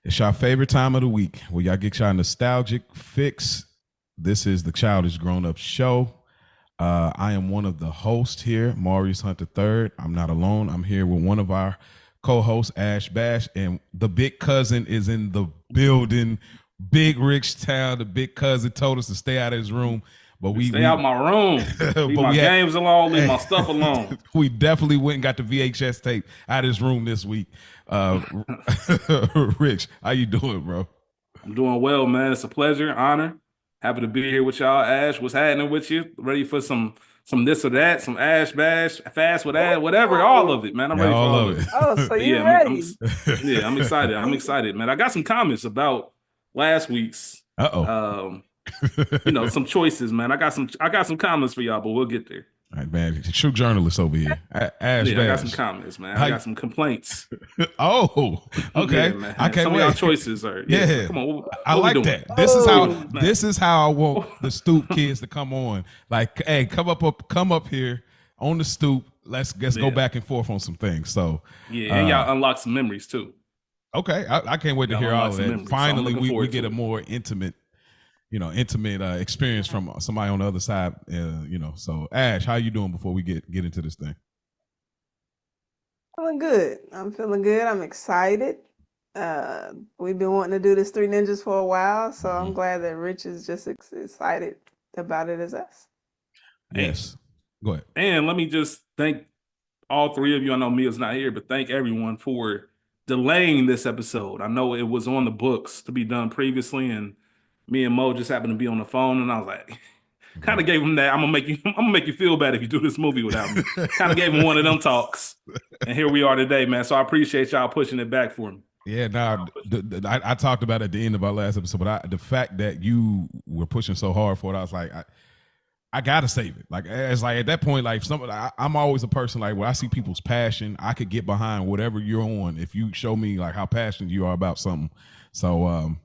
It's your favorite time of the week where y'all get y'all nostalgic fix. This is the Childish Grownups show. I am one of the hosts here, Maurice Hunter III. I'm not alone. I'm here with one of our co-hosts, Ash Bash, and the big cousin is in the building. Big Rich Town. The big cousin told us to stay out of his room, but Stay out my room. Leave my games alone. Leave my stuff alone. We definitely went and got the VHS tape out of his room this week. Rich, how you doing, bro? I'm doing well, man. It's a pleasure, honor. Happy to be here with y'all. Ash, what's happening with you? Ready for some this or that, some Ash Bash, fast with Ash, whatever, all of it, man. I'm ready for all of it. Oh, so you yeah, ready? I'm excited. I'm excited, man. I got some comments about last week's some choices, man. I got some comments for y'all, but we'll get there. All right, man. True journalist over here. Ash Yeah, I got Bash. some comments, man. I got some complaints. Oh, okay. Yeah, man. I can't Some wait. of y'all choices are Come on, I what like we doing? that. This is how I want the stoop kids to come on. Like, hey, come up here on the stoop. Let's go back and forth on some things. So and y'all unlock some memories too. Okay, I can't wait to hear all of that. Memories, Finally, so we get a more intimate experience from somebody on the other side. So Ash, how you doing before we get into this thing? Feeling good. I'm feeling good. I'm excited. We've been wanting to do this Three Ninjas for a while, so I'm glad that Rich is just excited about it as us. Yes. Go ahead. And let me just thank all three of you. I know Mia's not here, but thank everyone for delaying this episode. I know it was on the books to be done previously, and me and Mo just happened to be on the phone, and I was like, kind of gave him that. I'm gonna make you feel bad if you do this movie without me. Kind of gave him one of them talks, and here we are today, man. So I appreciate y'all pushing it back for me. Yeah, I talked about it at the end of our last episode, but the fact that you were pushing so hard for it, I was like, I gotta save it. Like, it's like at that point, like I'm always a person like when I see people's passion, I could get behind whatever you're on if you show me like how passionate you are about something. So,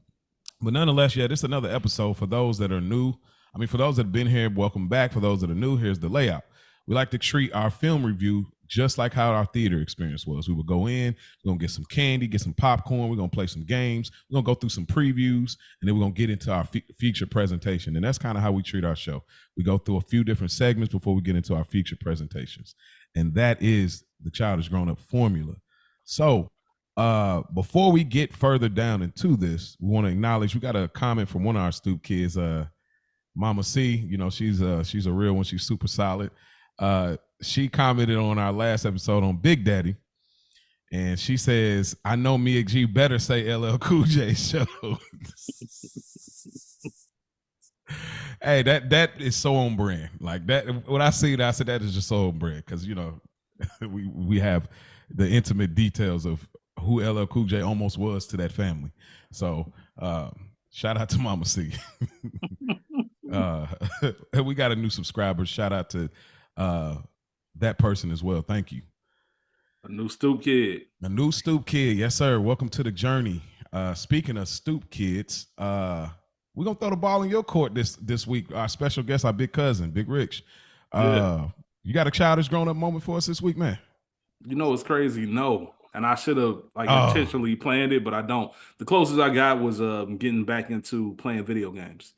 but nonetheless, yeah, this is another episode for those that are new. I mean, for those that have been here, welcome back. For those that are new, here's the layout. We like to treat our film review just like how our theater experience was. We would go in, we're going to get some candy, get some popcorn, we're going to play some games, we're going to go through some previews, and then we're going to get into our feature presentation. And that's kind of how we treat our show. We go through a few different segments before we get into our feature presentations. And that is the Childish Grownup formula. So before we get further down into this, we want to acknowledge, we got a comment from one of our stoop kids, Mama C. She's a real one. She's super solid. She commented on our last episode on Big Daddy, and she says, "I know Mia G better say LL Cool J show." Hey, that is so on brand. Like that, when I see that, I said that is just so on brand because we have the intimate details of who LL Cool J almost was to that family. So shout out to Mama C. We got a new subscriber. Shout out to that person as well. Thank you. A new stoop kid. A new stoop kid. Yes, sir. Welcome to the journey. Speaking of stoop kids, we're gonna throw the ball in your court this week. Our special guest, our big cousin, Big Rich. You got a Childish Grownup moment for us this week, man? You know it's crazy. No. And I should have intentionally planned it, but I don't. The closest I got was getting back into playing video games.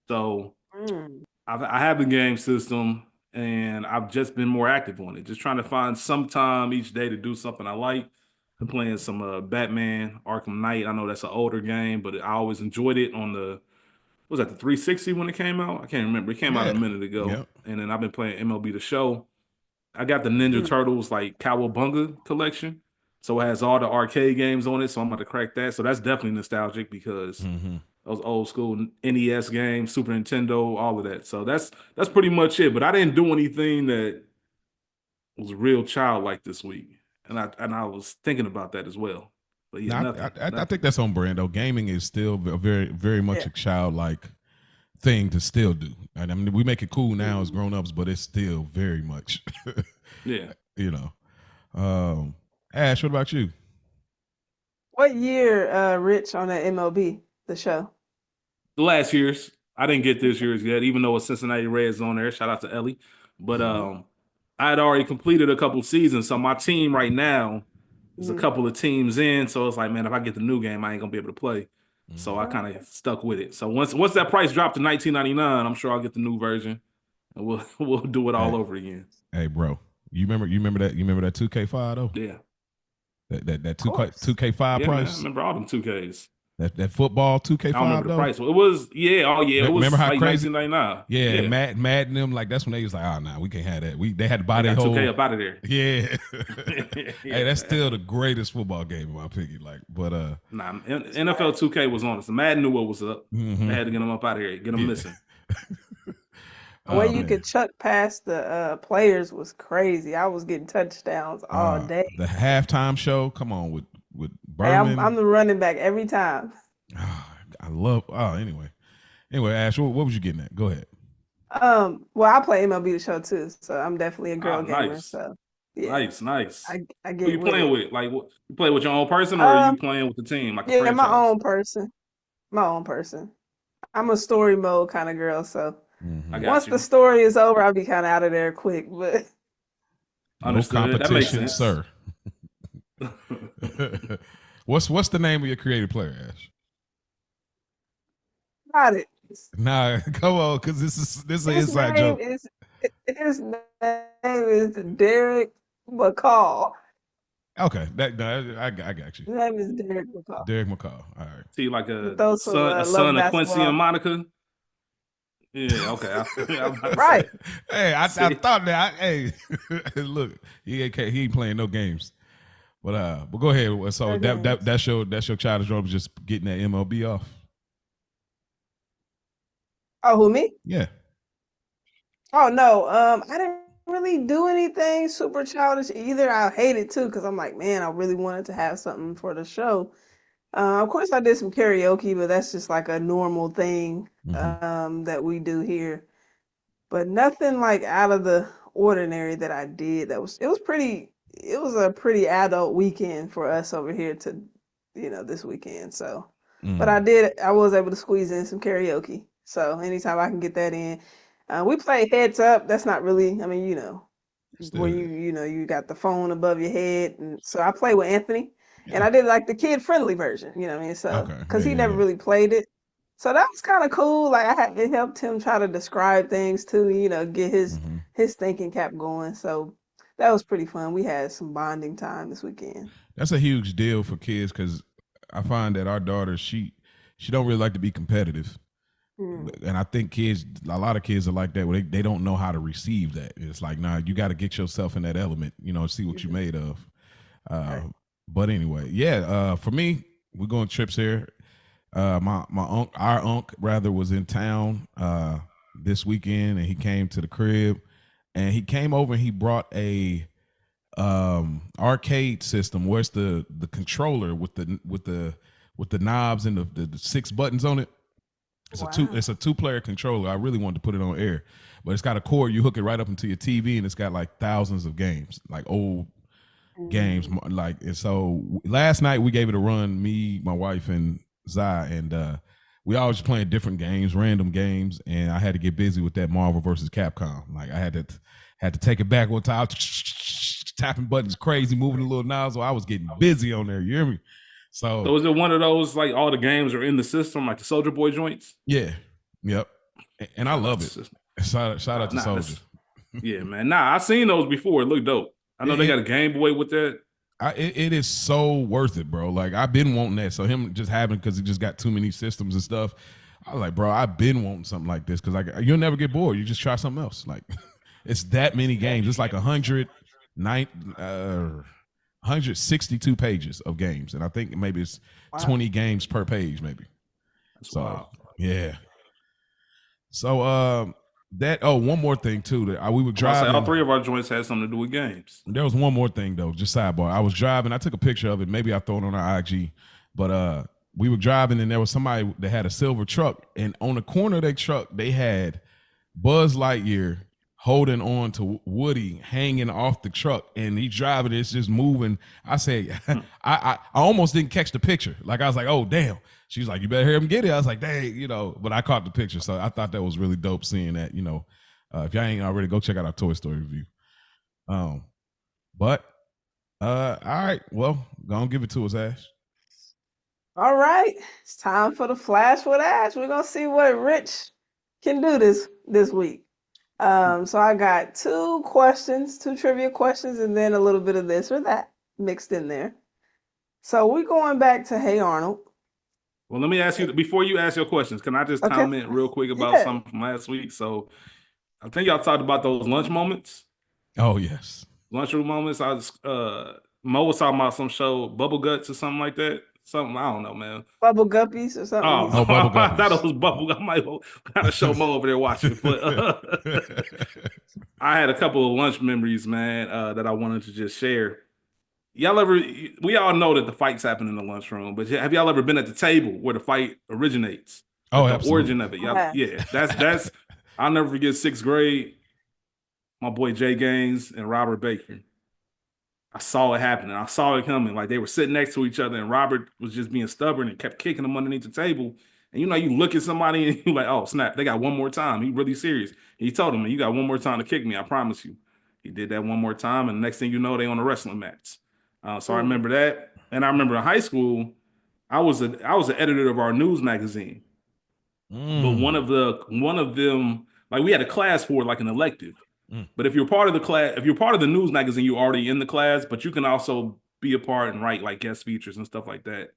So I have the game system, and I've just been more active on it. Just trying to find some time each day to do something I like. I'm playing some Batman Arkham Knight. I know that's an older game, but I always enjoyed it on the was that the 360 when it came out? I can't remember. It came out a minute ago. Yep. And then I've been playing MLB The Show. I got the Ninja Turtles like Cowabunga collection. So it has all the arcade games on it. So I'm about to crack that. So that's definitely nostalgic because those old school NES games, Super Nintendo, all of that. So that's pretty much it. But I didn't do anything that was real childlike this week. And I was thinking about that as well. But yeah, nothing. I think that's on brand though. Gaming is still a very, very much a childlike thing to still do. And I mean, we make it cool now as grown-ups, but it's still very much Ash, what about you? What year, Rich, on that MLB, the show? The last year's. I didn't get this year's yet, even though it's Cincinnati Reds on there. Shout out to Ellie. But I had already completed a couple seasons. So my team right now there's a couple of teams in, so it's like, man, if I get the new game, I ain't gonna be able to play. So I Mm-hmm. kind of stuck with it. So once that price dropped to $19.99, I'm sure I'll get the new version, and we'll do it all Hey, over again. hey, bro, you remember that 2K5 though? Yeah, That Of course. 2K5 yeah, man. I price. remember all them 2Ks. That football I don't remember 2K5 the though. price. It was it Remember was how like crazy? 19.99. Yeah, Yeah, Madden them, like that's when they was like, oh nah, we can't have that. They had to buy they their got 2K whole. up out of there. Yeah. Hey, Yeah, that's still man. the greatest football game in my opinion. Like, but Nah, NFL 2K was on us. Madden knew what was up. mm-hmm. They had to get them up out of here, get them Yeah. missing. The way Oh you man. could chuck past the players was crazy. I was getting touchdowns all day. The halftime show, come on with Hey, I'm Berman. the running back every time. I love anyway. Anyway, Ash, what was you getting at? Go ahead. Well, I play MLB The Show too, so I'm definitely a girl gamer. Nice. So yeah, Nice. I Who get you with playing it. with? Like, you play with your own person, or are you Um, playing with the team, like a yeah, my franchise? own person, my own person. I'm a story mode kind of girl, so I Mm-hmm. once got the you. story is over, I'll be kind of out of there quick. But No Understood. That makes competition, sense. sir. What's the name of your creative player, Ash? got it. Nah, come on, because this is an His inside name joke. is his name is Derek McCall. Okay, I got you. His name is Derek McCall. Derek McCall. All right. See, like Throw some a love son of Quincy and basketball. Monica. Yeah, okay. I'm about to Right. say. Hey, I See? thought that. Hey, look, he ain't playing no games. But go ahead. So Okay. that's your Childish Grownups just getting that MLB off. Oh, who, me? Yeah. Oh no. I didn't really do anything super childish either. I hate it too because I'm like, man, I really wanted to have something for the show. Of course, I did some karaoke, but that's just like a normal thing Mm-hmm. that we do here. But nothing like out of the ordinary that I did. It was a pretty adult weekend for us over here to, this weekend. So, but Mm. I was able to squeeze in some karaoke. So anytime I can get that in, we play heads up. That's not really, I mean, where Still, you got the phone above your head. And so I play with Anthony and yeah. I did like the kid friendly version, you know what I mean? So, Okay. cause he never Yeah. really played it. So that was kind of cool. Like it helped him try to describe things too, get Mm-hmm. his thinking cap going. So that was pretty fun. We had some bonding time this weekend. That's a huge deal for kids because I find that our daughter she don't really like to be competitive. And I think a lot of kids are like that. Where they don't know how to receive that. It's like, nah, you got to get yourself in that element, see what you're made of. Right. But anyway, yeah. For me, we're going trips here. Our uncle rather was in town this weekend, and he came to the crib, and he came over and he brought a arcade system where it's the controller with the knobs and the 6 buttons on it. Wow. It's a 2-player controller. I really wanted to put it on air, but it's got a cord. You hook it right up into your TV, and it's got like thousands of games, like old games. Like, and so last night we gave it a run. Me, my wife, and Zai, and we all just playing different games, random games, and I had to get busy with that Marvel versus Capcom. Like I had to take it back one time, tapping buttons, crazy, moving the little nozzle. I was getting busy on there. You hear me? So is it one of those like all the games are in the system, like the Soldier Boy joints? Yeah, yep, and I Shout out love to it. system. Shout out to Soldier. Yeah, man. Nah, I seen those before. It looked dope. I know they got a Game Boy with that. It is so worth it, bro. Like I've been wanting that. So him just having because he just got too many systems and stuff. I was like, bro, I've been wanting something like this because like you'll never get bored. You just try something else. Like it's that many games. It's like 162 pages of games, and I think maybe it's 20 games per page, maybe. That's wild. Yeah. So one more thing too that we were driving. All 3 of our joints had something to do with games. There was one more thing though, just sidebar. I was driving. I took a picture of it. Maybe I throw it on our IG, but we were driving and there was somebody that had a silver truck, and on the corner of their truck they had Buzz Lightyear holding on to Woody hanging off the truck, and he's driving. It's just moving. I say, I almost didn't catch the picture. Like I was like, oh damn. She's like, you better hear him get it. I was like, dang, but I caught the picture, so I thought that was really dope seeing that. If y'all ain't already, go check out our Toy Story review. But All right. Well, go on, give it to us, Ash. All right, it's time for the Flash with Ash. We're gonna see what Rich can do this week. So I got two questions, two trivia questions, and then a little bit of this or that mixed in there. So we're going back to Hey Arnold. Well, let me ask you before you ask your questions. Can I just comment real quick about something from last week? So I think y'all talked about those lunch moments. Oh yes, lunchroom moments. I was Mo was talking about some show, Bubble Guts or something like that. Something I don't know, man. Bubble Guppies or something. Oh, Bubble Guppies. I thought it was Bubble. I might got a show Mo over there watching, but I had a couple of lunch memories, man, that I wanted to just share. Y'all ever? We all know that the fights happen in the lunchroom, but have y'all ever been at the table where the fight originates? Oh, the absolutely. origin of it. Yeah, that's. I'll never forget 6th grade. My boy Jay Gaines and Robert Baker. I saw it happening. I saw it coming. Like they were sitting next to each other, and Robert was just being stubborn and kept kicking them underneath the table. And you look at somebody and you're like, oh snap, they got one more time. He really serious. And he told him, you got one more time to kick me. I promise you. He did that one more time, and the next thing you know, they on a wrestling match. So I remember that, and I remember in high school, I was an editor of our news magazine. But one of them, like we had a class for like an elective. But if you're part of the class, if you're part of the news magazine, you're already in the class, but you can also be a part and write like guest features and stuff like that.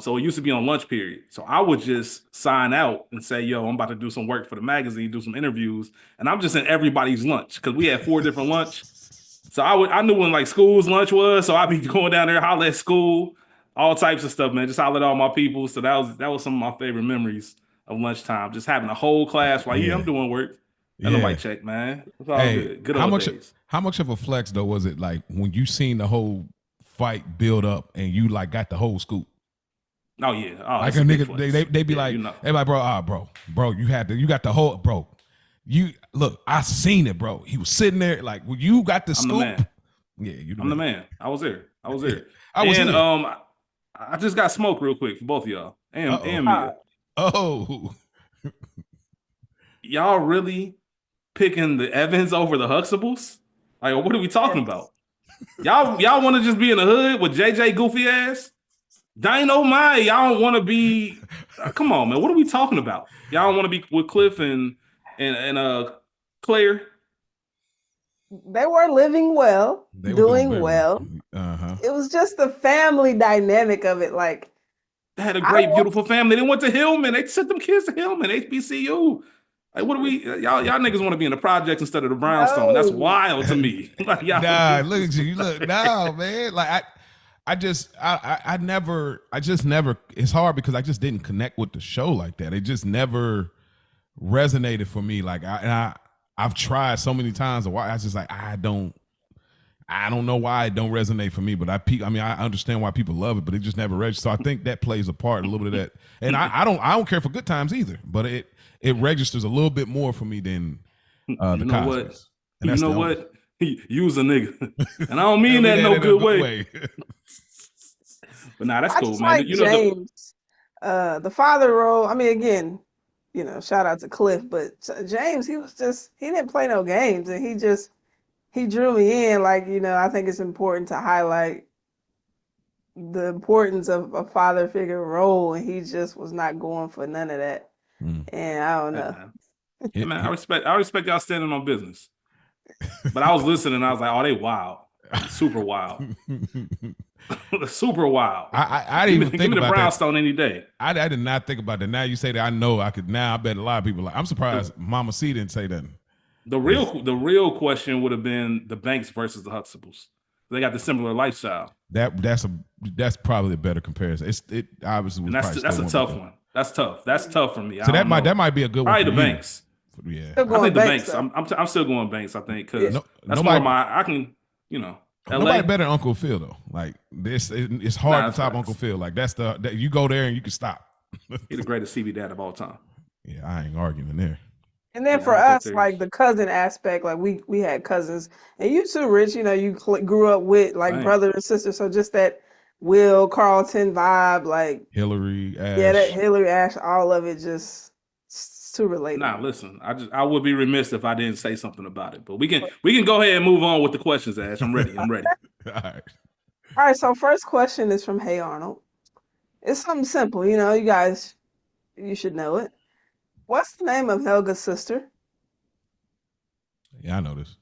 So it used to be on lunch period. So I would just sign out and say, yo, I'm about to do some work for the magazine, do some interviews. And I'm just in everybody's lunch because we had 4 different lunch. So I knew when like school's lunch was. So I'd be going down there, holler at school, all types of stuff, man. Just holler at all my people. So that was some of my favorite memories of lunchtime. Just having a whole class like, yeah, I'm doing work. And nobody check, man. It's all good. Good old days. How much of a flex though was it like when you seen the whole fight build up and you like got the whole scoop? Oh yeah, like a nigga, they be like, they like, bro, you got the whole, bro. You look, I seen it, bro. He was sitting there like, well, you got the scoop. Man. Yeah, I'm the man. I was there. I was there. I just got smoked real quick for both of y'all and Mia. Oh, y'all really picking the Evans over the Huxtables? Like, what are we talking about? Y'all want to just be in the hood with JJ goofy ass? Dynamite. Y'all don't want to be. Come on, man. What are we talking about? Y'all don't want to be with Cliff and Claire. They were living well, doing well. It was just the family dynamic of it. Like they had a great, beautiful family. They went to Hillman. They sent them kids to Hillman, HBCU. Like, what do we? Y'all niggas want to be in the projects instead of the brownstone. That's wild to me. Like, y'all, nah, look at you. Look, nah, man. Like I just never. It's hard because I just didn't connect with the show like that. It just never resonated for me. Like I've tried so many times. Why I just like I don't know why it don't resonate for me. But I understand why people love it, but it just never registers. So I think that plays a part a little bit of that. And I don't care for good times either. But it registers a little bit more for me than the Cosby's. You know what? Use a nigga, and I don't mean that in no good way. But nah, that's cool, man. Like James, the father role. I mean, again, shout out to Cliff, but James, he didn't play no games, and he drew me in. Like, I think it's important to highlight the importance of a father figure role, and he just was not going for none of that. And I don't know. Yeah, man, I respect y'all standing on business. But I was listening, and I was like, oh, they wild. Super wild. Super wild. I didn't even think give me about the brownstone that. Any day. I did not think about that. Now you say that, I know I could. Now I bet a lot of people I'm surprised Mama C didn't say that. The real question would have been the Banks versus the Huxtables. They got the similar lifestyle. That's probably a better comparison. It obviously was. And that's a tough one. That's tough. That's tough for me. So that might be a good one. Probably the Banks. Yeah, I think the Banks. I'm still going Banks. I think because that's more my. I can LA. Nobody better than Uncle Phil though. Like this, it's hard to top Uncle Phil. Like that's you go there and you can stop. He's the greatest CB dad of all time. Yeah, I ain't arguing there. And then for us, like the cousin aspect, like we had cousins, and you too, Rich. You grew up with like brother and sister, so just that Will Carlton vibe, like Hillary, Ash. Yeah, that Hillary, Ash, all of it just too relatable. Nah, listen, I would be remiss if I didn't say something about it. But we can go ahead and move on with the questions, Ash. I'm ready. All right. All right, so first question is from Hey Arnold. It's something simple, you know, you guys, you should know it. What's the name of Helga's sister? Yeah, I know this.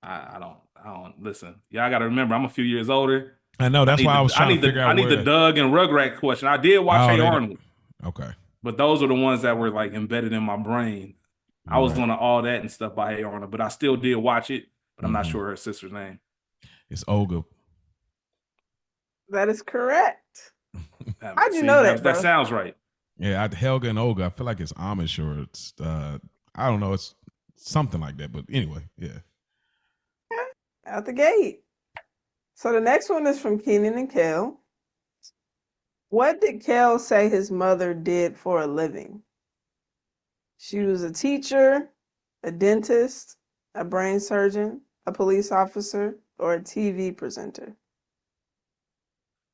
I don't listen. Y'all got to remember, I'm a few years older. I know. That's why I was I trying to need figure the I out need where the that. Doug and Rugrat question. I did watch Oh, Hey they. Arnold, Okay. but those are the ones that were like embedded in my brain. I You're was right. on all that and stuff by Hey Arnold, but I still did watch it. But I'm not Mm-hmm. sure her sister's name. It's Olga. That is correct. How'd you See, know that, that bro? sounds right. Yeah, Helga and Olga. I feel like it's Amish or it's I don't know. It's something like that. But anyway, yeah. Out the gate. So the next one is from Keenan and Kel. What did Kel say his mother did for a living? She was a teacher, a dentist, a brain surgeon, a police officer, or a TV presenter.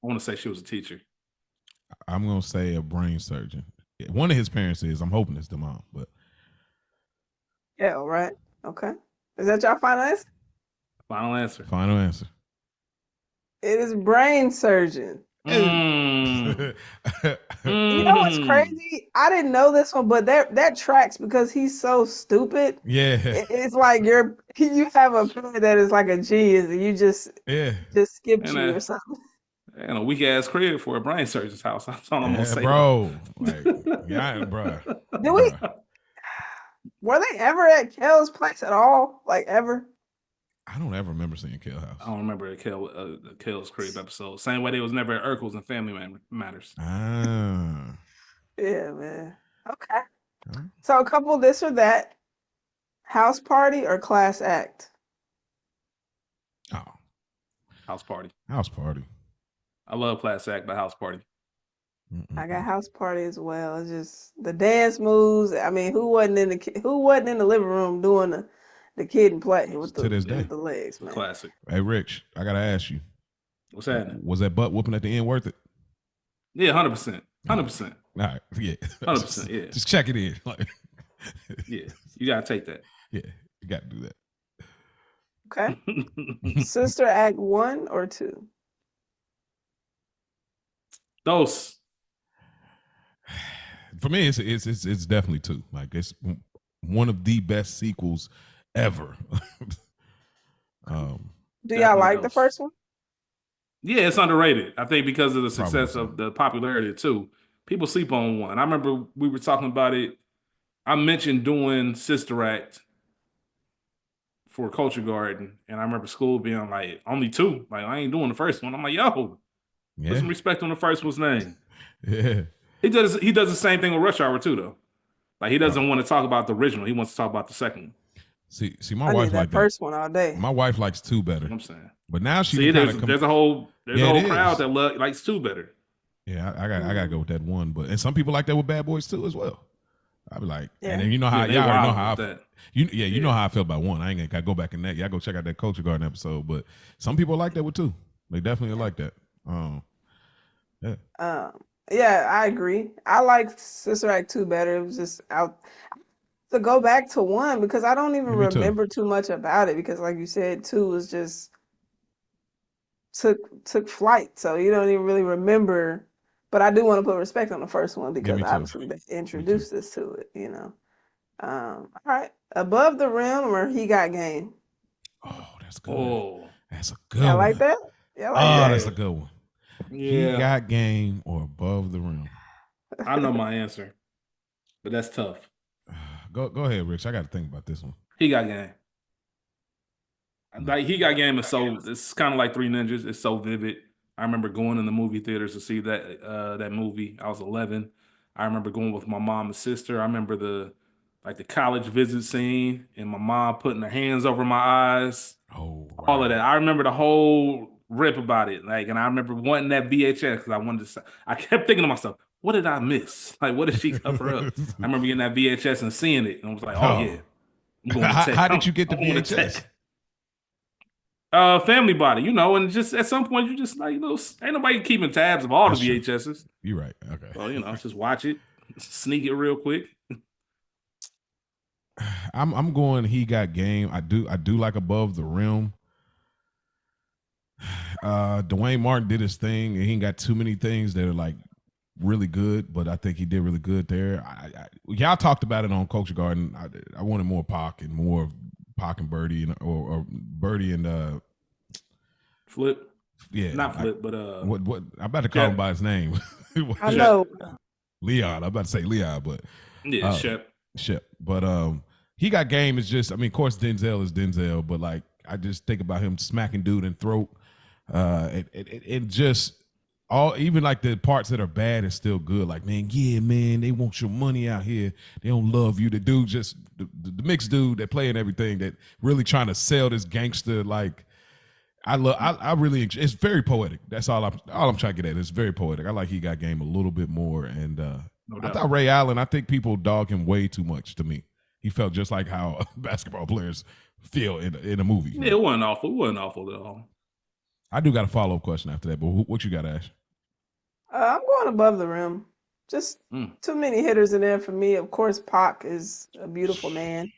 I want to say she was a teacher. I'm gonna say a brain surgeon. One of his parents is. I'm hoping it's the mom, but Kel, right? Okay. Is that your final answer? Final answer. final answer. It is brain surgeon. Mm. You know what's Mm. crazy? I didn't know this one, but that tracks because he's so stupid. Yeah, It's like you have a parent that is like a genius, and you yeah, just skipped And you or something. and a weak ass crib for a brain surgeon's house. That's all I'm gonna yeah, say though. bro. Like, yeah, bro, Do we? bro. Were they ever at Kel's place at all? Like ever? I don't ever remember seeing Kill I House. don't remember the Kale's crib episode. Same way they was never at Urkel's and Family Matters. Ah, Yeah, man. Okay. huh? So a couple this or that. House party or class act? Oh, House Party. house party. I love Class Act, but House Party. I got Mm-mm-mm. house party as well. It's just the dance moves. I mean, who wasn't in the living room doing the kid and play with To the this day. with the legs, man. Classic. Hey, Rich, I gotta ask you: What's happening? Was that butt whooping at the end worth it? Yeah, 100%. All 100%. right, yeah, 100%. Yeah. just check it in. Like, Yeah. You gotta take that. yeah, you got to do that. Okay. Sister Act 1 or 2? Those. For me, it's definitely two. Like it's one of the best sequels ever. Do y'all Definitely like the those. first one? Yeah, it's underrated. I think because of the Probably success so. of the popularity too. People sleep on one. I remember we were talking about it. I mentioned doing Sister Act for Culture Garden, and I remember school being like, only two. Like, I ain't doing the first one. I'm like, yo, put Yeah, some respect on the first one's name. yeah. He does the same thing with Rush Hour too, though. Like he Oh, doesn't want to talk about the original. He wants to talk about the second one. see, my I wife need that like that. first one all day. My wife likes two That's better, what I'm saying. but now she See, kind of there's a whole Yeah, it crowd is. that likes two better. Yeah, I gotta go with that one. But and some people like that with Bad Boys too as well. I be like, and Yeah. then you know how Yeah, they y'all already know wild how with that. you know how I feel about one. I ain't gonna go back in that. Y'all go check out that Culture Garden episode. But some people like that with two. They definitely like that. Yeah. Yeah, I agree. I like Sister Act 2 better. It was just out to go back to 1 because I don't even Yeah, me too. remember too much about it because like you said, 2 was just took flight. So you don't even really remember. But I do want to put respect on the first one Yeah, because me too. obviously they introduced us to it, you know. All right. Above the Rim or He Got Game? Oh, that's good. Oh, That's a good Yeah, I one. like that. Yeah, I like Oh, that. that's a good one. He yeah. got game or above the rim. I know my answer, but that's tough. Go ahead, Rich. I got to think about this one. He got game. Like He Got Game is so. It's kind of like Three Ninjas. It's so vivid. I remember going in the movie theaters to see that movie. I was 11. I remember going with my mom and sister. I remember the college visit scene and my mom putting her hands over my eyes. Oh, All of right. that. I remember the whole rip about it. Like, and I remember wanting that VHS because I wanted to. I kept thinking to myself, what did I miss? Like, what did she cover up? I remember getting that VHS and seeing it, and I was like, oh yeah, I'm going to tech. How did you get the I'm going to VHS? tech. Family body, and just at some point you just like, ain't nobody keeping tabs of all That's the true. VHSs. You're right. Okay. So, just watch it, sneak it real quick. I'm going. He got game. I do like above the rim. Dwayne Martin did his thing, and he ain't got too many things that are like really good, but I think he did really good there. Y'all talked about it on Culture Garden. I wanted more Pac and more Pac and Birdie or Birdie and Flip. Yeah, Not Flip, but what I'm about to call him by his name. I know. Leon. I'm about to say Leon, but yeah, Shep. But he got game. It's just, I mean, of course Denzel is Denzel, but like I just think about him smacking dude in throat. It just all, even like the parts that are bad is still good. Like, man, yeah, man, they want your money out here. They don't love you. The dude just the mixed dude that playing everything that really trying to sell this gangster like. I really, it's very poetic. That's all I'm trying to get at. It's very poetic. I like he got game a little bit more, and I thought Ray Allen. I think people dog him way too much. To me, he felt just like how basketball players feel in a movie. Yeah, it wasn't awful. It wasn't awful at all. I do got a follow up question after that, but what you got, Ash? I'm going above the rim. Just too many hitters in there for me. Of course, Pac is a beautiful man.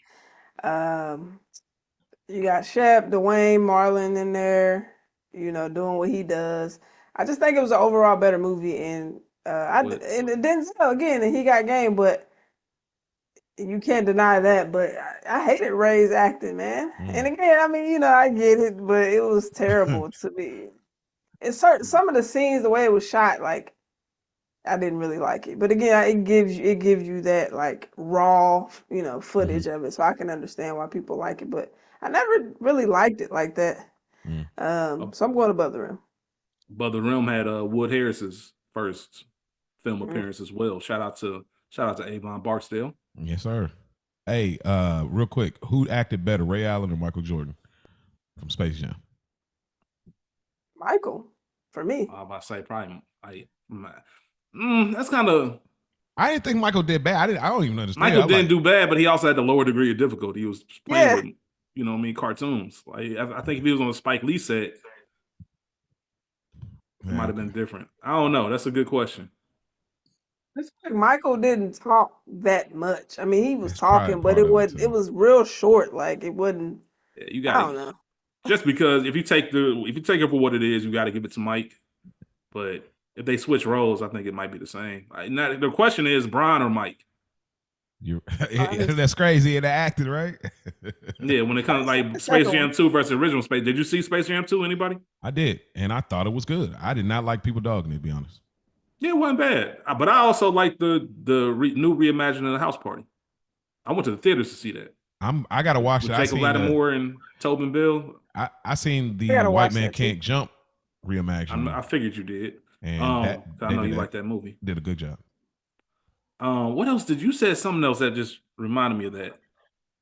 You got Shep, Dwayne, Marlon in there, doing what he does. I just think it was an overall better movie, and and Denzel again, and he got game, but you can't deny that. But I hated Ray's acting, man. And again, I mean, I get it, but it was terrible to me. And some of the scenes, the way it was shot, like I didn't really like it. But again, it gives you that like raw, footage of it, so I can understand why people like it. But I never really liked it like that. So I'm going above the rim. Above the Rim had Wood Harris's first film appearance as well. Shout out to Avon Barksdale. Yes, sir. Hey, real quick, who acted better, Ray Allen or Michael Jordan from Space Jam? Michael, for me. I was about to say probably that's kind of. I didn't think Michael did bad. I don't even understand. Michael didn't do bad, but he also had the lower degree of difficulty. He was playing with, cartoons. Like I think if he was on a Spike Lee set, it might have been different. I don't know. That's a good question. It's like Michael didn't talk that much. I mean, he was talking, but it was real short. Like it wasn't. Yeah, you got. I don't know. Just because if you take it for what it is, you got to give it to Mike. But if they switch roles, I think it might be the same. Now, the question is Brian or Mike. That's crazy in the acting, right? Yeah, when it comes like Space Jam 2 versus original Space. Did you see Space Jam 2? Anybody? I did, and I thought it was good. I did not like people dogging it, to be honest. Yeah, it wasn't bad. But I also like the new reimagining of the House Party. I went to the theaters to see that. I gotta watch it. Jacob Lattimore and Tobin Bell. I seen the White Man Can't Jump reimagining. I figured you did. And I know you like that movie. Did a good job. What else did you say? Something else that just reminded me of that.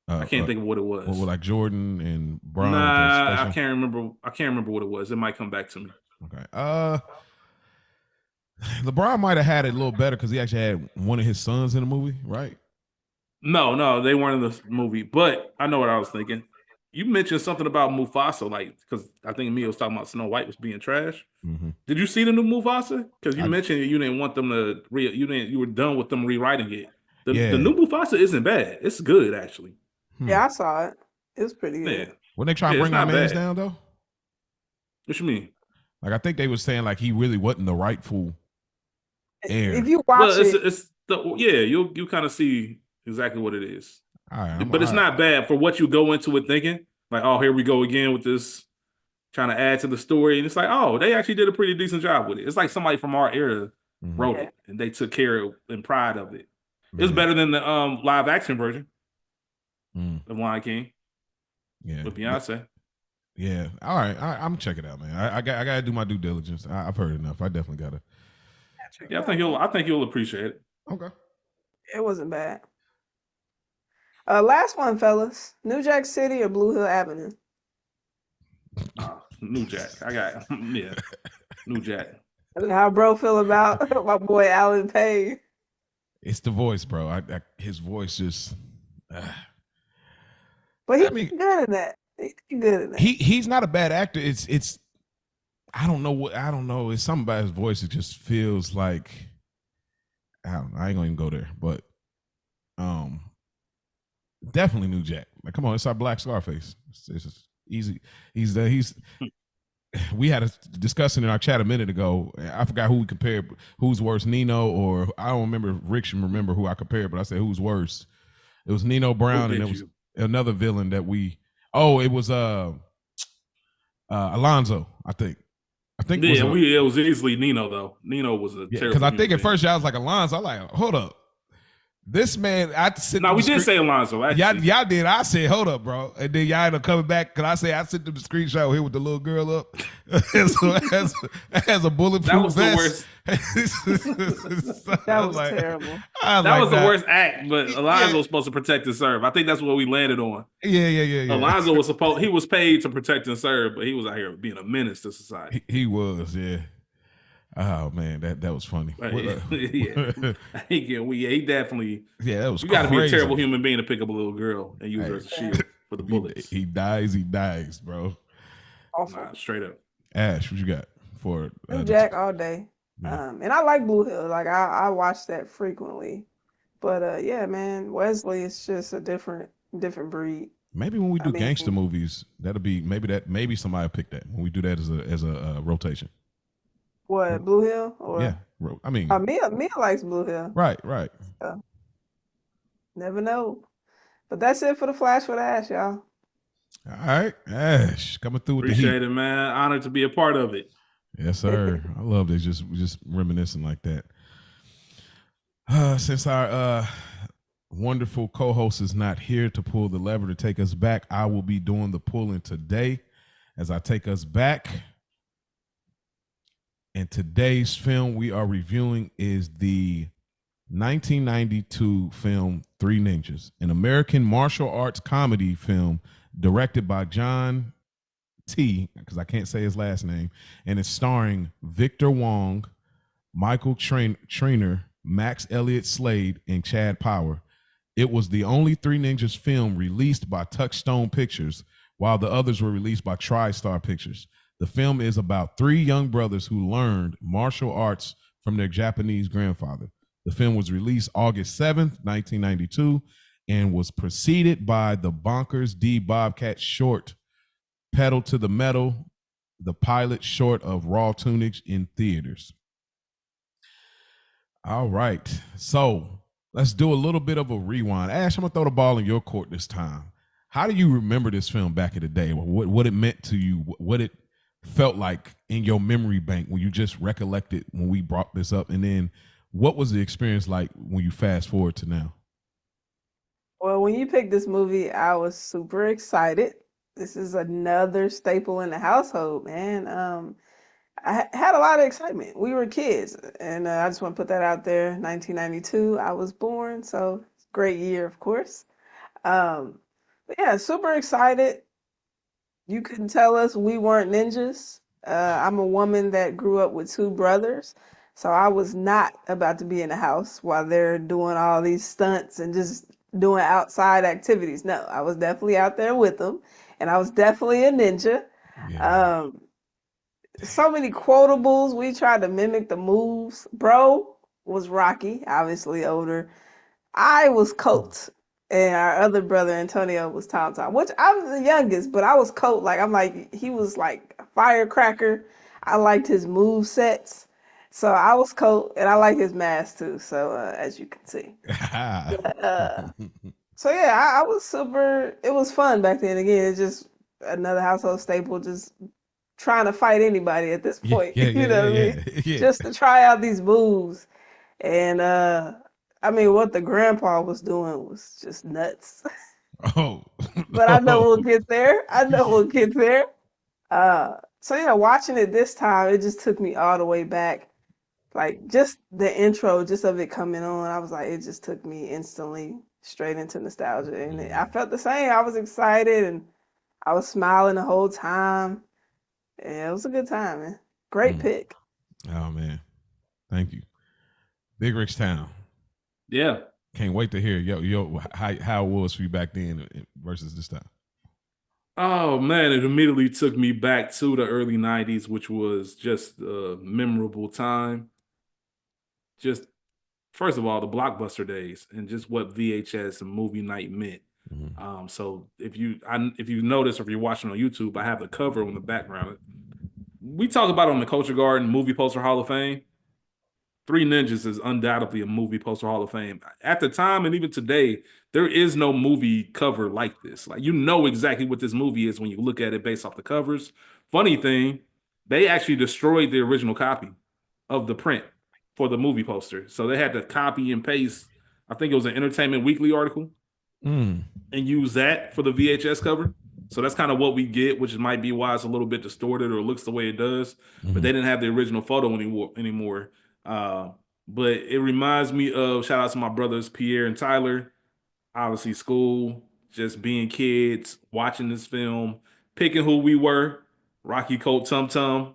I can't think of what it was. Well, like Jordan and Brian. Nah, I can't remember. I can't remember what it was. It might come back to me. Okay. LeBron might have had it a little better because he actually had one of his sons in the movie, right? No, they weren't in the movie. But I know what I was thinking. You mentioned something about Mufasa, like because I think Mia was talking about Snow White was being trash. Mm-hmm. Did you see the new Mufasa? Because you mentioned you didn't want them to you were done with them rewriting it. The new Mufasa isn't bad. It's good actually. Yeah, I saw it. It was pretty good. Yeah. When they try to bring our man's down though? What you mean? Like I think they were saying like he really wasn't the rightful heir. If you watch you kind of see exactly what it is. All right, but it's not bad for what you go into it thinking. Like, oh, here we go again with this, trying to add to the story. And it's like, oh, they actually did a pretty decent job with it. It's like somebody from our era wrote it, and they took care and pride of it. It's better than the live action version of Lion King. Yeah, with Beyonce. Yeah, all right, I'm gonna check it out, man. I gotta do my due diligence. I've heard enough. I definitely gotta. Yeah, I think you'll appreciate it. Okay, it wasn't bad. Last one, fellas. New Jack City or Blue Hill Avenue? New Jack. I got New Jack. How bro feel about my boy Alan Payne? It's the voice, bro. His voice just. But he's good in that. He's good in that. He's not a bad actor. It's. I don't know. It's something about his voice. It just feels like. I don't know. I ain't gonna even go there, but. Definitely New Jack. Like, come on, it's our Black Scarface. It's just easy. He's we had a discussion in our chat a minute ago. I forgot who we compared. Who's worse, Nino or I don't remember. Rick should remember who I compared, but I said who's worse. It was Nino Brown, and it was another villain that we. Oh, it was Alonzo. I think. Yeah, it was easily Nino though. Nino was a terrible. Because I think at first y'all was like Alonzo. I'm like, hold up. This man, I sit. No, we did say Alonzo. Y'all did. I said, hold up, bro. And then y'all ended up coming back because I sent them the screenshot here with the little girl up. So has a bulletproof That was vest. the worst. That was terrible. That was the worst act, but Alonzo was supposed to to serve. I think that's what we landed on. Yeah. Alonzo was paid to protect and serve, but he was out here being a menace to society. He was, yeah. Oh man, that was funny. He definitely. Yeah, that was. You got to be a terrible human being to pick up a little girl and use her as a shield for the bullets. He dies, bro. Nah, straight up. Ash, what you got for Jack all day? Yeah. And I like Blue Hill. Like I watch that frequently. But yeah, man, Wesley is just a different breed. Maybe when we do gangster movies, that'll be maybe somebody will pick that when we do that as a rotation. What, Blue Hill? Or, yeah, I mean, Mia likes Blue Hill. Right. So, never know. But that's it for the Flash for the Ash, y'all. All right, Ash, coming through with Appreciate the heat. It, man. Honored to be a part of it. Yes, sir. I love this. Just reminiscing like that. Since our wonderful co-host is not here to pull the lever to take us back, I will be doing the pulling today as I take us back. And today's film we are reviewing is the 1992 film Three Ninjas, an American martial arts comedy film directed by John T, because I can't say his last name, and it's starring Victor Wong, Michael Trainer, Max Elliott Slade, and Chad Power. It was the only Three Ninjas film released by Touchstone Pictures, while the others were released by TriStar Pictures. The film is about three young brothers who learned martial arts from their Japanese grandfather. The film was released August 7th, 1992, and was preceded by the Bonkers D. Bobcat short, Pedal to the Metal, the pilot short of Raw Tunage in theaters. All right, so let's do a little bit of a rewind. Ash, I'm going to throw the ball in your court this time. How do you remember this film back in the day? What it meant to you? What it felt like in your memory bank when you just recollected when we brought this up? And then what was the experience like when you fast forward to now? Well, when you picked this movie, I was super excited. This is another staple in the household, man. I had a lot of excitement. We were kids, and I just want to put that out there. 1992, I was born, so great year, of course. But yeah, super excited. You couldn't tell us we weren't ninjas. I'm a woman that grew up with two brothers, so I was not about to be in the house while they're doing all these stunts and just doing outside activities. No, I was definitely out there with them, and I was definitely a ninja. Yeah. So many quotables. We tried to mimic the moves. Bro was Rocky, obviously older. I was Colt, and our other brother Antonio was Tom Tom, which I was the youngest, but I was Colt. He was like a firecracker. I liked his move sets. So I was Colt, and I like his mask too. So as you can see. So yeah, I was super. It was fun back then. Again, it's just another household staple. Just trying to fight anybody at this point. You know what I mean? Yeah. Just to try out these moves. And I mean, what the grandpa was doing was just nuts. Oh. But I know we'll get there. So yeah, watching it this time, it just took me all the way back. Like just the intro, just of it coming on, I was like, it just took me instantly straight into nostalgia. And I felt the same. I was excited and I was smiling the whole time. Yeah, it was a good time, man. Great pick. Oh man, thank you. Big Rick's Town. Yeah. Can't wait to hear how it was for you back then versus this time. Oh man, it immediately took me back to the early 90s, which was just a memorable time. Just first of all, the Blockbuster days and just what VHS and movie night meant. So if you notice, or if you're watching on YouTube, I have the cover on the background. we talk about on the Culture Garden Movie Poster Hall of Fame. Three Ninjas is undoubtedly a movie poster Hall of Fame. At the time and even today, there is no movie cover like this. Like, you know exactly what this movie is when you look at it based off the covers. Funny thing, they actually destroyed the original copy of the print for the movie poster. So they had to copy and paste, I think it was an Entertainment Weekly article, and use that for the VHS cover. So that's kind of what we get, which might be why it's a little bit distorted or looks the way it does. But they didn't have the original photo anymore. But it reminds me of, shout out to my brothers Pierre and Tyler. Obviously, school, just being kids, watching this film, picking who we were, Rocky Coat Tum Tum,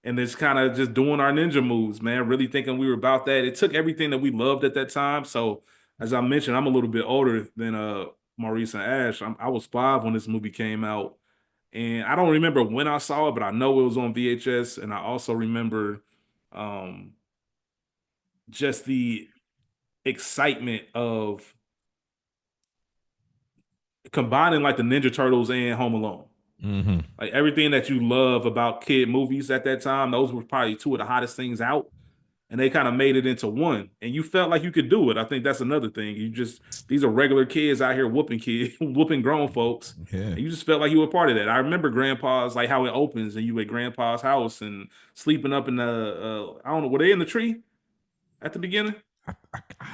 and just kind of just doing our ninja moves, man. Really thinking we were about that. It took everything that we loved at that time. So, as I mentioned, I'm a little bit older than Maurice and Ash. I was 5 when this movie came out, and I don't remember when I saw it, but I know it was on VHS, and I also remember just the excitement of combining like the Ninja Turtles and Home Alone. Like everything that you love about kid movies at that time, those were probably two of the hottest things out. And they kind of made it into one. And you felt like you could do it. I think that's another thing. These are regular kids out here whooping kids, whooping grown folks. Yeah. And you just felt like you were part of that. I remember Grandpa's, like how it opens and you at Grandpa's house and sleeping up in the, I don't know, were they in the tree at the beginning?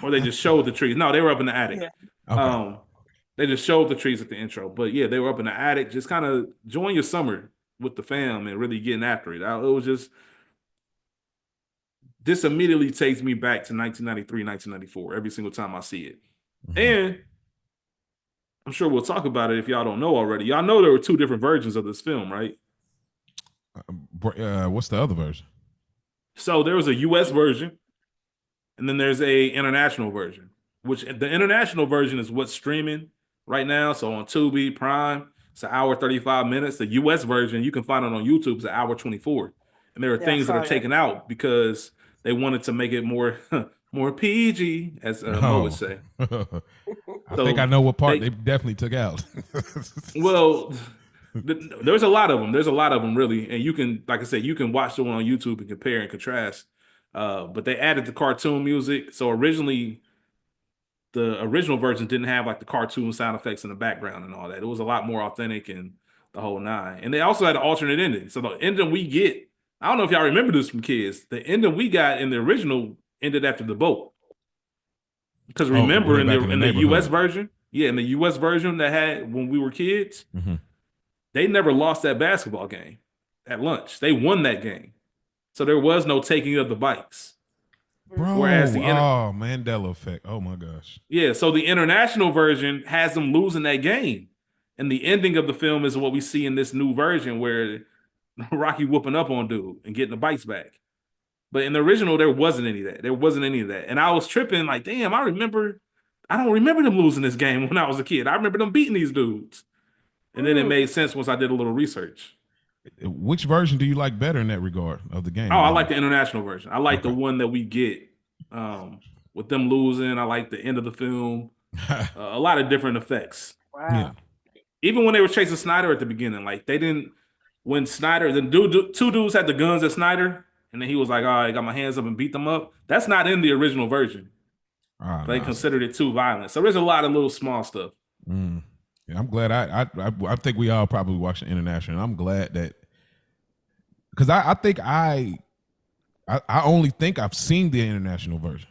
Or they just showed the trees? No, they were up in the attic. Yeah. Okay. They just showed the trees at the intro. But yeah, they were up in the attic, just kind of enjoying your summer with the fam and really getting after it. It was just, this immediately takes me back to 1993, 1994, every single time I see it. And I'm sure we'll talk about it if y'all don't know already. Y'all know there were 2 different versions of this film, right? What's the other version? So there was a US version, and then there's a international version, which the international version is what's streaming right now. So on Tubi, Prime, it's an hour 35 minutes. The US version, you can find it on YouTube, it's an hour 24. And there are things that are taken out because they wanted to make it more more PG, as Mo would say. I think I know what part they definitely took out. Well, there's a lot of them. There's a lot of them, really. And you can, like I said, you can watch the one on YouTube and compare and contrast. But they added the cartoon music. So originally, the original version didn't have like the cartoon sound effects in the background and all that. It was a lot more authentic and the whole nine. And they also had an alternate ending. So the ending we get, I don't know if y'all remember this from kids. The ending we got in the original ended after the boat. Because remember in the US version, in the US version that had when we were kids, they never lost that basketball game at lunch. They won that game. So there was no taking of the bikes. Bro, whereas the Mandela effect. Oh my gosh. Yeah, so the international version has them losing that game. And the ending of the film is what we see in this new version where Rocky whooping up on dude and getting the bikes back. But in the original, there wasn't any of that. There wasn't any of that. And I was tripping like, damn, I don't remember them losing this game when I was a kid. I remember them beating these dudes. And then it made sense once I did a little research. Which version do you like better in that regard of the game? Oh, I like the international version. I like the one that we get with them losing. I like the end of the film. A lot of different effects. Wow. Yeah. Even when they were chasing Snyder at the beginning, like they didn't, when Snyder, two dudes had the guns at Snyder, and then he was like, all right, got my hands up and beat them up. That's not in the original version. They considered it too violent. So there's a lot of little small stuff. Yeah, I'm glad I think we all probably watched the international. I'm glad that, because I think I only think I've seen the international version,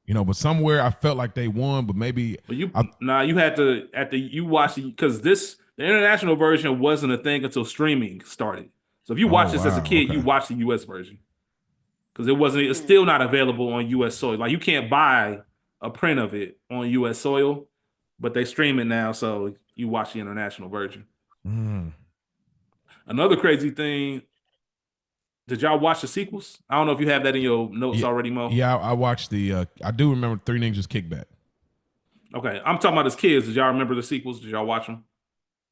but somewhere I felt like they won, but maybe. But you had to you watched it because the international version wasn't a thing until streaming started. So if you watch this as a kid, you watch the US version because it's still not available on US soil. Like you can't buy a print of it on US soil, but they stream it now, so you watch the international version. Another crazy thing. Did y'all watch the sequels? I don't know if you have that in your notes already, Mo. Yeah, I watched I do remember Three Ninjas Kickback. Okay, I'm talking about as kids. Did y'all remember the sequels? Did y'all watch them?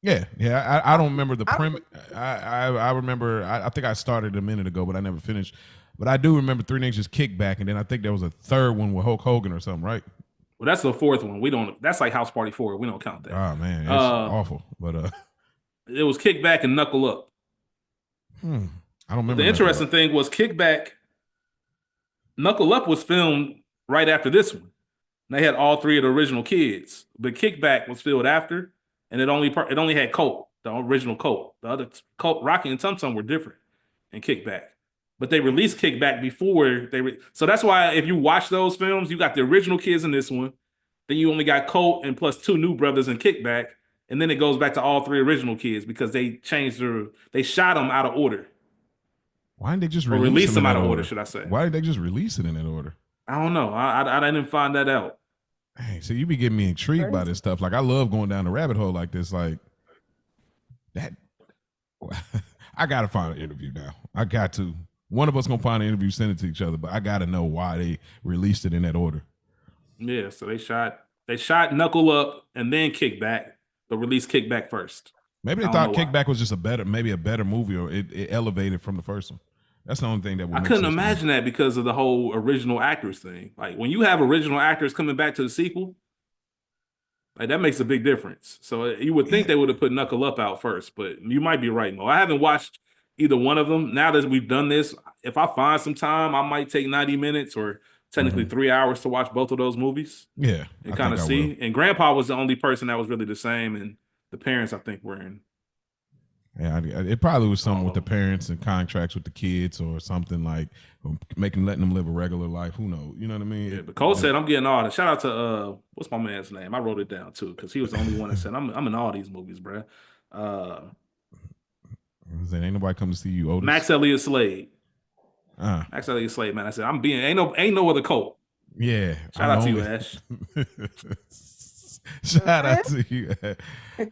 Yeah. I don't remember the premise. I remember. I think I started a minute ago, but I never finished. But I do remember Three Ninjas Kickback, and then I think there was a third one with Hulk Hogan or something, right? Well, that's the fourth one. We don't. That's like House Party 4. We don't count that. Oh man, it's awful. But it was Kickback and Knuckle Up. I don't But remember the Knuckle interesting Up. thing was Kickback. Knuckle Up was filmed right after this one. They had all three of the original kids, but Kickback was filmed after, and it only had Colt, the original Colt. The other Colt, Rocky and Tum Tum were different in Kickback, but they released Kickback before so that's why if you watch those films, you got the original kids in this one, then you only got Colt and plus two new brothers in Kickback, and then it goes back to all three original kids because they shot them out of order. Why didn't they just Or release release them in them out that of order, order? should I say? Why did they just release it in that order? I don't know. I didn't find that out. Hey, so you be getting me intrigued by Crazy. this stuff. Like I love going down the rabbit hole like this. Like that. I gotta find an interview now. I got to. One of us gonna find an interview, send it to each other, but I gotta know why they released it in that order. Yeah, so they shot Knuckle Up and then Kickback, but released Kickback first. Maybe they thought Kickback was just a better movie, or it elevated from the first one. That's the only thing that would I make couldn't sense to me. imagine that because of the whole original actors thing. Like when you have original actors coming back to the sequel, like that makes a big difference. So you would think they would have put Knuckle Up out first, but you might be right, Mo. I haven't watched either one of them. Now that we've done this, if I find some time, I might take 90 minutes or technically 3 hours to watch both of those movies. Yeah, And I kind of think I see. will. And Grandpa was the only person that was really the same, and the parents I think were in. Yeah, it probably was something with the them. parents and contracts with the kids or something like letting them live a regular life. Who knows? You know what I mean? Yeah, but Cole said I'm getting all this. Shout out to what's my man's name? I wrote it down too because he was the only one that said I'm in all these movies, bro. Ain't nobody come to see you, Otis. Max Elliott Slade. Max Elliott Slade, man. I said I'm being ain't no other Cole. Yeah. Shout out to you, Ash. Shout out to you.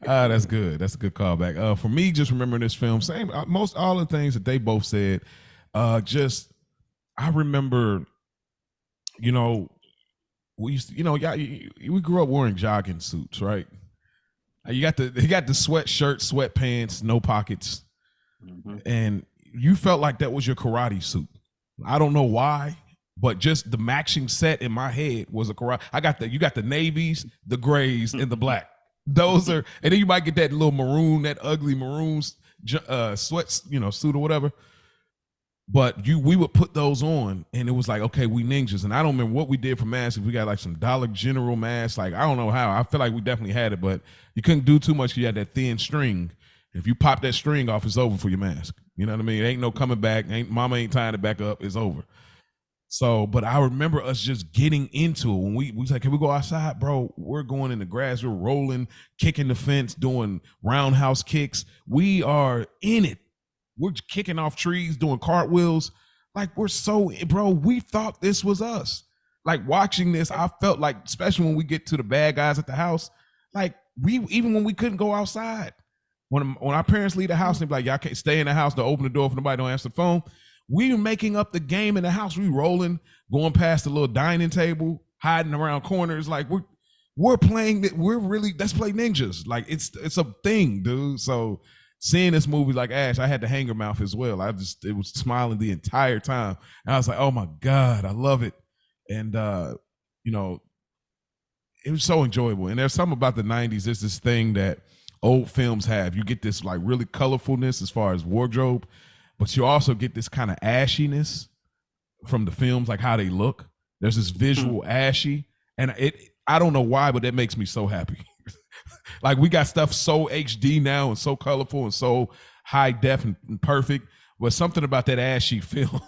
That's good. That's a good callback. For me, just remembering this film, same most all the things that they both said. Just I remember, you know, we used to, you know, we grew up wearing jogging suits, right? You got the sweatshirt, sweatpants, no pockets, and you felt like that was your karate suit. I don't know why, but just the matching set in my head was a karate. You got the navies, the grays, and the black. Those are, and then you might get that little maroon, that ugly maroon sweat, suit or whatever. But we would put those on, and it was like, okay, we ninjas. And I don't remember what we did for masks. If we got like some Dollar General masks, like I don't know how. I feel like we definitely had it, but you couldn't do too much. You had that thin string. If you pop that string off, it's over for your mask. You know what I mean? It ain't no coming back. Mama ain't tying it back up. It's over. So, but I remember us just getting into it when we was like, can we go outside, bro? We're going in the grass. We're rolling, kicking the fence, doing roundhouse kicks. We are in it. We're kicking off trees, doing cartwheels. Like we're so, bro, we thought this was us. Like watching this, I felt like, especially when we get to the bad guys at the house, like even when we couldn't go outside, when our parents leave the house, they be like, y'all can't stay in the house, to open the door if nobody don't answer the phone. We were making up the game in the house. We rolling, going past the little dining table, hiding around corners. Like we're playing that. Let's play ninjas. Like it's a thing, dude. So seeing this movie, like Ash, I had the hanger mouth as well. It was smiling the entire time. And I was like, oh my God, I love it. And it was so enjoyable. And there's something about the 90s. There's this thing that old films have. You get this like really colorfulness as far as wardrobe, but you also get this kind of ashiness from the films, like how they look. There's this visual ashy, and I don't know why, but that makes me so happy. Like we got stuff so HD now and so colorful and so high def and perfect, but something about that ashy film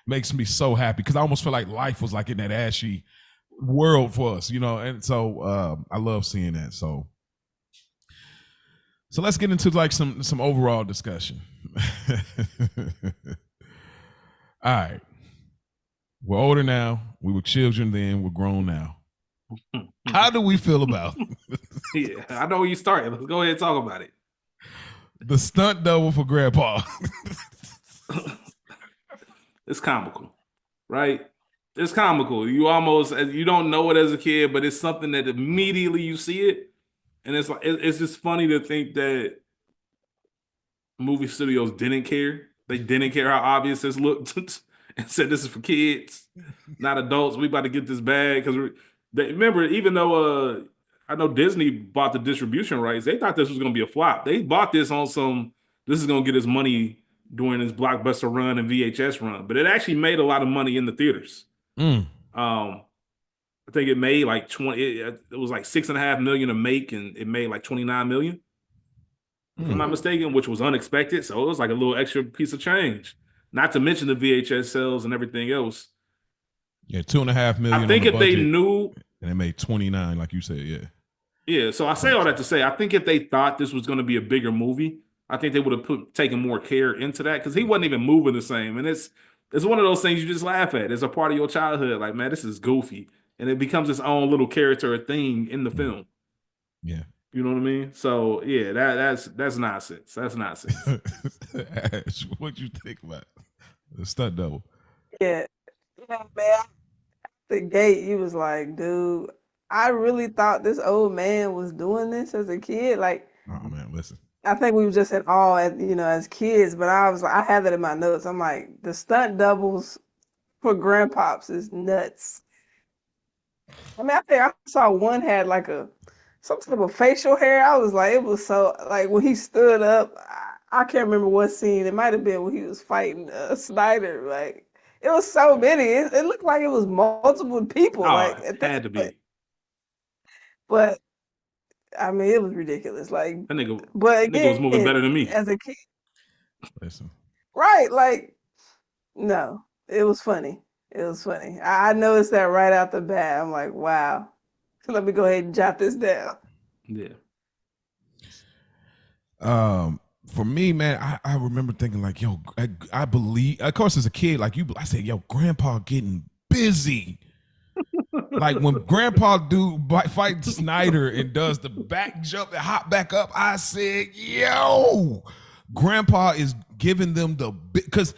makes me so happy because I almost feel like life was like in that ashy world for us, and so I love seeing that. So let's get into like some overall discussion. All right. We're older now. We were children then. We're grown now. How do we feel about Yeah, I know where you started. Let's go ahead and talk about it. The stunt double for Grandpa. It's comical, right? It's comical. You don't know it as a kid, but it's something that immediately you see it, and it's like it's just funny to think that movie studios didn't care. They didn't care how obvious this looked and said this is for kids, not adults. We about to get this bag because remember, even though I know Disney bought the distribution rights, they thought this was going to be a flop. They bought this on this is going to get us money, during his blockbuster run and VHS run, but it actually made a lot of money in the theaters. I think it made like 20. It was like $6.5 million to make, and it made like 29 million, if I'm not mistaken, which was unexpected. So it was like a little extra piece of change. Not to mention the VHS sales and everything else. Yeah, $2.5 million. I think on the if budget, they knew, and it made 29, like you said, yeah. Yeah. So I say all that to say, I think if they thought this was going to be a bigger movie, I think they would have taken more care into that, because he wasn't even moving the same. And it's one of those things you just laugh at. It's a part of your childhood. Like, man, this is goofy, and it becomes its own little character or thing in the film. Yeah. You know what I mean? So yeah, that's nonsense. That's nonsense. Ash, what you think about the stunt double? Yeah, man. The gate, he was like, dude, I really thought this old man was doing this as a kid. Like, oh man, listen. I think we were just in awe, as kids. But I was like, I had that in my notes. I'm like, the stunt doubles for grandpops is nuts. I mean, I think I saw one had like some type of facial hair. I was like, it was so like when he stood up. I can't remember what scene. It might have been when he was fighting Snyder. Like, it was so many. It looked like it was multiple people. Like, it had to be. But I mean, it was ridiculous. Like, that nigga, but again, nigga was moving better than me as a kid. Listen. Right? Like, no, it was funny. It was funny. I noticed that right out the bat. I'm like, wow. Let me go ahead and jot this down. Yeah. For me, man, I remember thinking like, yo, I believe, of course, as a kid, like I said, yo, grandpa getting busy. Like when grandpa fight Snyder and does the back jump and hop back up, I said, yo, grandpa is giving them because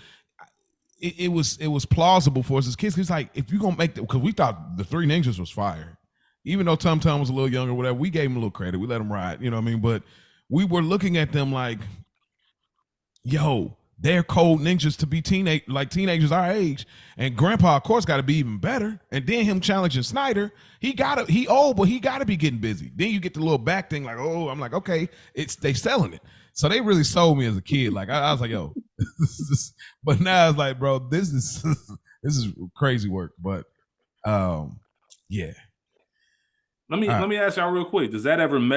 it was plausible for us as kids. It's like, if you're gonna make because we thought the Three Ninjas was fire. Even though Tum Tum was a little younger, whatever, we gave him a little credit. We let him ride, you know what I mean? But we were looking at them like, yo, they're cold ninjas to be teenagers our age. And grandpa, of course, got to be even better. And then him challenging Snyder, he old, but he got to be getting busy. Then you get the little back thing like, oh, I'm like, okay, they selling it. So they really sold me as a kid. Like I was like, yo, but now it's like, bro, this is crazy work. But yeah. Let me ask y'all real quick. Has there ever been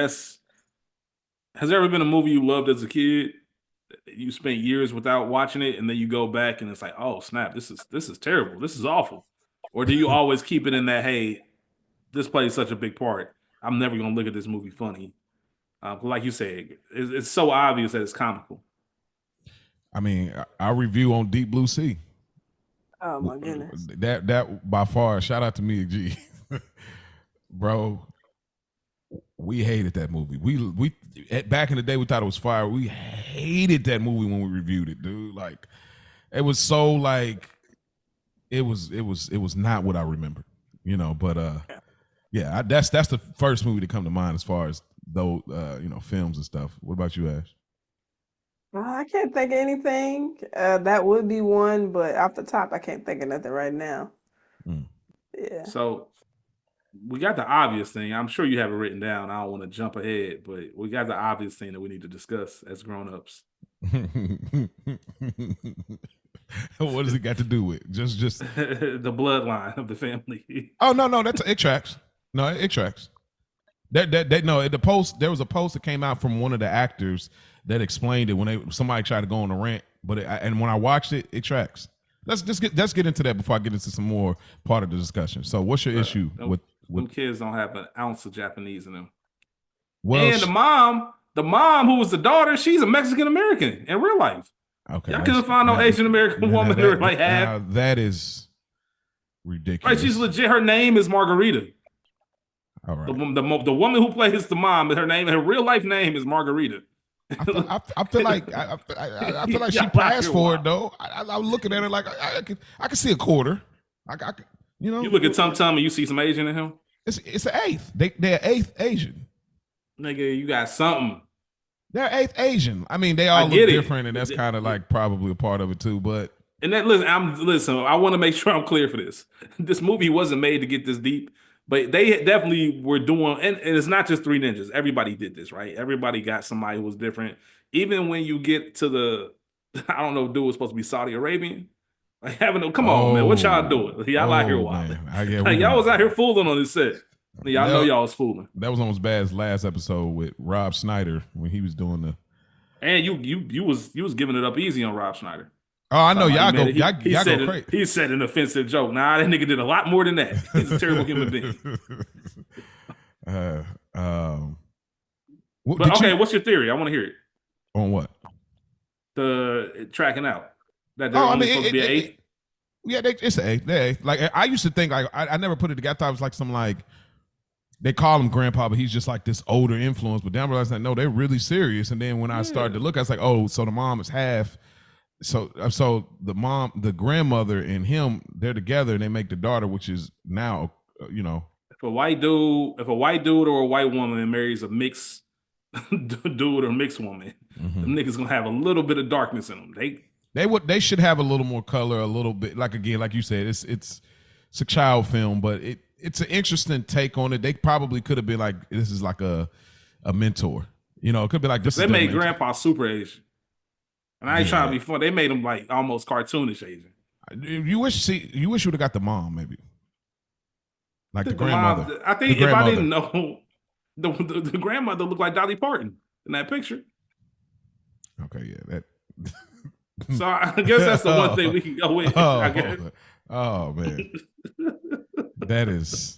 a movie you loved as a kid? You spent years without watching it, and then you go back and it's like, oh snap, this is terrible. This is awful. Or do you always keep it in that, hey, this plays such a big part, I'm never gonna look at this movie funny? Like you said, it's so obvious that it's comical. I mean, our review on Deep Blue Sea. Oh my goodness. That by far, shout out to me, G. Bro, we hated that movie. We back in the day we thought it was fire. We hated that movie when we reviewed it, dude. Like it was so like it was not what I remember, but yeah, that's the first movie to come to mind as far as those films and stuff. What about you, Ash? I can't think of anything. That would be one, but off the top I can't think of nothing right now. Yeah. So we got the obvious thing. I'm sure you have it written down. I don't want to jump ahead, but we got the obvious thing that we need to discuss as grown-ups. What does it got to do with just the bloodline of the family? Oh no, it tracks. No, it tracks. The post, there was a post that came out from one of the actors that explained it when somebody tried to go on a rant, but and when I watched it, it tracks. Let's get into that before I get into some more part of the discussion. So, what's your issue with kids? Don't have an ounce of Japanese in them. Well, and the mom who was the daughter, she's a Mexican American in real life. Okay, y'all couldn't find no Asian American woman or like half. That is ridiculous. Right, she's legit. Her name is Margarita. All right. The woman who plays the mom, her real life name is Margarita. I feel like I feel like she passed for it though. I'm looking at her like I can see a quarter. You look at Tum Tum and you see some Asian in him. It's an eighth. They're eighth Asian. Nigga, you got something. They're eighth Asian. I mean, they all look different, and that's kind of like probably a part of it too. But listen, I want to make sure I'm clear for this. This movie wasn't made to get this deep. But they definitely were doing, and it's not just Three Ninjas. Everybody did this, right? Everybody got somebody who was different. Even when you get to I don't know if dude was supposed to be Saudi Arabian. Like come on, man. What y'all doing? Y'all out here wilding. Like, y'all was out here fooling on this set. Y'all know y'all was fooling. That was almost bad as last episode with Rob Schneider when he was doing the. And you was giving it up easy on Rob Schneider. Oh, I know y'all go. Y'all go crazy. He said an offensive joke. Nah, that nigga did a lot more than that. He's a terrible human being. What's your theory? I want to hear it. On what? The tracking out. That they're only supposed to be an eighth. Yeah, it's an eighth. Like I used to think, like I never put it together. I thought it was like some like they call him grandpa, but he's just like this older influence. But then I realized that no, they're really serious. And then when I started to look, I was like, oh, so the mom is half. So the grandmother and him, they're together and they make the daughter, which is now, If a white dude or a white woman marries a mixed dude or mixed woman, the niggas gonna have a little bit of darkness in them. They should have a little more color, a little bit, like again, like you said, it's a child film, but it's an interesting take on it. They probably could have been like, this is like a mentor. It could be like this. They made Grandpa super Asian. And I ain't trying to be funny. They made him like almost cartoonish Asian. You wish you would have got the mom, maybe. Like the grandmother. I think if I didn't know, the grandmother looked like Dolly Parton in that picture. Okay, yeah. That. So I guess that's the one thing we can go with. I guess. Oh man. That is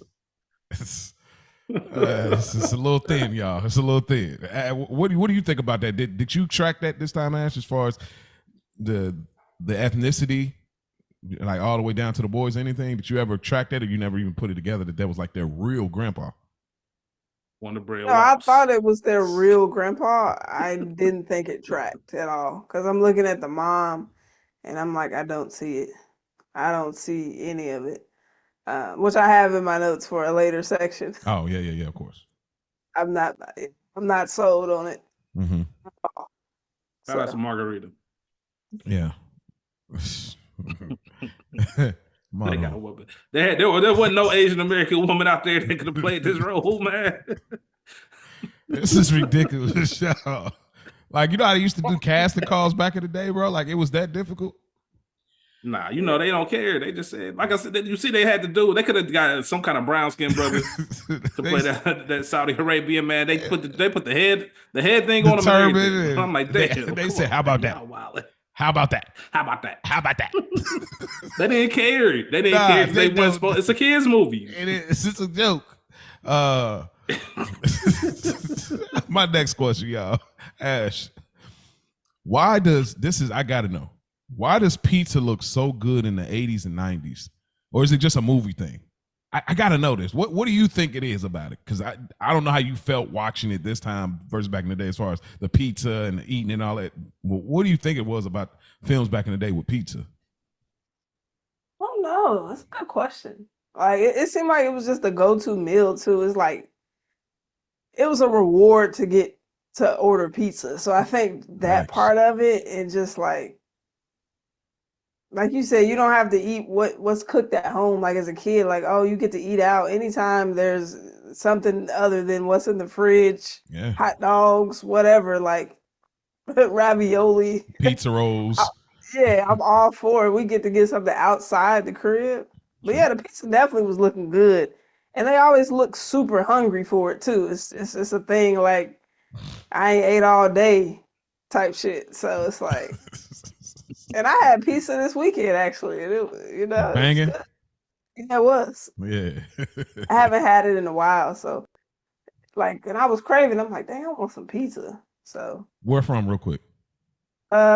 it's a little thin, y'all. It's a little thin. What do you think about that? Did you track that this time, Ash, as far as the ethnicity, like all the way down to the boys? Anything? Did you ever track that, or you never even put it together that was like their real grandpa? I thought it was their real grandpa. I didn't think it tracked at all because I'm looking at the mom, and I'm like, I don't see it. I don't see any of it. Which I have in my notes for a later section. Oh yeah, of course. I'm not sold on it. Mm-hmm. Shout out to Margarita. Yeah. They got a woman. There wasn't no Asian American woman out there that could have played this role, man. This is ridiculous, y'all. Like, you know how they used to do casting calls back in the day, bro? Like, it was that difficult? Nah, they don't care. They just said, like I said, you see, they had to do. They could have got some kind of brown skinned brother to play that Saudi Arabian man. They put the head thing on him. I'm like, damn. They said, how about that? How about that? How about that? How about that? They didn't care. They didn't care. They weren't supposed. It's a kids movie. It's a joke. My next question, y'all. Ash, why does I gotta know. Why does pizza look so good in the 80s and 90s? Or is it just a movie thing? I gotta know this. What do you think it is about it? Because I don't know how you felt watching it this time versus back in the day as far as the pizza and the eating and all that. What do you think it was about films back in the day with pizza? I don't know. That's a good question. Like it seemed like it was just a go-to meal too. It's like it was a reward to get to order pizza. So I think that part of it, and just like you said, you don't have to eat what's cooked at home. Like as a kid, like, oh, you get to eat out anytime there's something other than what's in the fridge, hot dogs, whatever, like ravioli, pizza rolls. I'm all for it. We get to get something outside the crib. But yeah, the pizza definitely was looking good. And they always look super hungry for it too. It's a thing like I ain't ate all day type shit. So it's like, and I had pizza this weekend actually. And it, banging. Yeah, it was. Yeah. I haven't had it in a while, so like, and I was craving. I'm like, dang, I want some pizza. So where from, real quick?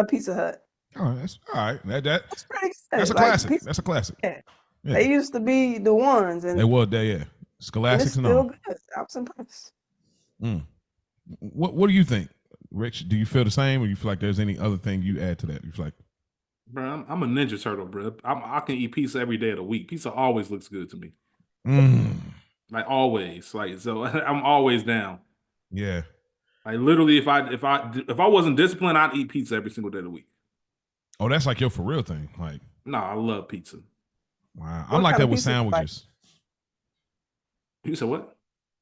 Pizza Hut. Oh, that's all right. That's pretty good. That's a classic. That's a classic. Yeah. They used to be the ones, and they were there. Yeah, Scholastics and all. Still good. I was impressed. What do you think, Rich? Do you feel the same, or you feel like there's any other thing you add to that? You feel like, bro, I'm a Ninja Turtle, bro. I can eat pizza every day of the week. Pizza always looks good to me. Like always. Like, so I'm always down. Yeah. Like literally, if I wasn't disciplined, I'd eat pizza every single day of the week. Oh, that's like your for real thing. Like, no, I love pizza. Wow, I'm like that with sandwiches. You said what?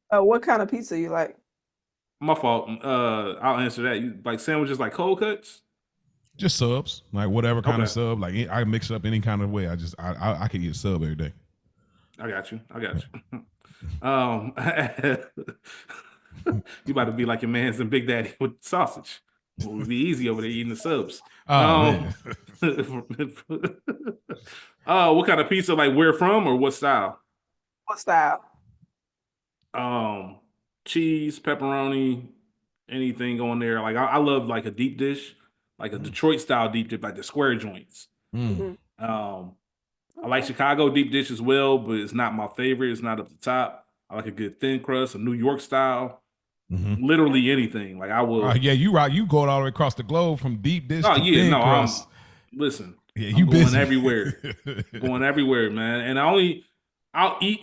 What kind of pizza you like? My fault. I'll answer that. You like sandwiches like cold cuts? Just subs, like whatever kind of Okay. sub. Like I mix it up any kind of way. I can eat a sub every day. I got you. You about to be like your man's and Big Daddy with sausage. It would be easy over there eating the subs. Oh man. What kind of pizza? Like where from or what style? What style? Cheese, pepperoni, anything on there. Like I love like a deep dish, like a Detroit style deep dish, like the square joints. Mm-hmm. I like Chicago deep dish as well, but it's not my favorite. It's not up the top. I like a good thin crust, a New York style. Literally anything. Like I will. Yeah, you right. You going all the way across the globe from deep dish Oh to yeah, thin no. crust. Listen. Yeah, I'm you going busy. everywhere. Going everywhere, man. And I'll eat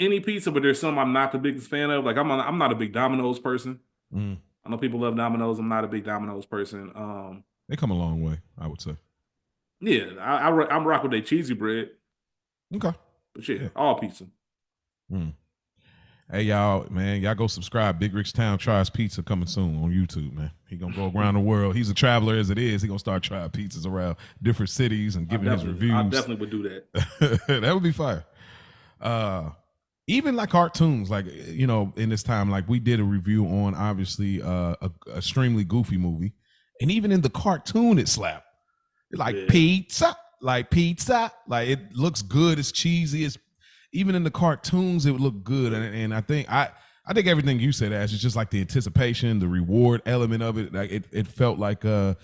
any pizza, but there's some I'm not the biggest fan of. Like I'm not a big Domino's person. I know people love Domino's. I'm not a big Domino's person. They come a long way, I would say. Yeah, I'm rock with their cheesy bread. Okay. But yeah, all pizza. Hey y'all, man, y'all go subscribe. Big Rick's Town Tries Pizza coming soon on YouTube, man. He gonna go around the world. He's a traveler as it is. He gonna start trying pizzas around different cities and giving his reviews. I definitely would do that. That would be fire. Even like cartoons, like in this time, like we did a review on obviously a extremely goofy movie, and even in the cartoon, it slapped. Like pizza, like it looks good. It's cheesy. It's even in the cartoons, it would look good. And I think everything you said, Ash, is just like the anticipation, the reward element of it. Like it felt like the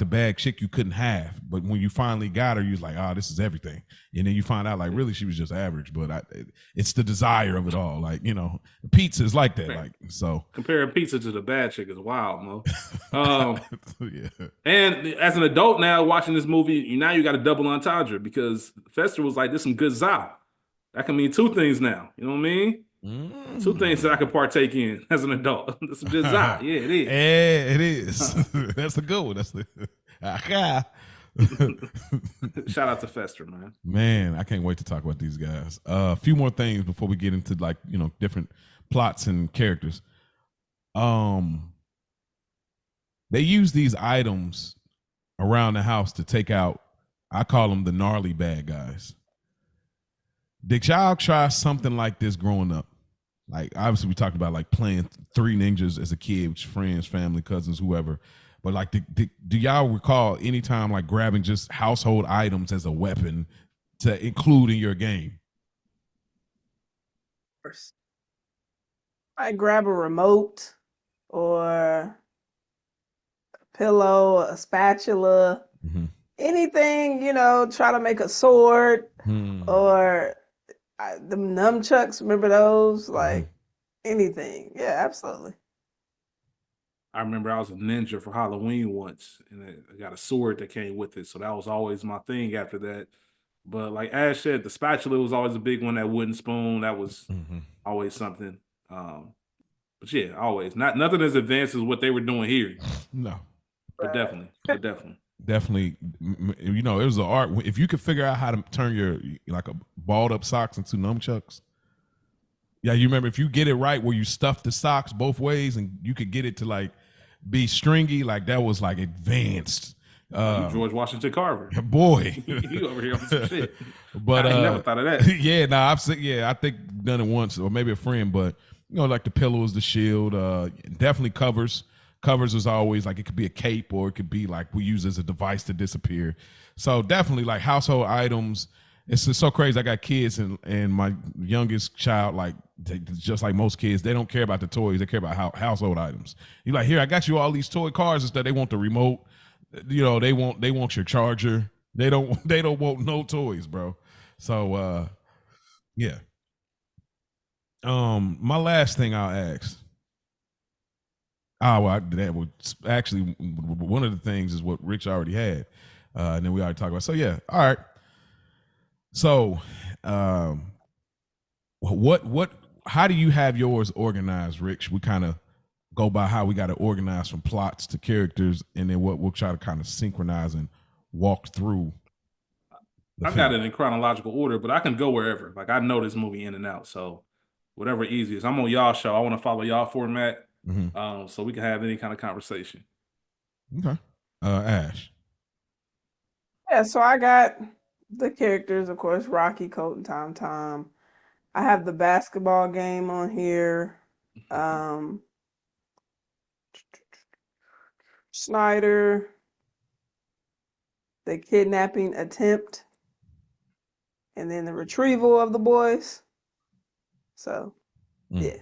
bad chick you couldn't have. But when you finally got her, you was like, oh, this is everything. And then you find out like really she was just average. But it's the desire of it all. Like, pizza is like that. Like so comparing pizza to the bad chick is wild, Mo. yeah. And as an adult now watching this movie, now you got a double entendre because Fester was like, this is some good za. That can mean two things now. You know what I mean? Two things that I could partake in as an adult. That's a good za. Yeah, it is. Yeah, it is. That's a good one. That's the Shout out to Fester, man. Man, I can't wait to talk about these guys. A few more things before we get into like, different plots and characters. They use these items around the house to take out, I call them the gnarly bad guys. Did y'all try something like this growing up? Like obviously we talked about like playing Three Ninjas as a kid, with friends, family, cousins, whoever. But like, do y'all recall any time like grabbing just household items as a weapon to include in your game? I grab a remote or a pillow, a spatula, anything, try to make a sword or the nunchucks. Remember those? Like anything. Yeah, absolutely. I remember I was a ninja for Halloween once, and I got a sword that came with it. So that was always my thing after that. But like Ash said, the spatula was always a big one. That wooden spoon, that was always something. But yeah, always nothing as advanced as what they were doing here. No, but definitely. Definitely, it was an art. If you could figure out how to turn your like a balled up socks into nunchucks. Yeah, you remember if you get it right where you stuff the socks both ways and you could get it to like be stringy, like that was like advanced. George Washington Carver. Boy. You over here on some shit. But I never thought of that. Yeah, I think done it once or maybe a friend, but like the pillows, the shield, definitely covers. Covers was always like it could be a cape or it could be like we use as a device to disappear. So definitely like household items. It's just so crazy. I got kids and my youngest child, like just like most kids, they don't care about the toys. They care about household items. You're like, here, I got you all these toy cars and stuff. They want the remote. They want your charger. They don't want no toys, bro. So yeah. My last thing I'll ask. That would actually one of the things is what Rich already had, and then we already talked about. So yeah, all right. So, how do you have yours organized, Rich? We kind of go by how we got to organize from plots to characters, and then what we'll try to kind of synchronize and walk through. I've got it in chronological order, but I can go wherever. Like I know this movie in and out, so whatever easiest. I'm on y'all show. I want to follow y'all format, so we can have any kind of conversation. Okay, Ash. Yeah, so I got the characters, of course, Rocky, Colt, and Tom Tom. I have the basketball game on here. Um, Snyder, the kidnapping attempt, and then the retrieval of the boys. So, yeah.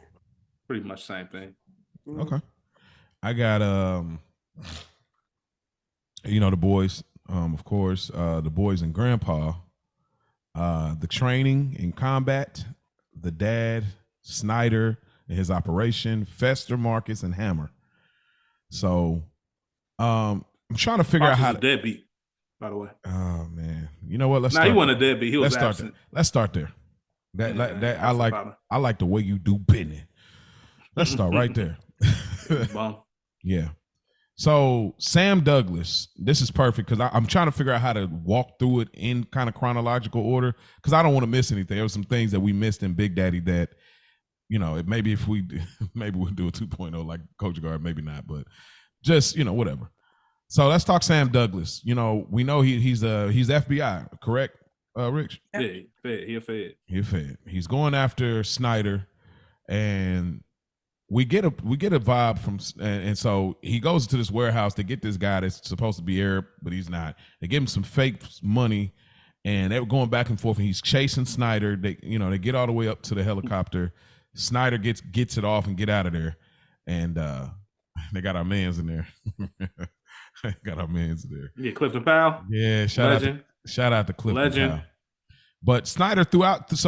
Pretty much same thing. Okay. I got the boys, of course, the boys and grandpa, the training in combat, the dad, Snyder and his operation, Fester, Marcus, and Hammer. So I'm trying to figure out how to deadbeat, by the way. Oh man. You know what? He wasn't a deadbeat, he was absent. Let's start there. That I like the way you do business. Let's start right there. Yeah. So Sam Douglas, this is perfect because I'm trying to figure out how to walk through it in kind of chronological order because I don't want to miss anything. There were some things that we missed in Big Daddy that, maybe if we'll do a 2.0 like Coach Guard, maybe not, but just, whatever. So let's talk Sam Douglas. We know he's FBI, correct, Rich? Yeah, he a Fed. He a Fed. He's going after Snyder, and we get a vibe from, and so he goes to this warehouse to get this guy that's supposed to be Arab, but he's not. They give him some fake money, and they were going back and forth, and he's chasing Snyder. They get all the way up to the helicopter. Snyder gets it off and get out of there, and they got our mans in there. Got our mans in there. Yeah, Clifton Powell. Yeah, shout out to Clifton Legend. Powell. But Snyder throughout this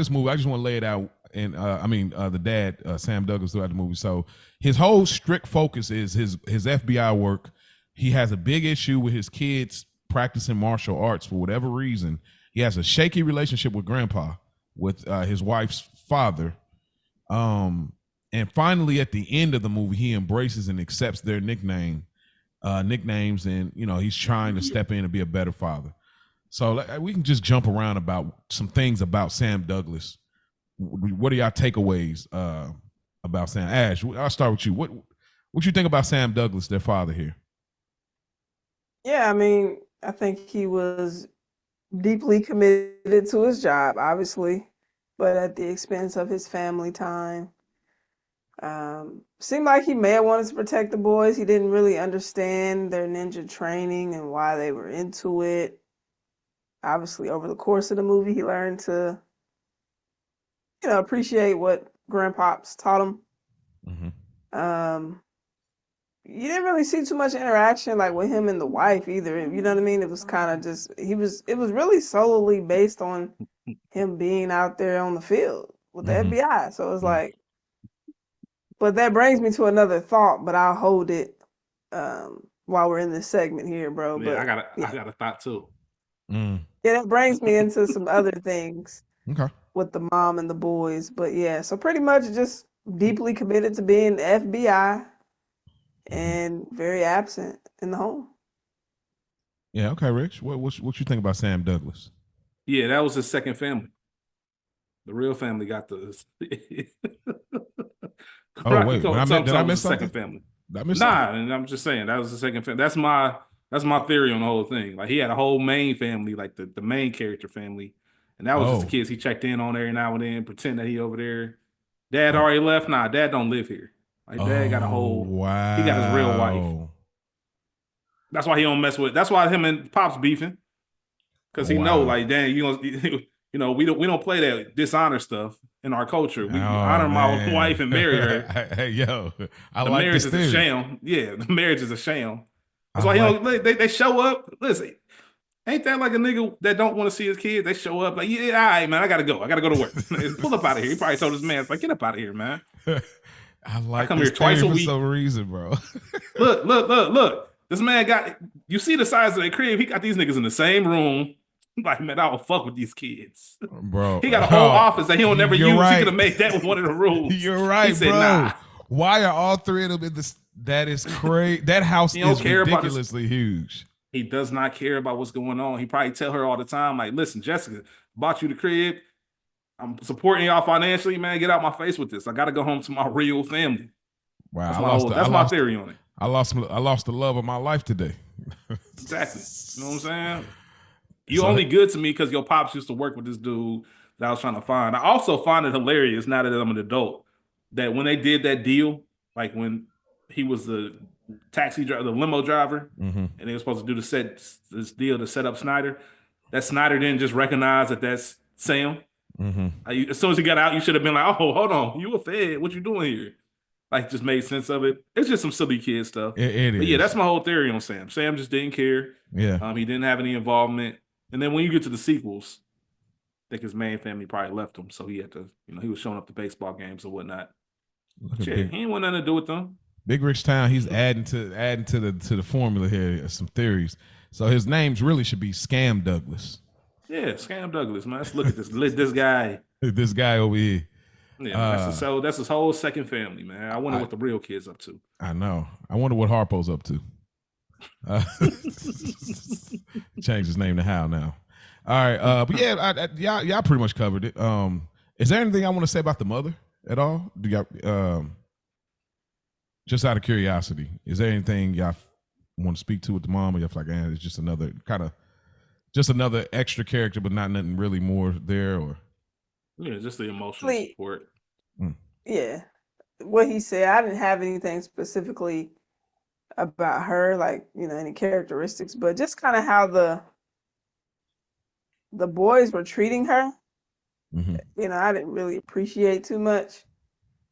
movie, I just want to lay it out. And the dad, Sam Douglas, throughout the movie. So his whole strict focus is his FBI work. He has a big issue with his kids practicing martial arts for whatever reason. He has a shaky relationship with Grandpa, with his wife's father. And finally, at the end of the movie, he embraces and accepts their nicknames, and he's trying to step in and be a better father. So we can just jump around about some things about Sam Douglas. What are y'all takeaways about Sam? Ash, I'll start with you. What you think about Sam Douglas, their father here? Yeah, I mean, I think he was deeply committed to his job, obviously, but at the expense of his family time. Seemed like he may have wanted to protect the boys. He didn't really understand their ninja training and why they were into it. Obviously, over the course of the movie, he learned to appreciate what grandpops taught him. You didn't really see too much interaction like with him and the wife either. You know what I mean? It was kind of just it was really solely based on him being out there on the field with the FBI. So it was like, but that brings me to another thought, but I'll hold it while we're in this segment here, bro. Yeah, but I got a thought too. Yeah, that brings me into some other things. Okay. With the mom and the boys. But yeah, so pretty much just deeply committed to being the FBI and very absent in the home. Yeah, okay, Rich. What you think about Sam Douglas? Yeah, that was his second family. The real family got the Oh wait, did I miss something? Second family. And I'm just saying that was the second family. That's my theory on the whole thing. Like he had a whole main family, like the main character family. And that was just the kids he checked in on every now and then, pretend that he over there. Dad already left. Nah, Dad don't live here. Like Dad got a whole. Wow. He got his real wife. That's why he don't mess with. That's why him and Pops beefing, because he know like, dang, we don't play that dishonor stuff in our culture. We honor my wife and marry her. Hey yo, the like marriage is a sham. Yeah, the marriage is a sham. That's why they show up. Listen. Ain't that like a nigga that don't want to see his kids? They show up like, yeah, all right, man, I gotta go to work. Pull up out of here. He probably told his man, it's like, get up out of here, man. I come here twice a week for some reason, bro. Look. This man you see the size of their crib. He got these niggas in the same room. Like, man, I don't fuck with these kids, bro. He got a whole office that he don't never use. Right. He could have made that with one of the rooms. You're right, he said, bro. Nah. Why are all three of them in this? That is crazy. That house is ridiculously huge. He does not care about what's going on. He probably tell her all the time, like, listen, Jessica, bought you the crib. I'm supporting y'all financially, man. Get out my face with this. I got to go home to my real family. Wow. That's my theory on it. I lost the love of my life today. Exactly. You know what I'm saying? You only good to me because your pops used to work with this dude that I was trying to find. I also find it hilarious now that I'm an adult that when they did that deal, like when he was the taxi driver, the limo driver, and they were supposed to do this deal to set up Snyder, that Snyder didn't just recognize that that's Sam. As soon as he got out, you should have been like, "Oh, hold on, you a Fed? What you doing here?" Like, just made sense of it. It's just some silly kid stuff. It but is. Yeah, that's my whole theory on Sam. Sam just didn't care. Yeah. He didn't have any involvement. And then when you get to the sequels, I think his main family probably left him, so he had to, he was showing up to baseball games or whatnot. Shit, he ain't want nothing to do with them. Big Rich Town, he's adding to the formula here, some theories. So his names really should be Scam Douglas. Yeah, Scam Douglas, man. Let's look at this guy. This guy over here. Yeah, that's his whole second family, man. I wonder what the real kid's up to. I know. I wonder what Harpo's up to. Changed his name to Hal now. All right, but yeah, y'all pretty much covered it. Is there anything I want to say about the mother at all? Do y'all, just out of curiosity, is there anything y'all want to speak to with the mom, or y'all feel like, it's just another extra character, but not nothing really more there, or just the emotional support. Yeah, what he said, I didn't have anything specifically about her, like any characteristics, but just kind of how the boys were treating her. I didn't really appreciate too much.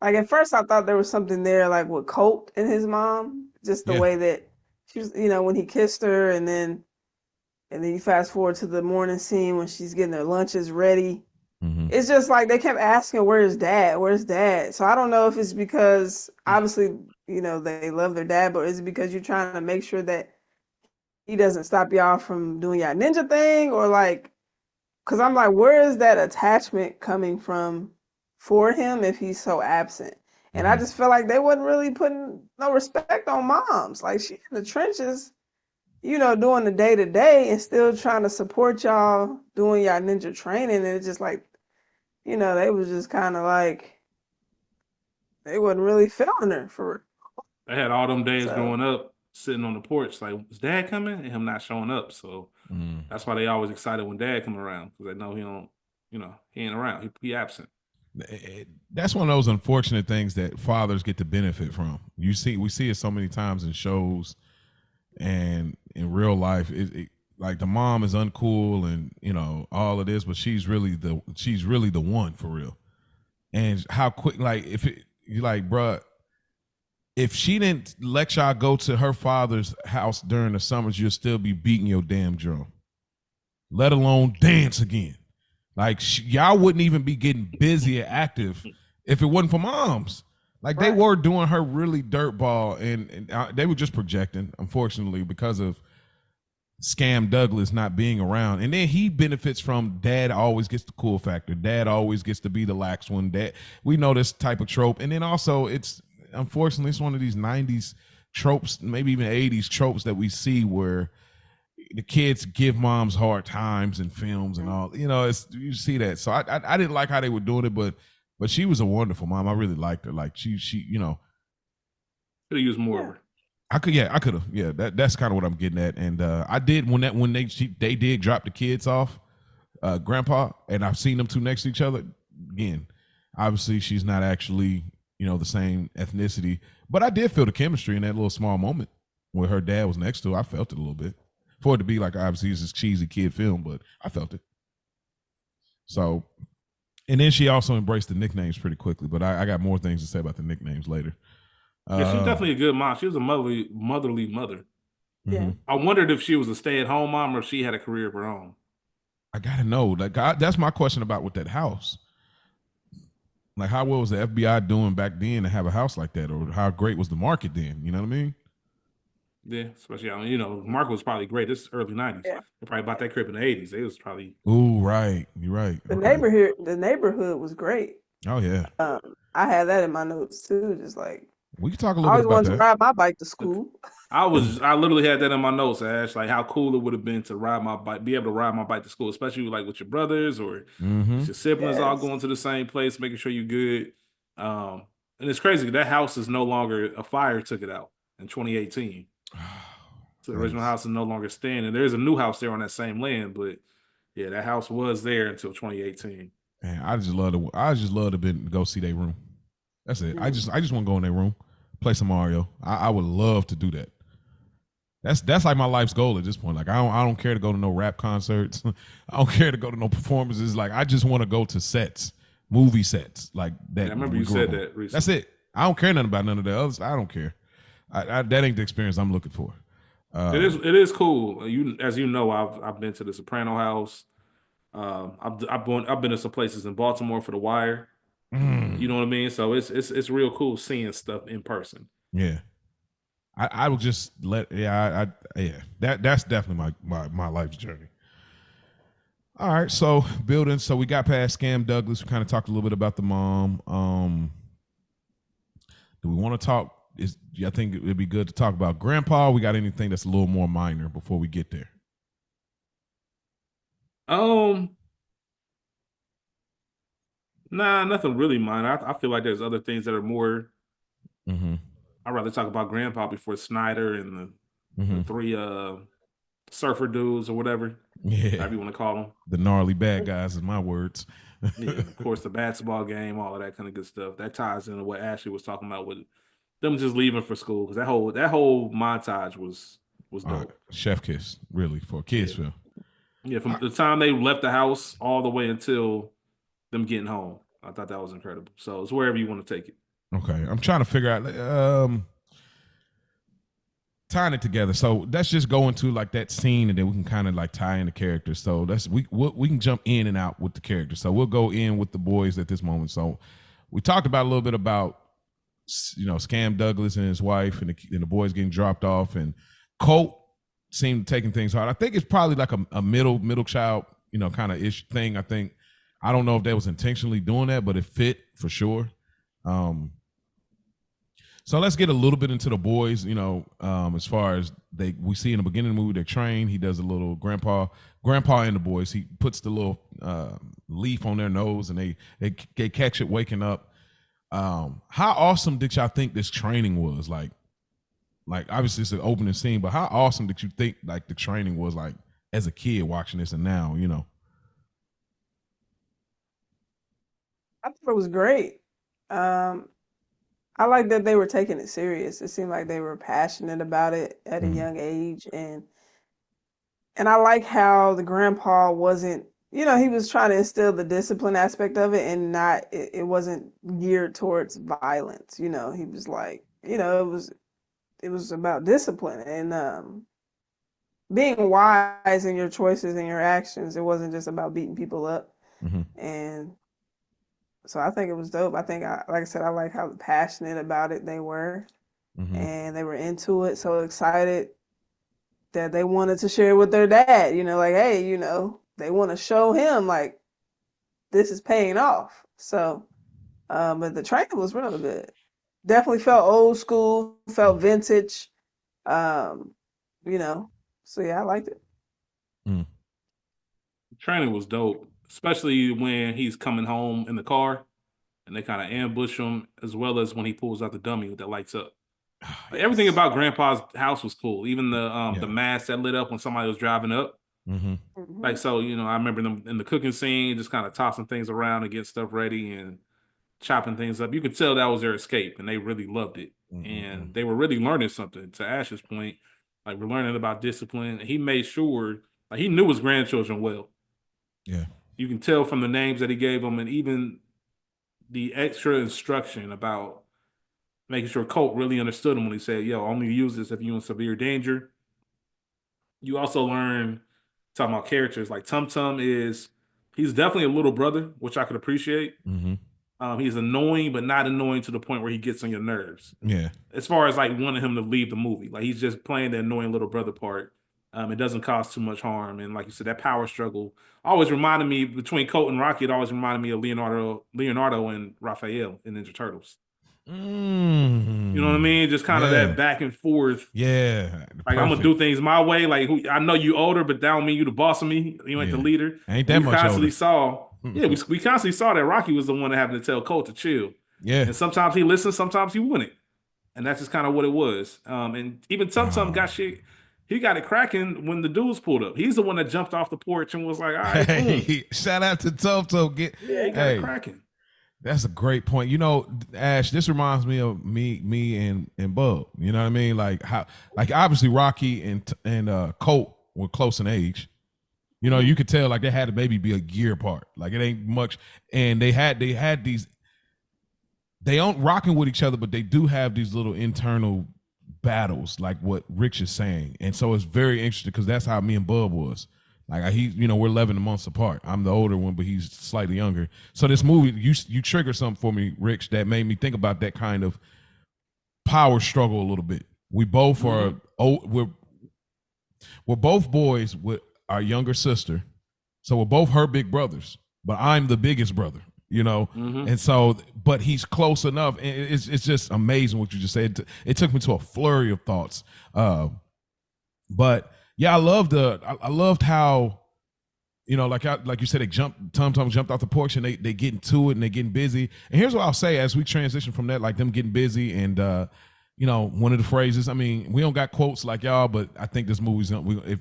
Like at first, I thought there was something there, like with Colt and his mom, just the way that she was, when he kissed her, and then you fast forward to the morning scene when she's getting her lunches ready. It's just like they kept asking, "Where's Dad? Where's Dad?" So I don't know if it's because obviously they love their dad, but is it because you're trying to make sure that he doesn't stop y'all from doing y'all ninja thing, or like, because I'm like, where is that attachment coming from for him if he's so absent? And I just feel like they wasn't really putting no respect on moms. Like, she in the trenches, doing the day to day and still trying to support y'all doing y'all ninja training. And it's just like, they was just kind of like, they wasn't really feeling her for. I had all them days growing up sitting on the porch, like, is Dad coming? And him not showing up. So that's why they always excited when Dad come around, because they know he don't, he ain't around. He absent. That's one of those unfortunate things that fathers get to benefit from. We see it so many times in shows and in real life. Like the mom is uncool and all of this, but she's really the one for real. And how quick, like, you like, bruh, if she didn't let y'all go to her father's house during the summers, you'll still be beating your damn drum, let alone dance again. Like, y'all wouldn't even be getting busy and active if it wasn't for moms. Like, they were doing her really dirtball, and they were just projecting, unfortunately, because of Scam Douglas not being around. And then he benefits from Dad always gets the cool factor. Dad always gets to be the lax one. Dad, we know this type of trope. And then also, unfortunately, it's one of these 90s tropes, maybe even 80s tropes that we see where the kids give moms hard times in films and all. You see that. So I didn't like how they were doing it, but she was a wonderful mom. I really liked her. Like, she could have used more of her. I could have. Yeah, that's kind of what I'm getting at. And I did when they did drop the kids off, Grandpa, and I've seen them two next to each other. Again, obviously she's not actually the same ethnicity, but I did feel the chemistry in that little small moment where her dad was next to her. I felt it a little bit. For it to be like, obviously it's this cheesy kid film, but I felt it. So, and then she also embraced the nicknames pretty quickly, but I got more things to say about the nicknames later. Yeah, she's definitely a good mom. She was a motherly mother. Yeah. I wondered if she was a stay-at-home mom or if she had a career of her own. I gotta know. Like, that's my question about with that house. Like, how well was the FBI doing back then to have a house like that, or how great was the market then? You know what I mean? Yeah, especially market was probably great. This is early 90s. Yeah. They probably bought that crib in the 80s. It was probably. Ooh, right. You're right. The neighborhood was great. Oh yeah. I had that in my notes too. Just like, we can talk a little bit about that. I always wanted to ride my bike to school. I literally had that in my notes, Ash. Like, how cool it would have been to ride my bike, be able to ride my bike to school, especially like with your brothers or your siblings all going to the same place, making sure you're good. And it's crazy. That house is no longer, a fire took it out in 2018. So the original house is no longer standing. There's a new house there on that same land, but yeah, that house was there until 2018. Man, I just love to go see their room. That's it. I just want to go in their room, play some Mario. I would love to do that. That's like my life's goal at this point. Like I don't care to go to no rap concerts. I don't care to go to no performances. Like I just want to go to sets, movie sets, like that. Yeah, I remember you said that recently. That's it. I don't care nothing about none of the others. I don't care. That ain't the experience I'm looking for. It is cool. As you know, I've been to the Soprano House. I've been to some places in Baltimore for The Wire. You know what I mean? So it's real cool seeing stuff in person. Yeah. I will just that's definitely my life's journey. All right, so building. So we got past Scam Douglas. We kind of talked a little bit about the mom. Do we want to talk? I think it'd be good to talk about Grandpa. We got anything that's a little more minor before we get there? Nah, nothing really minor. I feel like there's other things that are more. I'd rather talk about Grandpa before Snyder and the three surfer dudes or whatever. Yeah, however you want to call them. The gnarly bad guys, in my words. Yeah, of course, the basketball game, all of that kind of good stuff. That ties into what Ashley was talking about with them just leaving for school, because that whole montage was dope. Chef kiss, really, for a kids film. Yeah, from the time they left the house all the way until them getting home. I thought that was incredible. So it's wherever you want to take it. Okay, I'm trying to figure out tying it together. So let's just go into like that scene, and then we can kind of like tie in the characters. So we can jump in and out with the characters. So we'll go in with the boys at this moment. So we talked about a little bit about Scam Douglas and his wife, and the boys getting dropped off, and Colt seemed taking things hard. I think it's probably like a middle child, kind of ish thing. I don't know if they was intentionally doing that, but it fit for sure. So let's get a little bit into the boys, as far as we see in the beginning of the movie, they're trained. He does a little grandpa and the boys. He puts the little leaf on their nose, and they catch it waking up. How awesome did y'all think this training was? Like obviously it's an opening scene, but how awesome did you think like the training was, like as a kid watching this and now, I thought it was great. I like that they were taking it serious. It seemed like they were passionate about it at a young age, and I like how the grandpa wasn't, he was trying to instill the discipline aspect of it, and it wasn't geared towards violence. He was like, it was about discipline and being wise in your choices and your actions. It wasn't just about beating people up. And so I think it was dope. I think, like I said, I like how passionate about it they were, and they were into it, so excited that they wanted to share with their dad, like, hey, they want to show him like this is paying off. So, but the training was really good. Definitely felt old school, felt vintage, so yeah, I liked it. The training was dope, especially when he's coming home in the car and they kind of ambush him, as well as when he pulls out the dummy that lights up. Like, everything about Grandpa's house was cool. Even the mask that lit up when somebody was driving up. Like, so, I remember them in the cooking scene, just kind of tossing things around and getting stuff ready and chopping things up. You could tell that was their escape, and they really loved it. And they were really learning something. To Ash's point, like, we're learning about discipline. He made sure, like, he knew his grandchildren well. Yeah. You can tell from the names that he gave them, and even the extra instruction about making sure Colt really understood him when he said, yo, only use this if you're in severe danger. You also learn, talking about characters, like Tum Tum he's definitely a little brother, which I could appreciate. He's annoying, but not annoying to the point where he gets on your nerves. Yeah. As far as like wanting him to leave the movie, like he's just playing the annoying little brother part. It doesn't cause too much harm. And like you said, that power struggle always reminded me, between Colt and Rocky, it always reminded me of Leonardo and Raphael in Ninja Turtles. You know what I mean? Just kind of that back and forth. Yeah. Like, I'm gonna do things my way. Like, I know you older, but that don't mean you the boss of me. You ain't the leader. Ain't that much older. We constantly saw that Rocky was the one that having to tell Colt to chill. Yeah. And sometimes he listened, sometimes he wouldn't. And that's just kind of what it was. And even Tum Tum got shit. he got it cracking when the dudes pulled up. He's the one that jumped off the porch and was like, all right, boom. Shout out to Toto. Yeah, he got it cracking. That's a great point. You know, Ash, this reminds me of me and Bub. You know what I mean? Like how, like obviously Rocky and Colt were close in age. You know, you could tell like they had a baby be a year apart. Like it ain't much. And they had these, they aren't rocking with each other, but they do have these little internal battles, like what Rich is saying. And so it's very interesting because that's how me and Bub was. Like we're 11 months apart. I'm the older one, but he's slightly younger. So this movie, you triggered something for me, Rich, that made me think about that kind of power struggle a little bit. We both are we're both boys with our younger sister, so we're both her big brothers. But I'm the biggest brother, you know, and so, but he's close enough. And it's just amazing what you just said. It took me to a flurry of thoughts, but. Yeah, I loved how, you know, like you said, Tom jumped off the porch and they get into it and they getting busy. And here's what I'll say as we transition from that, like them getting busy and you know, one of the phrases. I mean, we don't got quotes like y'all, but I think this movie's we're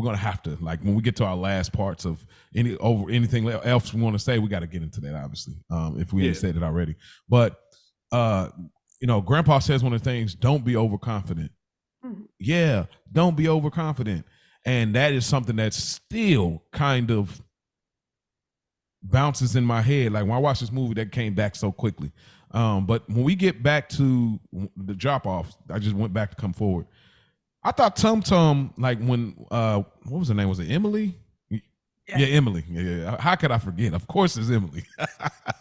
gonna have to, like when we get to our last parts of anything else we want to say, we got to get into that obviously. If we ain't said it already, but you know, Grandpa says one of the things: don't be overconfident. Yeah, don't be overconfident. And that is something that still kind of bounces in my head. Like when I watched this movie, that came back so quickly. But when we get back to the drop off, I just went back to come forward. I thought Tum Tum, like when what was her name? Was it Emily? Yeah, Emily. Yeah. How could I forget? Of course it's Emily.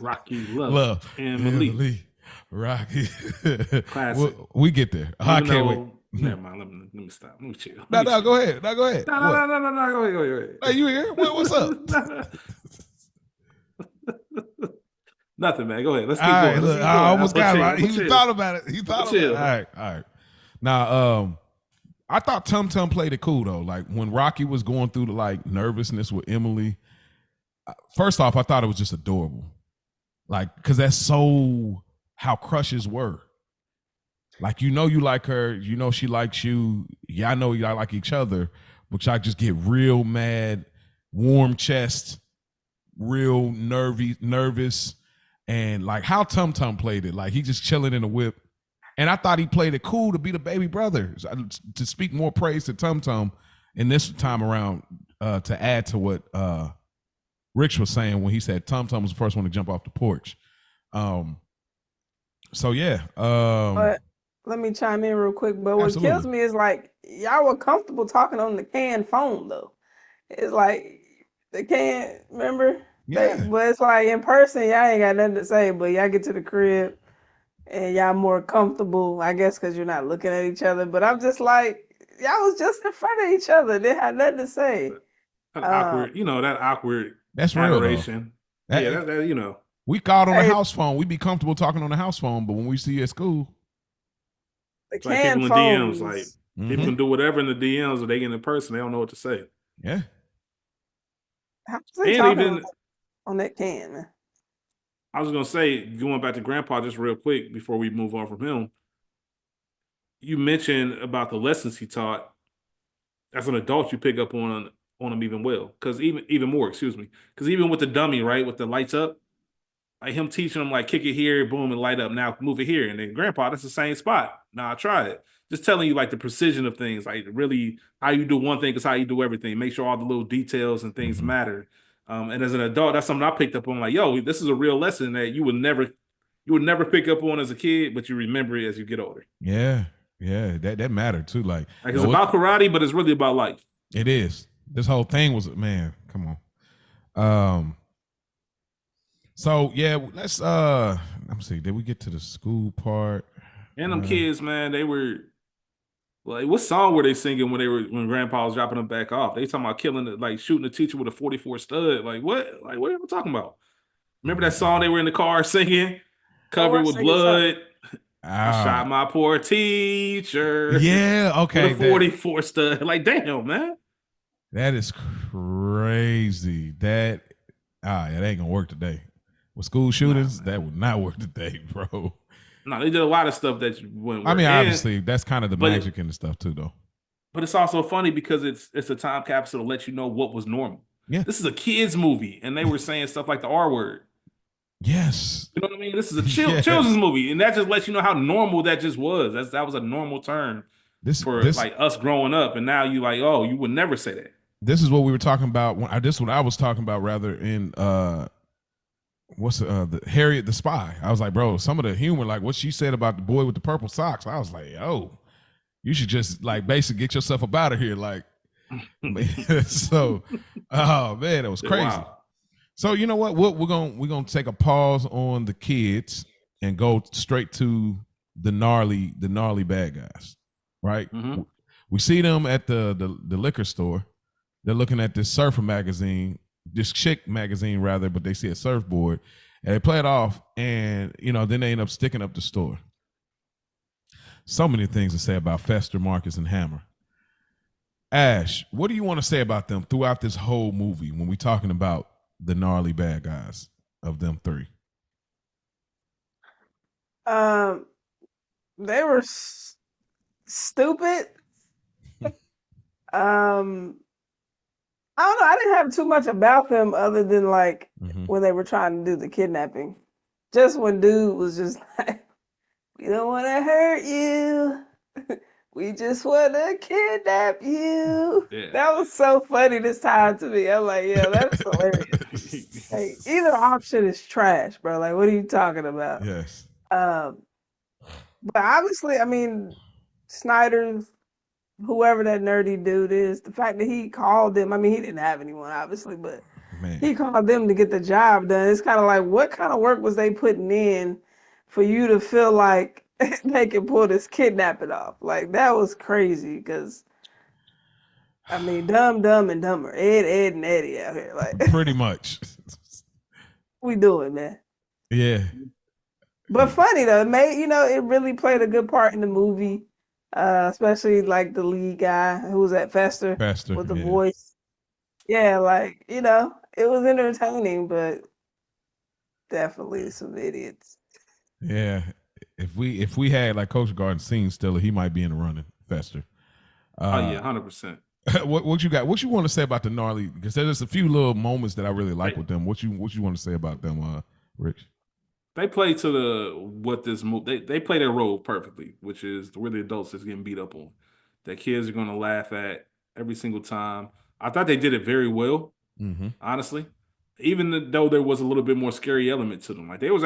Rocky Love. Emily. Rocky. Classic. We get there. I can't wait. Never mind. Let me stop. Let me chill. No, go ahead. No, go ahead. No. Go ahead. Hey, you here? What's up? Nothing, man. Go ahead. Let's keep going. going. Look, I almost got it. He thought about it. All right. Now, I thought Tum Tum played it cool though. Like when Rocky was going through the like nervousness with Emily. First off, I thought it was just adorable. Like, because that's so how crushes were. Like, you know, you like her, you know, she likes you. Yeah, I know y'all like each other, but y'all just get real mad, warm chest, real nervous. And like how Tum Tum played it, like he just chilling in the whip. And I thought he played it cool to be the baby brother. To speak more praise to Tum Tum in this time around, to add to what Rich was saying when he said Tum Tum was the first one to jump off the porch. So yeah. But let me chime in real quick. But what kills me is like y'all were comfortable talking on the canned phone though. It's like the can, remember? Yeah. But it's like in person, y'all ain't got nothing to say. But y'all get to the crib and y'all more comfortable, I guess, because you're not looking at each other. But I'm just like, y'all was just in front of each other. They had nothing to say. That awkward, you know, that awkward. That's adoration. Real. Yeah, that you know. We called on the house phone. We be comfortable talking on the house phone, but when we see you at school, it's like people in DMs, like people can do whatever in the DMs, or they get in person, they don't know what to say. Yeah. And even on that can, man. I was gonna say, going back to Grandpa just real quick before we move on from him. You mentioned about the lessons he taught. As an adult, you pick up on him even well, because even more, excuse me, because even with the dummy, right, with the lights up, like him teaching him like kick it here, boom, and light up. Now move it here, and then Grandpa, that's the same spot. Now I try it. Just telling you like the precision of things, like really how you do one thing is how you do everything. Make sure all the little details and things matter. And as an adult, that's something I picked up on. Like, yo, this is a real lesson that you would never pick up on as a kid, but you remember it as you get older. Yeah, that mattered too. Like it's about karate, but it's really about life. It is. This whole thing was, man, come on. So yeah, let's let me see. Did we get to the school part? And them kids, man, they were like, what song were they singing when Grandpa was dropping them back off? They talking about killing it, like shooting the teacher with a 44 stud. Like what? Like what are we talking about? Remember that song they were in the car singing, covered with blood? I shot my poor teacher. Yeah, okay. With a 44 stud. Like, damn, man. That is crazy. That it ain't gonna work today. With school shootings, that would not work today, bro. No, they did a lot of stuff that went. I mean, obviously, that's kind of the magic in the stuff too, though. but it's also funny because it's a time capsule to let you know what was normal. Yeah. This is a kids movie, and they were saying stuff like the R word. Yes. You know what I mean? This is a Yes. children's movie, and that just lets you know how normal that just was. That was a normal term for like us growing up, and now you like, oh, you would never say that. This is what we were talking about. This what I was talking about rather in what's the Harriet the Spy. I was like, bro, some of the humor, like what she said about the boy with the purple socks. I was like, oh, you should just like basically get yourself up out of here, like. So, oh man, it was crazy. Wow. So you know what? We're gonna take a pause on the kids and go straight to the gnarly bad guys, right? Mm-hmm. We see them at the liquor store. They're looking at this surfer magazine, this chick magazine rather, but they see a surfboard, and they play it off, and then they end up sticking up the store. So many things to say about Fester, Marcus, and Hammer. Ash, what do you want to say about them throughout this whole movie when we're talking about the gnarly bad guys of them three? They were stupid. I don't know. I didn't have too much about them other than like when they were trying to do the kidnapping. Just when dude was just like, "We don't want to hurt you. We just want to kidnap you." Yeah. That was so funny this time to me. I'm like, yeah, that's hilarious. Like, either option is trash, bro. Like, what are you talking about? Yes. But obviously, I mean, Snyder's, whoever that nerdy dude is, the fact that he called them, I mean, he didn't have anyone, obviously, but he called them to get the job done. It's kind of like, what kind of work was they putting in for you to feel like they can pull this kidnapping off? Like, that was crazy because, I mean, Dumb and Dumber, Ed and Eddie out here. Like, pretty much. We doing, man. Yeah. But funny though, it really played a good part in the movie, especially like the lead guy who was at Fester with the voice. Yeah, like it was entertaining, but definitely some idiots. Yeah, if we had like Coach Garden seen Stiller, he might be in the running. Fester. Oh yeah, 100%. What you got? What you want to say about the gnarly? Because there's a few little moments that I really like with them. What you want to say about them, Rich? They play to this movie. They play their role perfectly, which is we're the adults that's getting beat up on, that kids are going to laugh at every single time. I thought they did it very well, honestly. Even though there was a little bit more scary element to them, like they was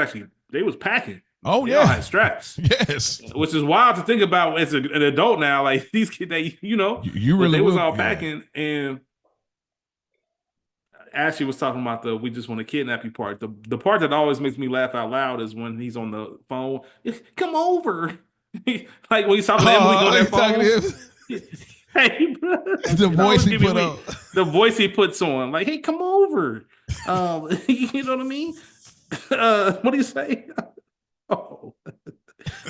packing. Oh they yeah, all had straps. Yes, which is wild to think about as an adult now. Like these kids, you really they was all packing and. Ashley was talking about we just want to kidnap you part. The part that always makes me laugh out loud is when he's on the phone. Come over. Like when he's talking to Emily on that phone. Hey, bro. The voice he put on. The voice he puts on. Like, hey, come over. You know what I mean? What do you say? Oh.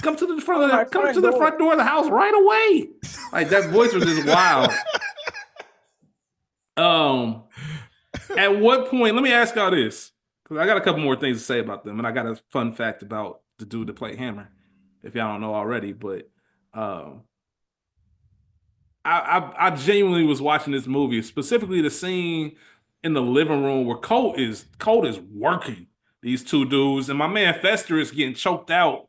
Come to the front door of the house right away. Like that voice was just wild. At what point, let me ask y'all this, because I got a couple more things to say about them, and I got a fun fact about the dude that played Hammer, if y'all don't know already, but I genuinely was watching this movie, specifically the scene in the living room where Colt is working these two dudes, and my man Fester is getting choked out.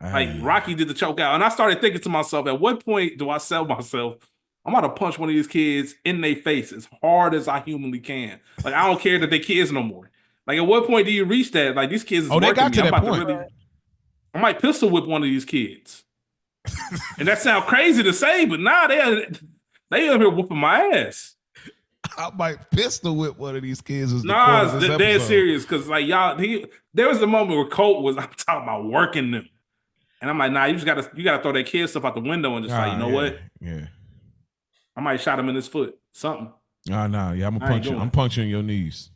Like Rocky did the choke out. And I started thinking to myself, at what point do I sell myself? I'm about to punch one of these kids in their face as hard as I humanly can. Like, I don't care that they're kids no more. Like, at what point do you reach that? Like, these kids is they got to that point. I might pistol whip one of these kids. And that sounds crazy to say, but nah, they up here whooping my ass. I might pistol whip one of these kids. Nah, it's dead serious. Because, like, y'all, there was a moment where Colt was, I'm talking about working them. And I'm like, nah, you gotta throw that kid stuff out the window and just what? Yeah. I might shot him in his foot. Something. Nah. Yeah, I'm punching your knees.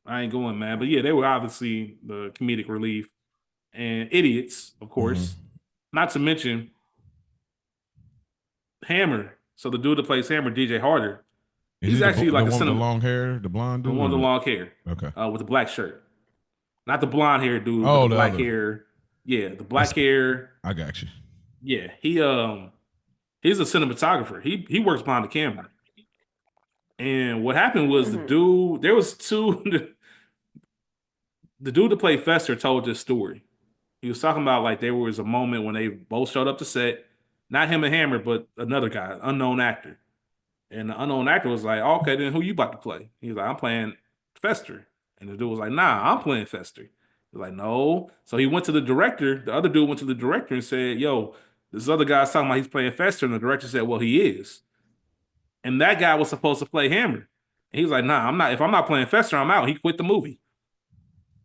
I ain't going, man. But yeah, they were obviously the comedic relief. And idiots, of course. Not to mention Hammer. So the dude that plays Hammer, DJ Harder, he's actually like the long hair, the blonde dude? The one with the long hair. Okay. With the black shirt. Not the blonde hair dude, but the black hair. Yeah, the black hair. I got you. Yeah, He's a cinematographer. He works behind the camera. And what happened was the dude, there was two, the dude that played Fester told this story. He was talking about like there was a moment when they both showed up to set, not him and Hammer, but another guy, unknown actor. And the unknown actor was like, oh, okay, then who you about to play? He was like, I'm playing Fester. And the dude was like, nah, I'm playing Fester. He was like, no. So he went to the director. The other dude went to the director and said, yo, this other guy's talking about he's playing Fester. And the director said, well, he is. And that guy was supposed to play Hammer. And he was like, nah, I'm not. If I'm not playing Fester, I'm out. He quit the movie.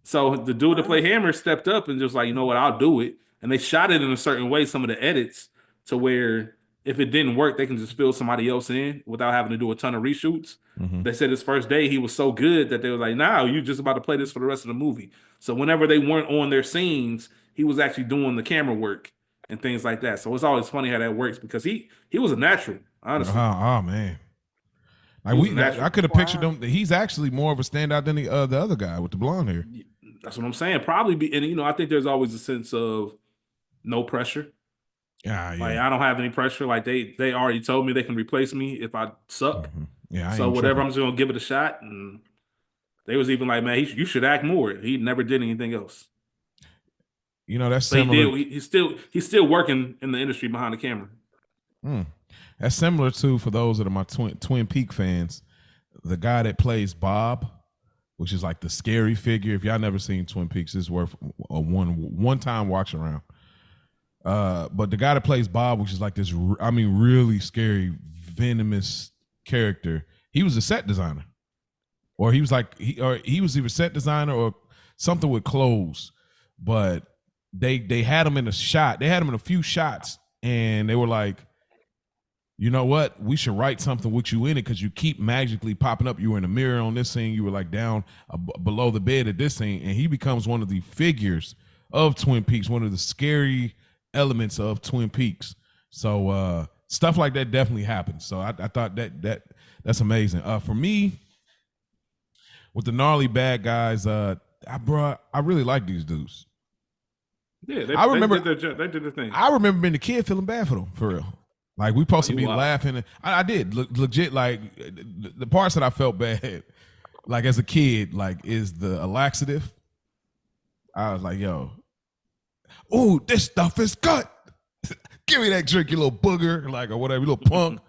So the dude that played Hammer stepped up and just like, you know what, I'll do it. And they shot it in a certain way, some of the edits, to where if it didn't work, they can just fill somebody else in without having to do a ton of reshoots. They said his first day he was so good that they were like, "Nah, you just about to play this for the rest of the movie." So whenever they weren't on their scenes, he was actually doing the camera work and things like that. So it's always funny how that works because he was a natural, honestly. Oh man. Like I could have pictured him. He's actually more of a standout than the other guy with the blonde hair. That's what I'm saying. Probably be, and I think there's always a sense of no pressure. Yeah. Like I don't have any pressure. Like they already told me they can replace me if I suck. Yeah. So whatever, I'm just gonna give it a shot. And they was even like, man, you should act more. He never did anything else. That's so similar. He's still working in the industry behind the camera. That's similar to, for those that are my Twin Peak fans, the guy that plays Bob, which is like the scary figure. If y'all never seen Twin Peaks, it's worth a one time watch around. But the guy that plays Bob, which is like this, really scary, venomous character, he was a set designer, or he was either set designer or something with clothes. But they had him in a shot. They had him in a few shots, and they were like, you know what? We should write something with you in it because you keep magically popping up. You were in the mirror on this scene. You were like down below the bed at this scene, and he becomes one of the figures of Twin Peaks, one of the scary elements of Twin Peaks. So stuff like that definitely happens. So I thought that's amazing. For me, with the gnarly bad guys, I really like these dudes. Yeah, I remember they did their thing. I remember being a kid feeling bad for them, for real. Like we supposed to be laughing. I did legit. Like the parts that I felt bad, like as a kid, like is the laxative. I was like, yo, oh, this stuff is good. Give me that drink, you little booger, like, or whatever, you little punk.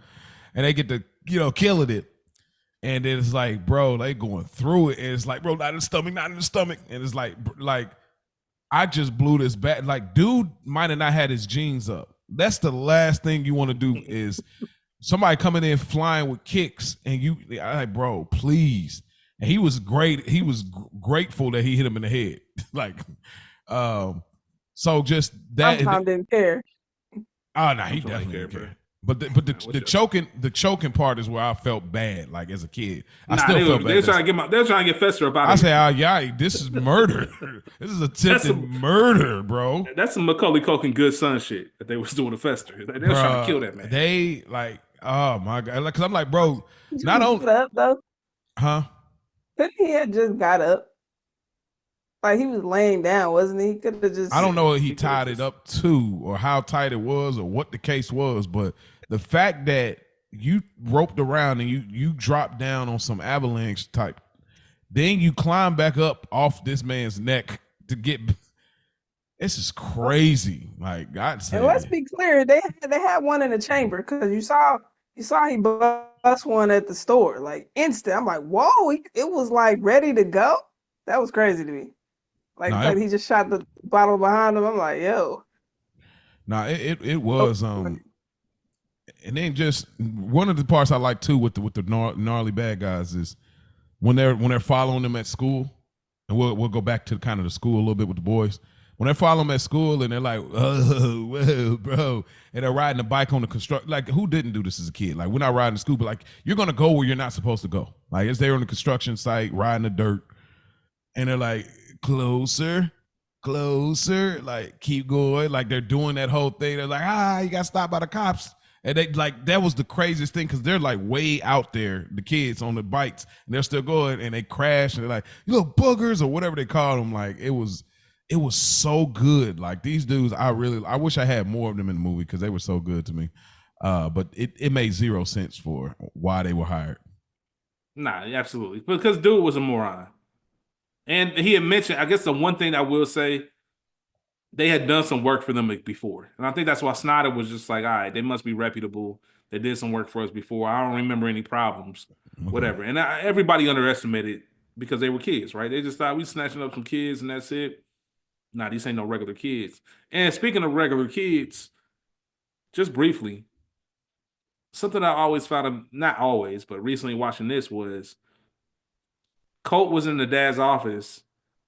And they get to, killing it. And then it's like, bro, they going through it. And it's like, bro, not in the stomach, not in the stomach. And it's like I just blew this back. Like, dude might have not had his jeans up. That's the last thing you want to do is somebody coming in flying with kicks, and I like, bro, please. And he was great. He was grateful that he hit him in the head. Like, so just that. Tom didn't care. Oh no, he definitely didn't care. But the choking part is where I felt bad, like as a kid. I still felt bad. They're trying to get Fester about it. I say, yeah, this is murder. This is attempted murder, bro. That's some Macaulay Culkin good son shit that they was doing to Fester. They were trying to kill that man. They like, oh my god, because I'm like, bro, not only up though, huh? Couldn't he have just got up? Like he was laying down, wasn't he? Could have just. I don't know what he tied it up to, or how tight it was, or what the case was, but the fact that you roped around and you dropped down on some avalanche type, then you climb back up off this man's neck to get. This is crazy. Like God said. And let's be clear, they had one in the chamber because you saw he bust one at the store like instant. I'm like, whoa! It was like ready to go. That was crazy to me. Like he just shot the bottle behind him. I'm like, yo. No, it was and then just one of the parts I like too with the gnarly bad guys is when they're following them at school, and we'll go back to kind of the school a little bit with the boys. When they follow them at school and they're like, oh, whoa, bro, and they're riding a bike on the construction. Like, who didn't do this as a kid? Like, we're not riding to school, but like, you're gonna go where you're not supposed to go. Like, it's there on the construction site, riding the dirt, and they're like, closer, like keep going. Like they're doing that whole thing. They're like, you got stopped by the cops. And they like, that was the craziest thing because they're like way out there, the kids on the bikes, and they're still going and they crash and they're like, you little boogers or whatever they call them. Like it was so good. Like these dudes, I wish I had more of them in the movie because they were so good to me. But it made zero sense for why they were hired. Nah, absolutely. Because dude was a moron. And he had mentioned, I guess the one thing I will say, they had done some work for them before. And I think that's why Snyder was just like, all right, they must be reputable. They did some work for us before. I don't remember any problems, whatever. And everybody underestimated because they were kids, right? They just thought we snatching up some kids and that's it. Nah, these ain't no regular kids. And speaking of regular kids, just briefly, something I always found, not always, but recently watching this was Colt was in the dad's office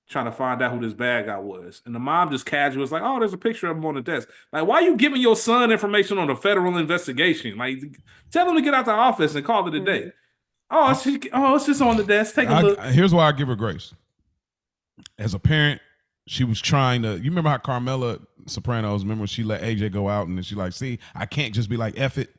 trying to find out who this bad guy was. And the mom just casually was like, oh, there's a picture of him on the desk. Like, why are you giving your son information on a federal investigation? Like, tell him to get out the office and call it a day. Oh, it's just on the desk. Take a look. Here's why I give her grace. As a parent, she was trying to, you remember how Carmela Sopranos, remember when she let AJ go out and then she like, see, I can't just be like, F it.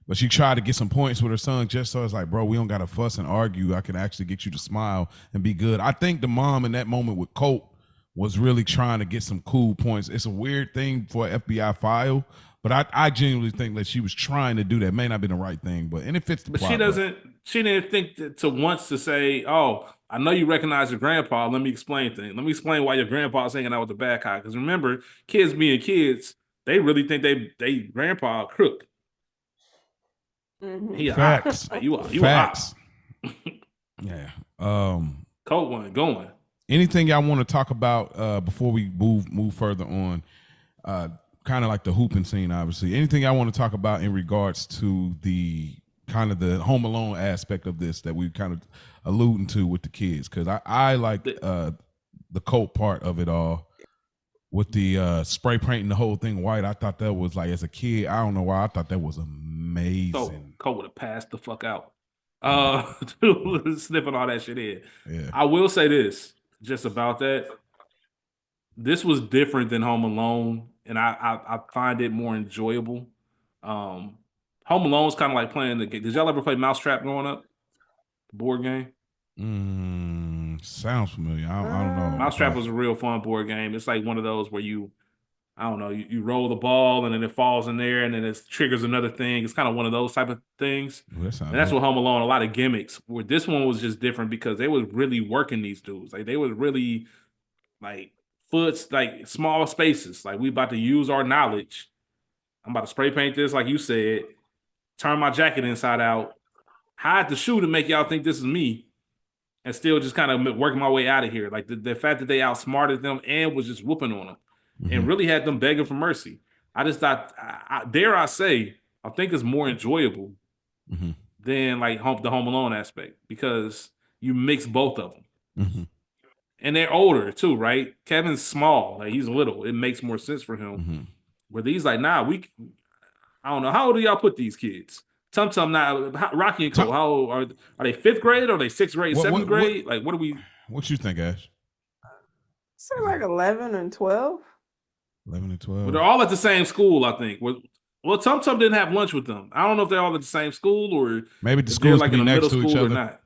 But she tried to get some points with her son just so it's like, bro, we don't got to fuss and argue. I can actually get you to smile and be good. I think the mom in that moment with Colt was really trying to get some cool points. It's a weird thing for an FBI file, but I genuinely think that she was trying to do that. May not have been the right thing, and it fits the plot. But she didn't think to once to say, oh, I know you recognize your grandpa. Let me explain things. Let me explain why your grandpa's hanging out with the bad guy. Because remember, kids being kids, they really think they grandpa a crook. Mm-hmm. He Facts. You Facts. Yeah. Colt wasn't going. Anything y'all want to talk about before we move further on? Kind of like the hooping scene, obviously. Anything I want to talk about in regards to the kind of the Home Alone aspect of this that we kind of alluding to with the kids? Because I like the Colt part of it all. With the spray painting the whole thing white, I thought that was like, as a kid, I don't know why, I thought that was amazing. Colt would have passed the fuck out. Sniffing all that shit in. Yeah. I will say this, just about that. This was different than Home Alone, and I find it more enjoyable. Home Alone's kind of like playing the game. Did y'all ever play Mousetrap growing up? The board game? Sounds familiar. I don't know. Mousetrap was a real fun board game. It's like one of those where you roll the ball and then it falls in there and then it triggers another thing. It's kind of one of those type of things. Well, and that's what Home Alone, a lot of gimmicks. Where this one was just different because they was really working these dudes. Like they was really like like small spaces. Like we about to use our knowledge. I'm about to spray paint this, like you said, turn my jacket inside out, hide the shoe to make y'all think this is me. And still just kind of working my way out of here. Like the fact that they outsmarted them and was just whooping on them and really had them begging for mercy. I just thought, dare I say, I think it's more enjoyable than like the Home Alone aspect because you mix both of them. And they're older too, right? Kevin's small. Like he's little. It makes more sense for him. Where these like, nah, I don't know. How old do y'all put these kids? Tum Tum now, Rocky and Cole. How old are they? 5th grade or are they 6th grade, 7th grade? Like, what do we? What you think, Ash? Say like 11 and 12. 11 and 12. But they're all at the same school, I think. Well, Tum Tum didn't have lunch with them. I don't know if they're all at the same school or maybe the schools like in a middle to school each or other. not.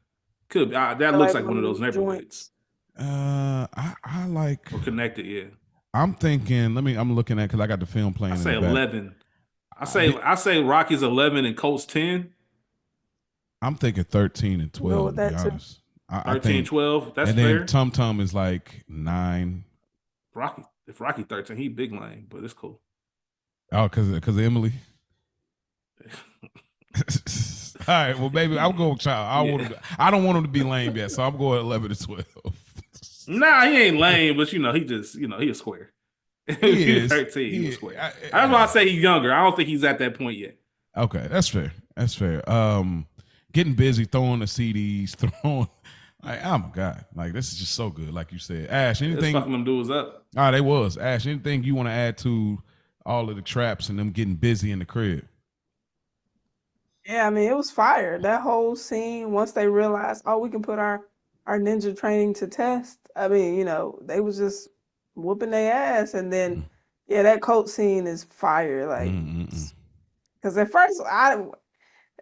Could be. That looks like one of those neighborhoods. I like or connected. Yeah. I'm thinking. I'm looking at because I got the film playing. I say 11. I say Rocky's 11 and Colt's 10. I'm thinking 13 and 12. To be honest, 13, 12. That's and fair. then Tum Tum is like 9. If Rocky 13, he big lane, but it's cool. Oh, because of Emily. All right, well, baby, I'll go with child. I don't want him to be lame yet, so I'm going 11 to 12. Nah, he ain't lame, but he just he a square. He's 13. He was square. That's why I say he's younger. I don't think he's at that point yet. Okay, that's fair. That's fair. Getting busy, throwing the CDs, throwing. Like, oh my God! Like this is just so good. Like you said, Ash. Anything? Fucking them dudes up. Ah, they was Ash. Anything you want to add to all of the traps and them getting busy in the crib? Yeah, I mean it was fire. That whole scene. Once they realized, oh, we can put our ninja training to test. I mean, they was just whooping their ass, and then yeah, that Colt scene is fire. Like, because at first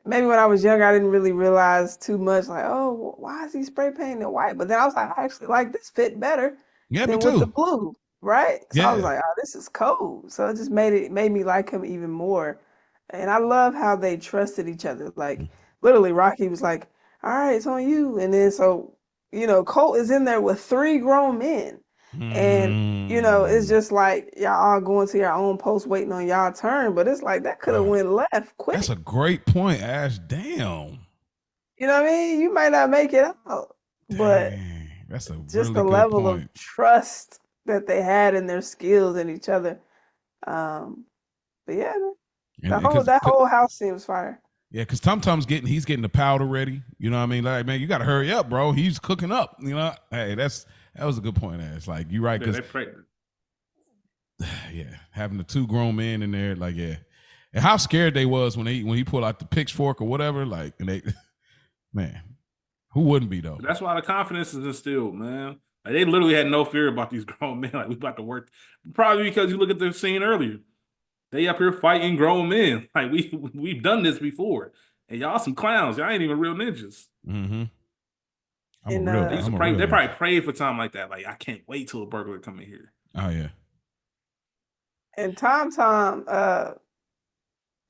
maybe when I was younger, I didn't really realize too much. Like, oh, why is he spray painting it white? But then I was like, I actually like this fit better than with the blue, right? So I was like, oh, this is cold. So it just made me like him even more. And I love how they trusted each other. Like literally, Rocky was like, "All right, it's on you," and then so Colt is in there with 3 grown men, and it's Mm. just like y'all all going to your own post, waiting on y'all turn. But it's like that could have Bro, went left that's quick. a great point, Ash. Damn. You know what I mean? You might not make it out, but Dang. That's a just really the good level of point. trust that they had in their skills and each other. Um, but yeah, And because that whole house seems fire. yeah, because Tum Tum's he's getting the powder ready. You know what I mean? Like, man, you got to hurry up, bro. He's cooking up. You know, hey, that was a good point, Ash. Like, you're right, Yeah, because they pregnant. yeah, having the 2 grown men in there, like, yeah, and how scared they was when he pulled out the pitchfork or whatever, like, and they, man, who wouldn't be though? But that's why the confidence is instilled, man. Like they literally had no fear about these grown men. Like we about to work. Probably because you look at the scene earlier. They up here fighting grown men. Like we've done this before. And y'all some clowns. Y'all ain't even real ninjas. Mm-hmm. And They used to I'm a pray. real They ninja. probably prayed for time like that. Like I can't wait till a burglar come in here. Oh yeah, Tom,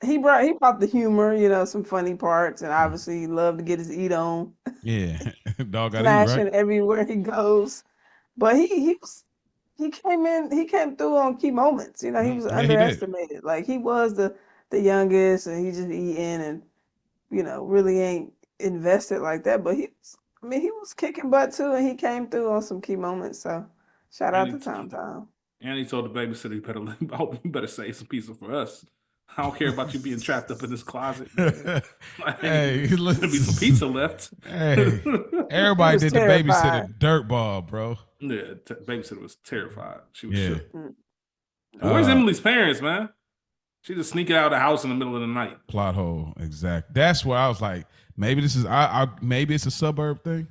he brought the humor, some funny parts, and obviously he loved to get his eat on, yeah. Dog got to eat, right? smashing everywhere he goes. But he came through on key moments. He was Yeah, he did. underestimated. Like he was the youngest, and he just eating, and really ain't invested like that. But he was kicking butt too, and he came through on some key moments. So shout And out to Tom Tom. he told the babysitter, you better save some pizza for us. I don't care about you being trapped up in this closet, man. Like, Hey, there'll be some pizza left. hey, He everybody was did the terrified. babysitter dirtball, bro. Yeah, babysitter was terrified. She was Yeah. shook. Mm. And where's Uh, Emily's parents, man? She just sneaking out of the house in the middle of the night. plot hole, exact. That's where I was like, maybe this is maybe it's a suburb thing.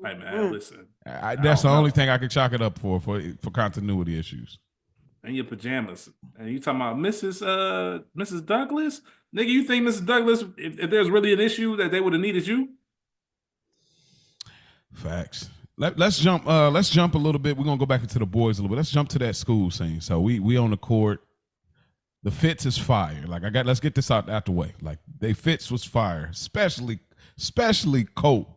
Hey man, Mm. listen. I That's the don't only know. thing I could chalk it up for continuity issues. In your pajamas. And you talking about Mrs. Douglas? Nigga, you think Mrs. Douglas, if there's really an issue that they would have needed you? Facts. Let's jump. Let's jump a little bit. We're gonna go back into the boys a little bit. Let's jump to that school scene. So we on the court. The Fitz is fire. Like let's get this out the way. Like Fitz was fire, especially Colt.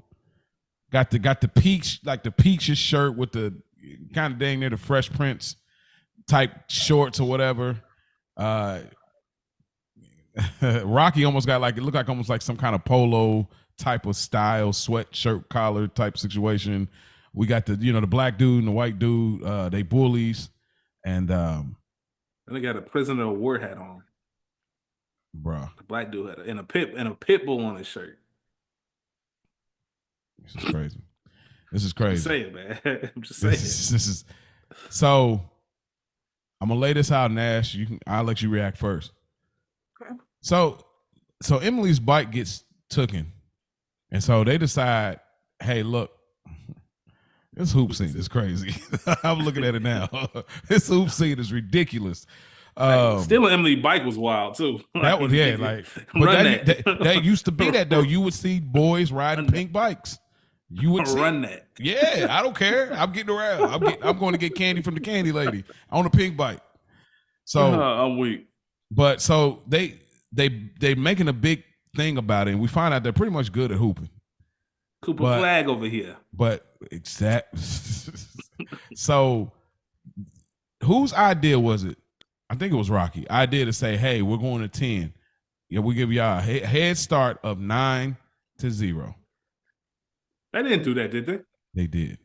Got the peach, like the peaches shirt with the kind of dang near the Fresh Prince type shorts or whatever. Rocky almost got like, it looked like almost like some kind of polo type of style, sweatshirt collar type situation. We got the black dude and the white dude. They bullies, and And they got a prisoner of war hat on. bruh, The black dude had and a pit bull on his shirt. this is crazy. This is I'm crazy. just saying, man. I'm just saying. This is so. I'm gonna lay this out, Nash. I'll let you react first. Okay. So Emily's bike gets taken, and so they decide, hey, look, this hoop scene is crazy. I'm looking at it now. This hoop scene is ridiculous. Stealing Emily's bike was wild too. That was but that used to be that though. You would see boys riding pink bikes. You would run that. Yeah, I don't care. I'm getting around. I'm going to get candy from the candy lady on a pink bike. So I'm weak. But so they making a big thing about it, and we find out they're pretty much good at hooping. Cooper Flag over here. But exact. So whose idea was it? I think it was Rocky. Idea to say, hey, we're going to 10. Yeah, we give y'all a head start of 9-0. They didn't do that, did they? They did.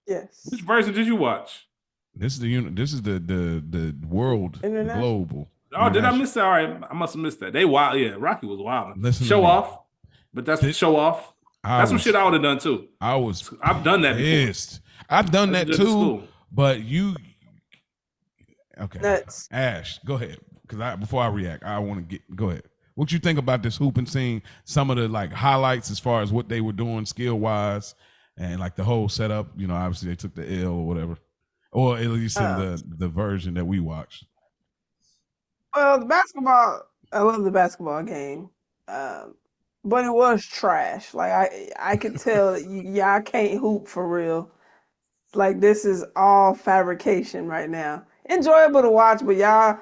Yes. Which version did you watch? This is the unit. This is the world, the global. Oh, did I miss that? All right, I must have missed that. They wild. Yeah, Rocky was wild. Listen, show off, but that's show off. That's some shit I would have done too. I've done that before. I've done that too. But you, okay? Nuts. Ash, go ahead. Because before I react, I want to go ahead. What you think about this hooping scene? Some of the like highlights as far as what they were doing skill wise, and like the whole setup. Obviously they took the L or whatever, or at least in the version that we watched. Well, the basketball, I love the basketball game, but it was trash. Like I could tell y'all can't hoop for real. Like this is all fabrication right now. Enjoyable to watch, but y'all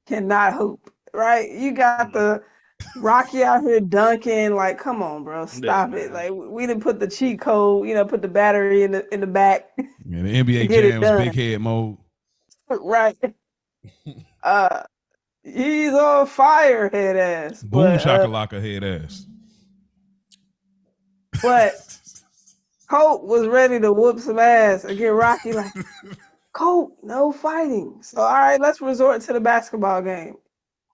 cannot hoop. right? You got the Rocky out here dunking. Like, come on, bro, stop it. Like, we didn't put the cheat code, put the battery in the back Yeah, the to NBA get it Jam done. big head mode. Right. Uh, he's on fire, head ass. Boom shakalaka head ass. But Colt was ready to whoop some ass and get Rocky. Like, Colt, no fighting. So, all right, let's resort to the basketball game.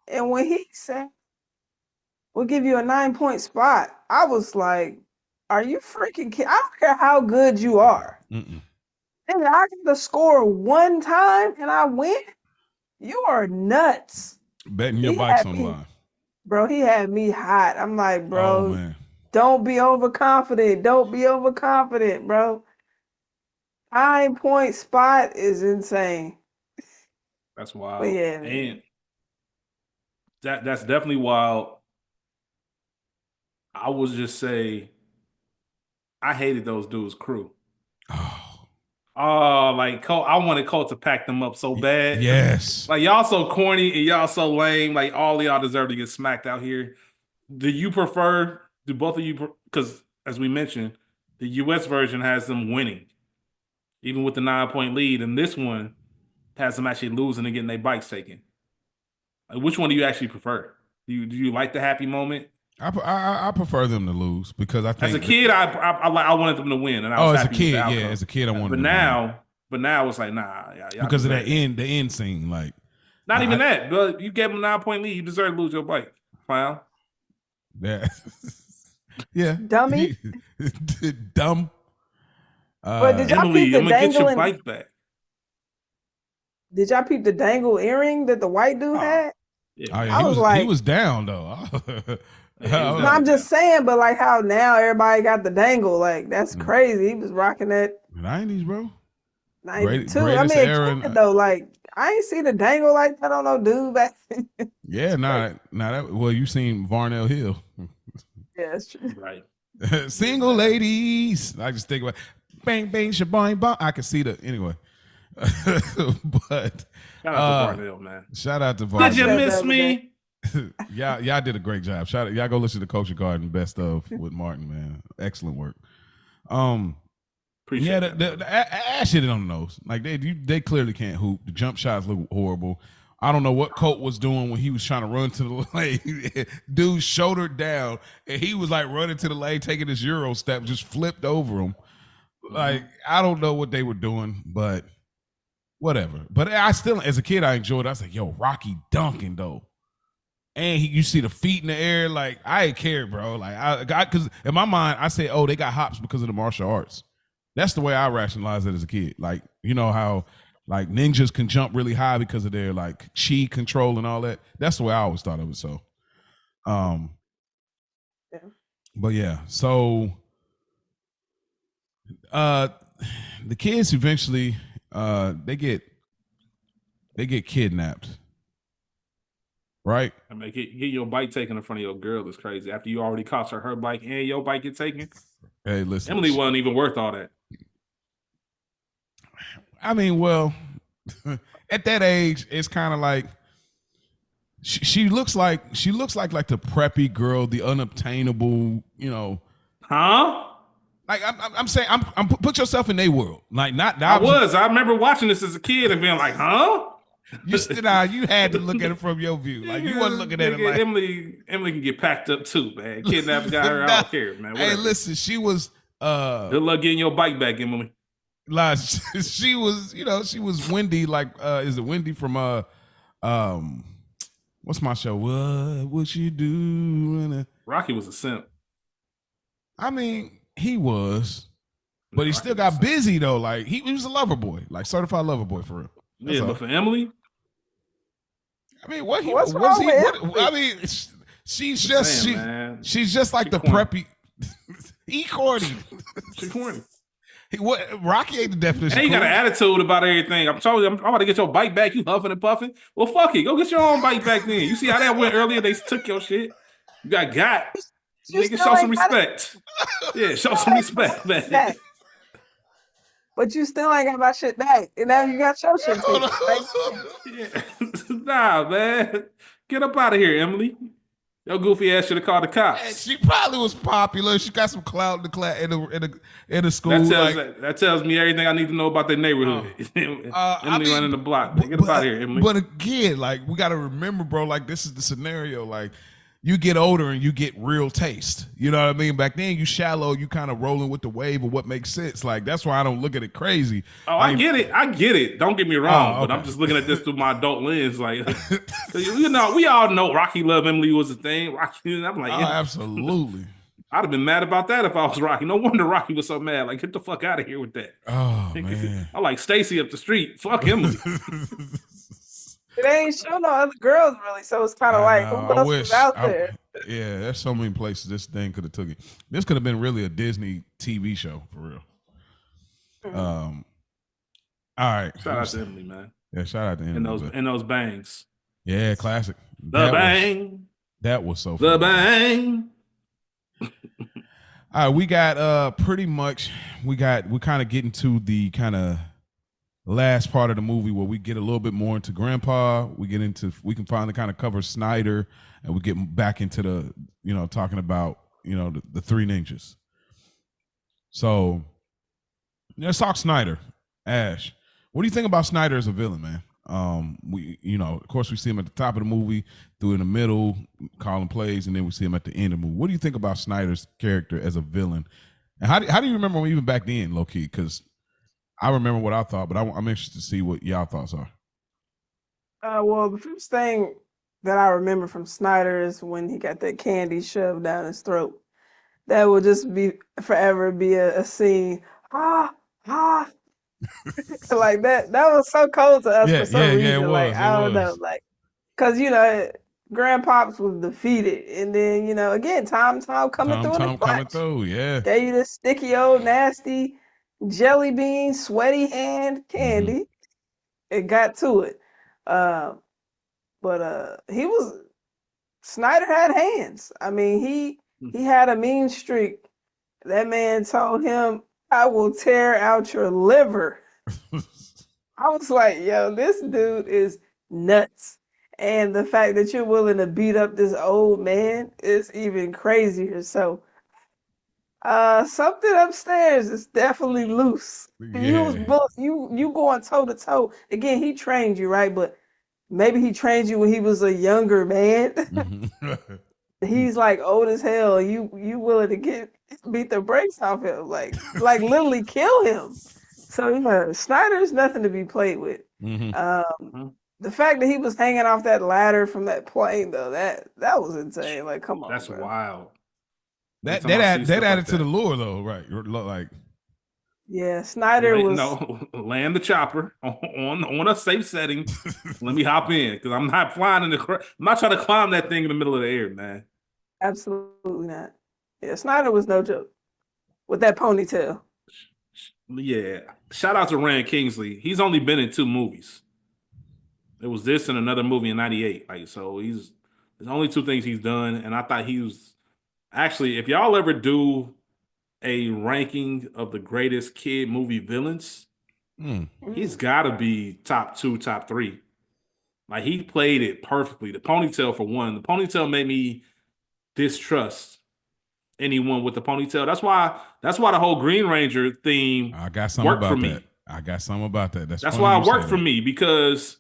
And when he said, "We'll give you a 9-point spot," I was like, "Are you freaking kidding? I don't care how good you are. Mm-mm. And I get to score one time and I win? You are nuts." Betting your He bike's had on the me, line. bro. He had me hot. I'm like, Oh bro, man. don't be overconfident. Don't be overconfident, bro. 9-point spot is insane. That's But wild. yeah, And that's definitely wild. I would just say I hated those dudes' crew. Oh, like Cole, I wanted Cole to pack them up so bad. Yes. Like y'all so corny and y'all so lame. Like all y'all deserve to get smacked out here. Do both of you, because as we mentioned, the US version has them winning, even with the 9-point lead, and this one has them actually losing and getting their bikes taken. Like, which one do you actually prefer? Do you like the happy moment? I prefer them to lose because I think As a kid, I wanted them to win, and I was as a happy with the kid, outcome. yeah, as a kid I wanted But them now it's like, nah, y'all because of deserve that the end scene, like not even that. But you gave them a 9-point lead, you deserve to lose your bike, clown. that. Yeah, dummy. dumb. But did y'all peep Emily, the I'm gonna get your dangling? bike back. Did y'all peep the dangle earring that the white dude had? Yeah, Oh, yeah, I was he like, was down though. no, I'm just saying, but like how now everybody got the dangle, like that's crazy. He was rocking that 90s, bro. 92. I Greatest mean, a era. kid though, like I ain't seen a dangle like that on no dude back then. Yeah, well, you seen Varnell Hill. Yeah, that's true. Right. Single ladies. I just think about bang, bang, shaboing, bang. I can see the anyway. But shout out to Varnell, man. Shout out to Varnell. Did you miss me? Y'all did a great job. Y'all go listen to Culture Garden Best of with Martin, man. Excellent work. Appreciate the Ash hit it on the nose. Like they clearly can't hoop. The jump shots look horrible. I don't know what Colt was doing when he was trying to run to the lane. Dude shouldered down, and he was like running to the lane, taking his Euro step, just flipped over him. Like, I don't know what they were doing, but whatever. But I still, as a kid, I enjoyed it. I was like, yo, Rocky dunking, though. And you see the feet in the air. Like, I ain't care, bro. Like, because in my mind, I say, oh, they got hops because of the martial arts. That's the way I rationalized it as a kid. Like, you know how like ninjas can jump really high because of their like chi control and all that. That's the way I always thought of it. So, but yeah. So, the kids eventually, they get kidnapped, right? I mean, get your bike taken in front of your girl is crazy. After you already cost her bike and your bike get taken. Hey, listen, Emily wasn't even worth all that. I mean, well, at that age, it's kind of like she looks like the preppy girl, the unobtainable, you know. Huh? Like I'm saying, I'm put yourself in their world. Like not. I remember watching this as a kid and being like, huh? You had to look at it from your view. Like you wasn't looking at it like Emily can get packed up too, man. Kidnapped got her. I don't care, man. Whatever. Hey, listen, she was. Good luck getting your bike back, Emily. Like she was, she was Wendy. Like, is it Wendy from what's my show? What would you do? Rocky was a simp. I mean, he was, but he still got busy though. Like he was a lover boy, like certified lover boy for real. That's all. But for Emily, I mean, I mean, she's just like the preppy. He corny. She corny. Rocky ain't the definition. And he got an attitude about everything. I'm telling you, I'm about to get your bike back. You huffing and puffing. Well, fuck it. Go get your own bike back then. You see how that went earlier? They took your shit. You got. Nigga, show some respect. Yeah, show some respect, man. But you still ain't got my shit back. And now you got your shit taken. Yeah. Nah, man. Get up out of here, Emily. Your goofy ass should have called the cops. And she probably was popular. She got some clout in the class in the school. That tells me everything I need to know about their neighborhood. Emily running the block. Get up out of here, Emily. But again, like we got to remember, bro. Like this is the scenario. Like you get older and you get real taste. You know what I mean? Back then, you shallow. You kind of rolling with the wave of what makes sense. Like that's why I don't look at it crazy. Oh, I get it. Don't get me wrong, but I'm just looking at this through my adult lens. Like, you know, we all know Rocky Love Emily was a thing. Rocky, I'm like, absolutely. I'd have been mad about that if I was Rocky. No wonder Rocky was so mad. Like, get the fuck out of here with that. Oh man, I like Stacy up the street. Fuck Emily. It ain't show no other girls really, so it's kind of like who else was out there? Yeah, there's so many places this thing could have took it. This could have been really a Disney TV show for real. All right. Shout out to Emily, man. Yeah, shout out to Emily. And those bangs. Yeah, classic. That was so funny. The bang. All right, we got pretty much we're kind of getting to the kind of last part of the movie where we get a little bit more into Grandpa. We can finally kind of cover Snyder, and we get back into the, you know, talking about, you know, the Three Ninjas. So let's talk Snyder. Ash, what do you think about Snyder as a villain, man? We, you know, of course we see him at the top of the movie, through in the middle, calling plays, and then we see him at the end of the movie. What do you think about Snyder's character as a villain? And how do you remember him even back then, low key? Because I remember what I thought, but I'm interested to see what y'all thoughts are. Well, the first thing that I remember from Snyder is when he got that candy shoved down his throat. That will just be forever be a scene. Like that was so cold to us for some reason. Yeah, like I don't know, like because you know Grandpops was defeated, and then you know again Tom coming through in the clutch. Yeah. Gave you this sticky old nasty jelly bean sweaty hand candy. It got to it, but Snyder had hands. I mean he had a mean streak. That man told him, I will tear out your liver. I was like, yo, this dude is nuts. And the fact that you're willing to beat up this old man is even crazier. So something upstairs is definitely loose. Yeah. You going toe to toe. Again, he trained you, right? But maybe he trained you when he was a younger man. He's like old as hell. You willing to beat the brakes off him, like literally kill him. So you know, Snyder's nothing to be played with. The fact that he was hanging off that ladder from that plane, though, that was insane. Like, come on, that's wild. That added to the lure, though, right? Like, yeah, Snyder was land the chopper on a safe setting. Let me hop in because I'm not flying I'm not trying to climb that thing in the middle of the air, man. Absolutely not. Yeah, Snyder was no joke with that ponytail. Yeah, shout out to Rand Kingsley. He's only been in 2 movies. It was this and another movie in '98. Like, so there's only 2 things he's done, and I thought he was actually. If y'all ever do a ranking of the greatest kid movie villains, he's got to be top 2, top 3. Like, he played it perfectly. The ponytail, for one. The ponytail made me distrust anyone with the ponytail. That's why the whole Green Ranger theme worked for me. I got something about that. That's why it worked for me, because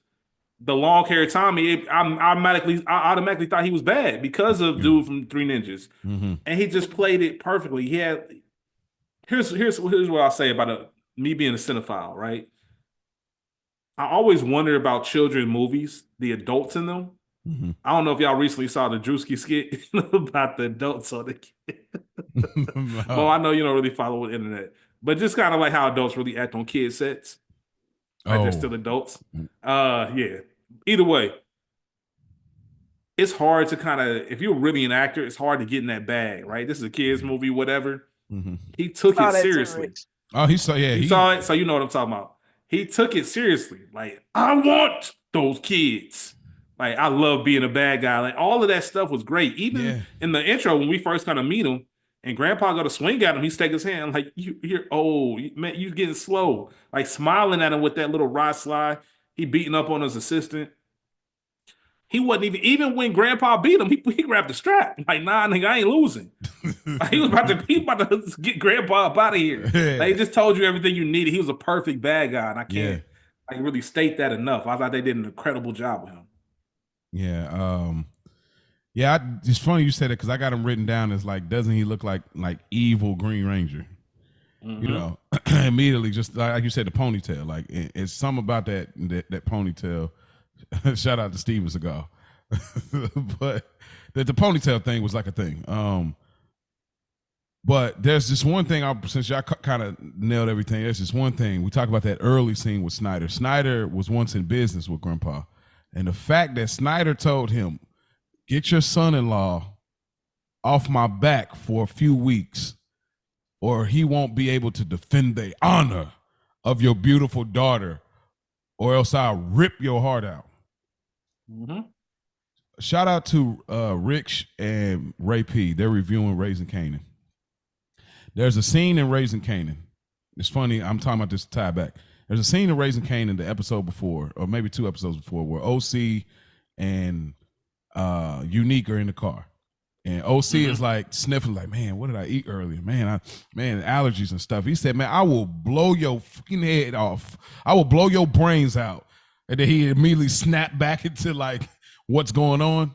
the long hair Tommy, I automatically thought he was bad because of dude from Three Ninjas, and he just played it perfectly. He had here's what I'll say about me being a cinephile, right? I always wonder about children movies, the adults in them. I don't know if y'all recently saw the Drewski skit about the adults on the kid. Well, I know you don't really follow the internet, but just kind of like how adults really act on kid sets. Like they're still adults. Yeah. Either way, it's hard to kind of, if you're really an actor, it's hard to get in that bag, right? This is a kid's movie, whatever. He took it seriously. Oh, he saw it, so you know what I'm talking about. He took it seriously. Like, I want those kids. Like, I love being a bad guy. Like, all of that stuff was great. Even in the intro, when we first kind of meet him, and Grandpa go to swing at him, he stakes his hand. Like, you're old. Man, you getting slow. Like, smiling at him with that little rod slide. He beating up on his assistant. he wasn't even when Grandpa beat him, he grabbed the strap. Like, nah, nigga, I ain't losing. Like, he was about to get Grandpa up out of here. Yeah. Like, he just told you everything you needed. He was a perfect bad guy, and I can't Yeah. really state that enough. I thought they did an incredible job with him. Yeah. Yeah, it's funny you said it because I got him written down as like, doesn't he look like evil Green Ranger? Mm-hmm. You know, immediately, just like you said, the ponytail. Like it's something about that ponytail. Shout out to Steven Seagal. But the ponytail thing was like a thing. But there's just one thing, since y'all kind of nailed everything, there's just one thing. We talk about that early scene with Snyder. Snyder was once in business with Grandpa. And the fact that Snyder told him, get your son-in-law off my back for a few weeks, or he won't be able to defend the honor of your beautiful daughter, or else I'll rip your heart out. Mm-hmm. Shout out to Rich and Ray P. They're reviewing Raising Kanan. There's a scene in Raising Kanan. It's funny, I'm talking about this tie back. There's a scene in Raising Kanan the episode before, or maybe 2 episodes before, where OC and Unique are in the car. And OC is like sniffing, like, man, what did I eat earlier? Man, allergies and stuff. He said, man, I will blow your fucking head off. I will blow your brains out. And then he immediately snapped back into like what's going on.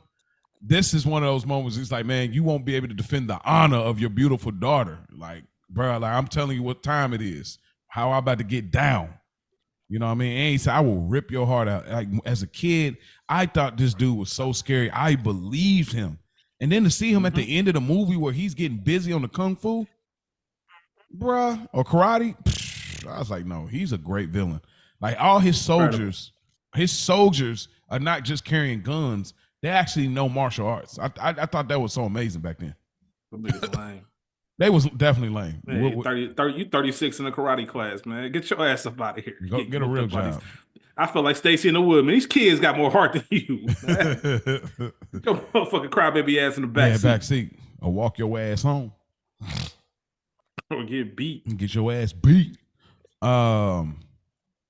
This is one of those moments. He's like, man, you won't be able to defend the honor of your beautiful daughter. Like, bro, like I'm telling you what time it is, how I'm about to get down. You know what I mean? And he said, I will rip your heart out. Like, as a kid, I thought this dude was so scary. I believed him. And then to see him at the end of the movie where he's getting busy on the kung fu, bruh, or karate, I was like, no, he's a great villain. Like all his soldiers are not just carrying guns. They actually know martial arts. I thought that was so amazing back then. Lame. They was definitely lame. Man, 30, you 36 in a karate class, man. Get your ass up out of here. Get a real job. I feel like Stacy in the Wood, man. These kids got more heart than you. Get your motherfucking crybaby ass in the back seat. Back seat. Or walk your ass home. Or get beat. Get your ass beat. All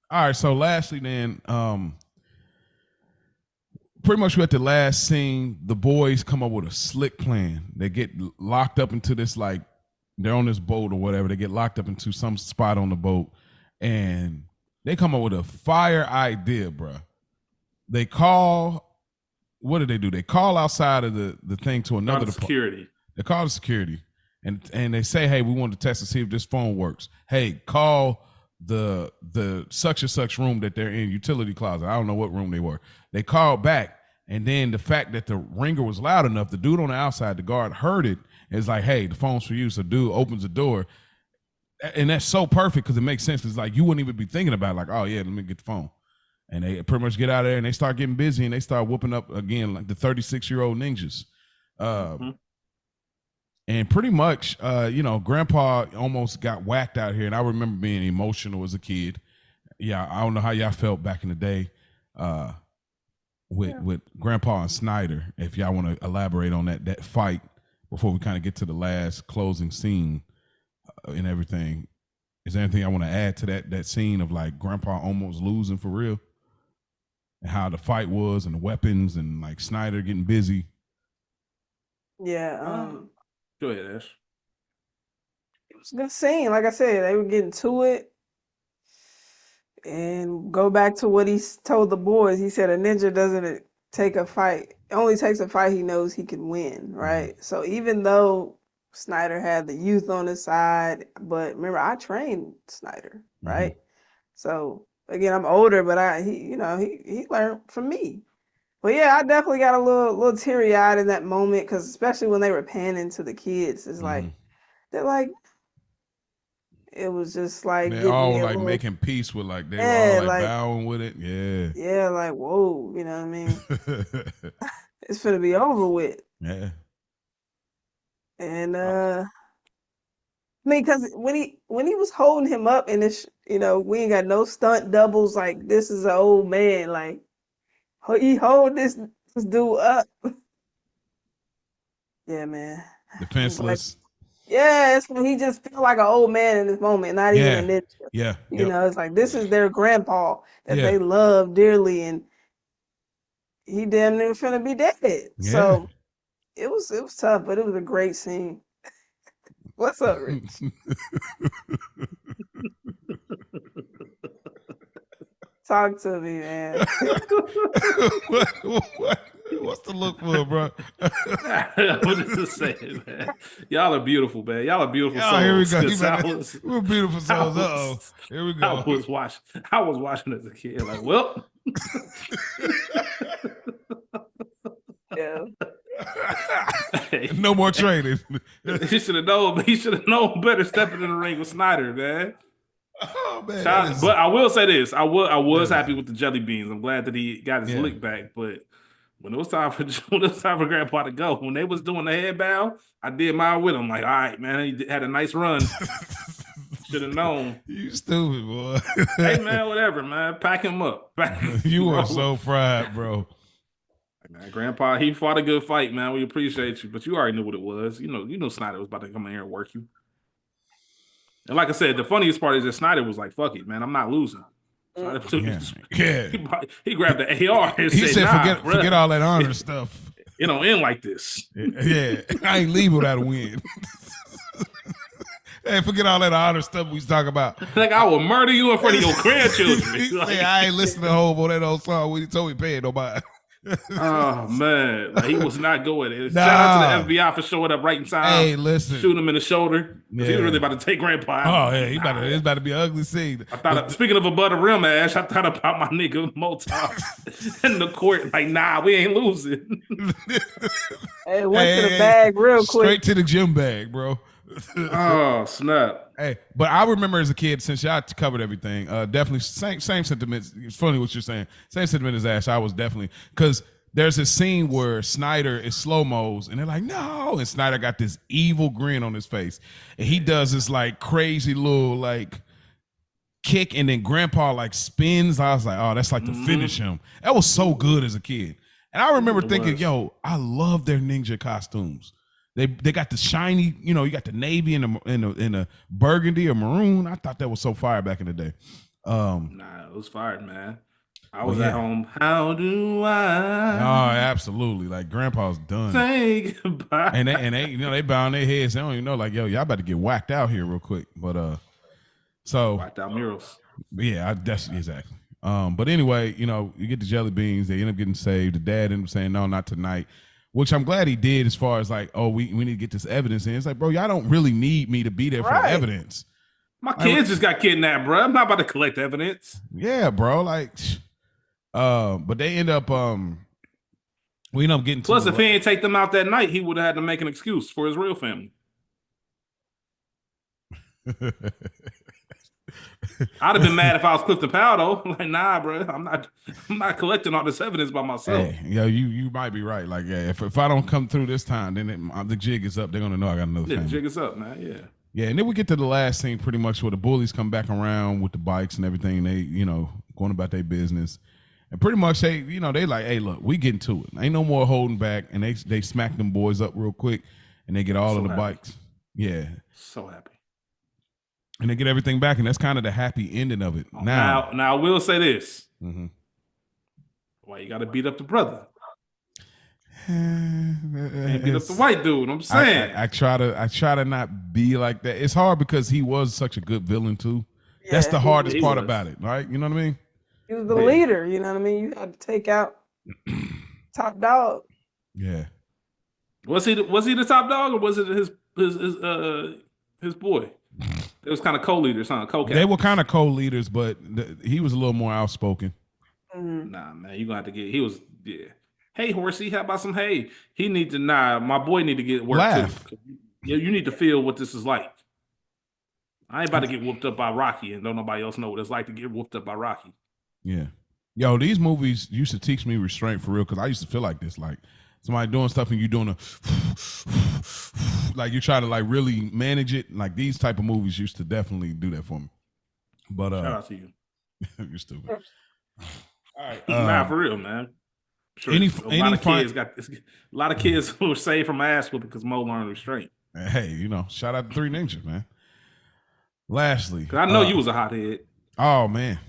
right, so lastly then, pretty much we're at the last scene. The boys come up with a slick plan. They get locked up into this, like, they're on this boat or whatever. They get locked up into some spot on the boat, and they come up with a fire idea, bro. They call, what do? They call outside of the thing to another security. They call the security, and they say, hey, we want to test to see if this phone works. Hey, call the such and such room that they're in, utility closet. I don't know what room they were. They called back, and then the fact that the ringer was loud enough, the dude on the outside, the guard, heard it. It's like, hey, the phone's for you. So dude opens the door, and that's so perfect because it makes sense. It's like you wouldn't even be thinking about it, like, oh yeah, let me get the phone. And they pretty much get out of there and they start getting busy and they start whooping up again like the 36-year-old ninjas. And pretty much, Grandpa almost got whacked out here. And I remember being emotional as a kid. Yeah, I don't know how y'all felt back in the day with Grandpa and Snyder. If y'all want to elaborate on that fight before we kind of get to the last closing scene and everything. Is there anything I want to add to that scene of like Grandpa almost losing for real? And how the fight was and the weapons and like Snyder getting busy? Yeah. Go ahead, Ash. It was a good scene. Like I said, they were getting to it. And go back to what he told the boys. He said a ninja doesn't take a fight. It only takes a fight he knows he can win, right? Mm-hmm. So even though Snyder had the youth on his side, but remember, I trained Snyder, right? Mm-hmm. So again, I'm older, but he learned from me. But yeah, I definitely got a little teary eyed in that moment because especially when they were panning to the kids, it's like they're like, it was just like they're all like making peace with like they were all like bowing with it, yeah, like whoa, you know what I mean? It's finna be over with, and I mean, because when he was holding him up and this, we ain't got no stunt doubles. Like this is an old man. Like he hold this dude up. Yeah, man. Defenseless. It's when he just feel like an old man in this moment, not even a ninja. Yeah. It's like this is their grandpa that they love dearly, and he damn near finna be dead. Yeah. So it was tough, but it was a great scene. What's up, Rich? Talk to me, man. What's the look for, bro? What is this saying, man? Y'all are beautiful, man. Y'all are beautiful souls. Here we go. We're beautiful souls. Here we go. I was watching as a kid, like, well. Yeah. No more trading. He should have known. He should have known better stepping in the ring with Snyder, man. Oh man! But I will say this: I was happy with the jelly beans. I'm glad that he got his lick back. But when it was time for Grandpa to go, when they was doing the head bow, I did mine with him. Like, all right, man, he had a nice run. Should have known. You stupid boy. Hey man, whatever, man. Pack him up. You are so fried, bro. Man, Grandpa, he fought a good fight, man. We appreciate you, but you already knew what it was. You know, Snyder was about to come in here and work you. And like I said, the funniest part is that Snyder was like, "Fuck it, man, I'm not losing." He grabbed the AR and said, "Nah, forget all that honor stuff. It don't end like this." Yeah, I ain't leaving without a win. Hey, forget all that honor stuff we was talking about. Like, I will murder you in front of your grandchildren. He said, I ain't listening to Hope on that old song when he told me pay nobody. Oh man, like, he was not going. Shout out to the FBI for showing up right in time. Hey, listen, shoot him in the shoulder. Yeah. He was really about to take Grandpa out. Oh yeah, it's about to be an ugly scene. I thought, speaking of a butter rim ash, I thought about my nigga Motown in the court. Like, nah, we ain't losing. Hey, went to the bag real quick. Straight to the gym bag, bro. Oh snap! Hey, but I remember as a kid, since y'all covered everything, definitely same sentiments. It's funny what you're saying. Same sentiment as Ash. I was definitely, because there's a scene where Snyder is slow-mos and they're like, no, and Snyder got this evil grin on his face, and he does this like crazy little like kick, and then Grandpa like spins. I was like, oh, that's like to finish him. That was so good as a kid, and I remember thinking, yo, I love their ninja costumes. They got the shiny, you know, you got the navy and the burgundy or maroon. I thought that was so fire back in the day. Nah, it was fired, man. I was at home. How do I? Oh, absolutely. Like, Grandpa's done. Say goodbye. And they you know, they bowing their heads. They don't even know, like, yo, y'all about to get whacked out here real quick. But so whacked out murals. Yeah, exactly. But anyway, you know, you get the jelly beans. They end up getting saved. The dad ended up saying, no, not tonight. Which I'm glad he did, as far as like, oh, we need to get this evidence in. It's like, bro, y'all don't really need me to be there for the evidence. My kids just got kidnapped, bro. I'm not about to collect evidence. Yeah, bro. Like, but they end up, we end up getting. Plus, if he ain't take them out that night, he would have had to make an excuse for his real family. I'd have been mad if I was Clifton Powell, though. Like, nah, bro, I'm not collecting all this evidence by myself. Hey, yo, you might be right. Like, yeah, if I don't come through this time, then the jig is up. They're gonna know I got another family. The jig is up, man. Yeah. Yeah, and then we get to the last scene, pretty much, where the bullies come back around with the bikes and everything. They, you know, going about their business, and pretty much they, you know, they like, hey, look, we getting to it. Ain't no more holding back, and they smack them boys up real quick, and they get all of the bikes. Yeah. So happy. And they get everything back, and that's kind of the happy ending of it. Now I will say this. Mm-hmm. Why you got to beat up the brother? Can't beat up the white dude. I'm saying. I try to not be like that. It's hard because he was such a good villain too. Yeah, that's the hardest part about it, right? You know what I mean? He was the leader. You know what I mean? You had to take out top dog. Yeah. Was he the top dog, or was it his boy? They was kind of co-leaders, huh? They were kind of co-leaders, but he was a little more outspoken. Mm-hmm. Nah, man, you gonna have to get. He was, yeah. Hey, horsey, how about some hay? He need to. Nah, my boy need to get work too. Yeah, you need to feel what this is like. I ain't about to get whooped up by Rocky, and don't nobody else know what it's like to get whooped up by Rocky. Yeah, yo, these movies used to teach me restraint for real, because I used to feel like this, like somebody doing stuff and you doing like you try to like really manage it. Like, these type of movies used to definitely do that for me. But shout out to you. You're stupid. All right, nah, for real, man. Sure, a lot of kids who were saved from ass whooping because Mo learned restraint. Hey, you know, shout out to Three Ninjas, man. Lastly, because I know you was a hothead. Oh man,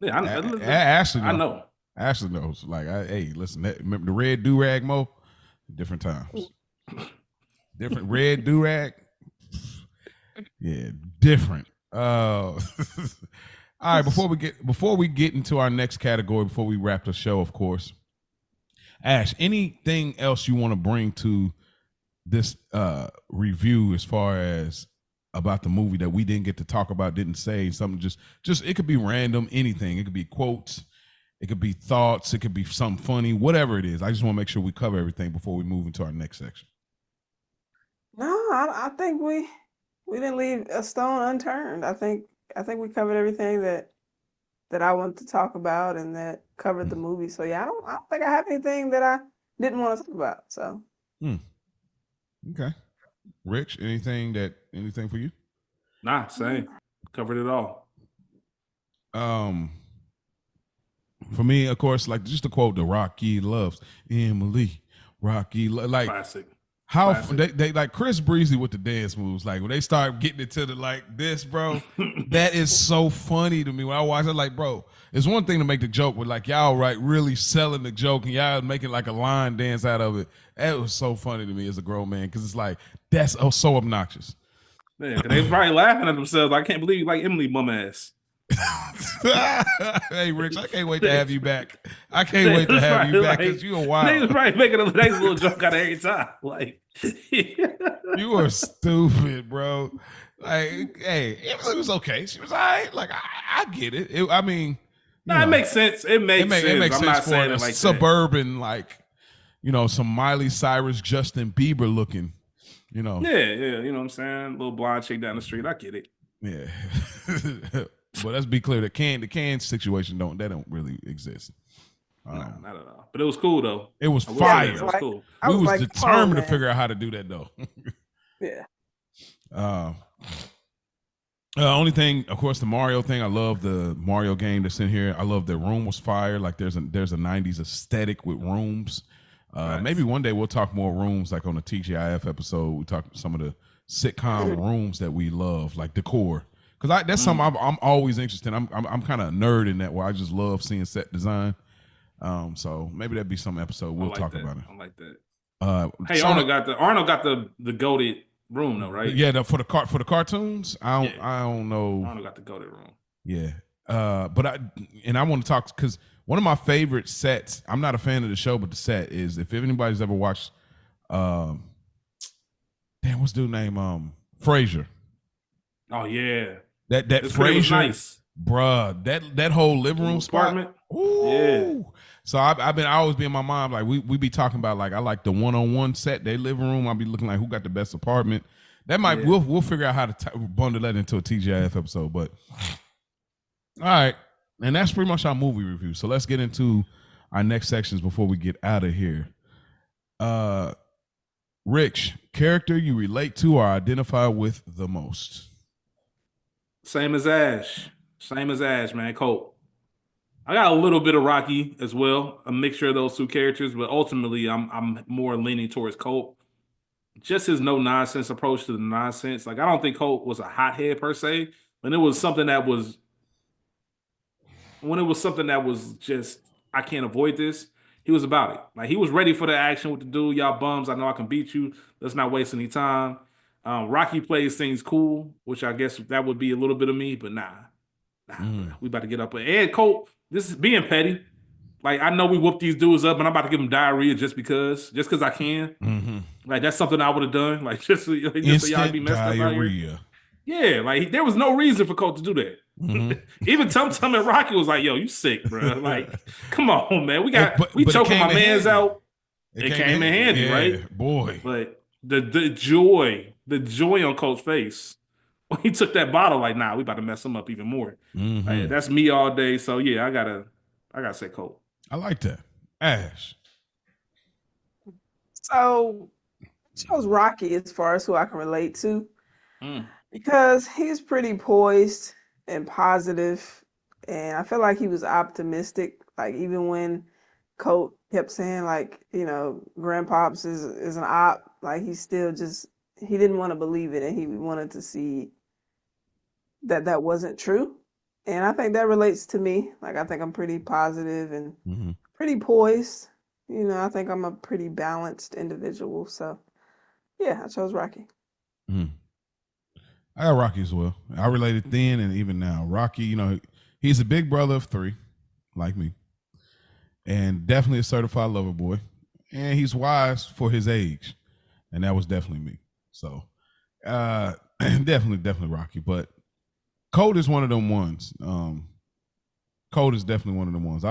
yeah, Ashley, I know. Ashley knows. Like, hey, listen, remember the red do rag mo? Different times. Different red do rag. Yeah, different. All right, before we get into our next category, before we wrap the show, of course, Ash, anything else you want to bring to this review as far as about the movie that we didn't get to talk about, didn't say something, just it could be random, anything. It could be quotes, it could be thoughts, it could be something funny, whatever it is. I just want to make sure we cover everything before we move into our next section. No, I think we didn't leave a stone unturned. I think we covered everything that I wanted to talk about and that covered the movie. So yeah, I don't think I have anything that I didn't want to talk about. So okay. Rich, anything for you? Nah, same. Covered it all. For me, of course, like just to quote the Rocky loves Emily. Rocky like classic. How classic. They like Chris Breezy with the dance moves. Like when they start getting it to the like this, bro, that is so funny to me. When I watch it, like, bro, it's one thing to make the joke, but like y'all really selling the joke and y'all making like a line dance out of it. That was so funny to me as a grown man because it's like that's so obnoxious. Yeah, because they was probably laughing at themselves. I can't believe you like Emily bum ass. Hey, Rich, I can't wait to have you back. I can't wait to have you back because you are wild. They was probably making a nice little joke out of every time. Like, you are stupid, bro. Like, hey, it was okay. She was all right. Like, I get it. I mean, it makes sense. It makes sense. I'm sense not for saying it like suburban, like, some Miley Cyrus, Justin Bieber looking, Yeah, you know what I'm saying? Little blonde chick down the street. I get it. Yeah. But let's be clear, the can situation don't really exist. No, not at all. But it was cool though. It was fire. It was cool. We was determined to figure out how to do that though. Yeah. Only thing, of course, the Mario thing. I love the Mario game that's in here. I love the room was fire. Like there's a 90s aesthetic with rooms. Nice. Maybe one day we'll talk more rooms, like on the TGIF episode. We talk some of the sitcom rooms that we love, like decor. Because that's something I'm always interested in. I'm kind of a nerd in that, where I just love seeing set design. So maybe that'd be some episode we'll talk about it. I like that. Hey, Arnold got the goated room though, right? Yeah, for the cartoons. I don't know. Arnold got the goated room. Yeah. But I want to talk because one of my favorite sets. I'm not a fan of the show, but the set is, if anybody's ever watched, what's the dude's name? Frasier. Oh yeah. That Frasier, nice. Bruh, that whole living room apartment. Yeah. So I always be in my mind, like we be talking about, like I like the one-on-one set, their living room. I'll be looking like who got the best apartment. That might we'll figure out how to bundle that into a TGIF episode. But all right, and that's pretty much our movie review. So let's get into our next sections before we get out of here. Rich, character you relate to or identify with the most? Same as Ash, man. Colt. I got a little bit of Rocky as well, a mixture of those two characters, but ultimately I'm more leaning towards Colt. Just his no nonsense approach to the nonsense. Like I don't think Colt was a hothead per se, but it was something that was just, I can't avoid this. He was about it. Like he was ready for the action with the dude. Y'all bums, I know I can beat you. Let's not waste any time. Rocky plays things cool, which I guess that would be a little bit of me, but nah, we about to get up. And Colt, this is being petty. Like I know we whooped these dudes up, and I'm about to give them diarrhea just because I can. Mm-hmm. Like that's something I would have done. Like just so y'all be messed diarrhea. Up out here. Yeah, like there was no reason for Colt to do that. Mm-hmm. Even Tum and Rocky was like, "Yo, you sick, bro? Like, come on, man. We choking my man's out. It came in handy, right, boy? But the joy on Colt's face when he took that bottle, like, nah, we about to mess him up even more. Mm-hmm. Like, that's me all day. So yeah, I gotta say Colt. I like that. Ash. So I chose Rocky as far as who I can relate to. Because he's pretty poised and positive, and I feel like he was optimistic. Like even when Colt kept saying, like, Grandpops is an op, like he still he didn't want to believe it, and he wanted to see that wasn't true. And I think that relates to me. Like, I think I'm pretty positive and pretty poised. You know, I think I'm a pretty balanced individual. So, yeah, I chose Rocky. I got Rocky as well. I related then and even now. Rocky, you know, he's a big brother of 3, like me, and definitely a certified lover boy. And he's wise for his age, and that was definitely me. So, definitely Rocky. But Code is one of them ones. Code is definitely one of them ones.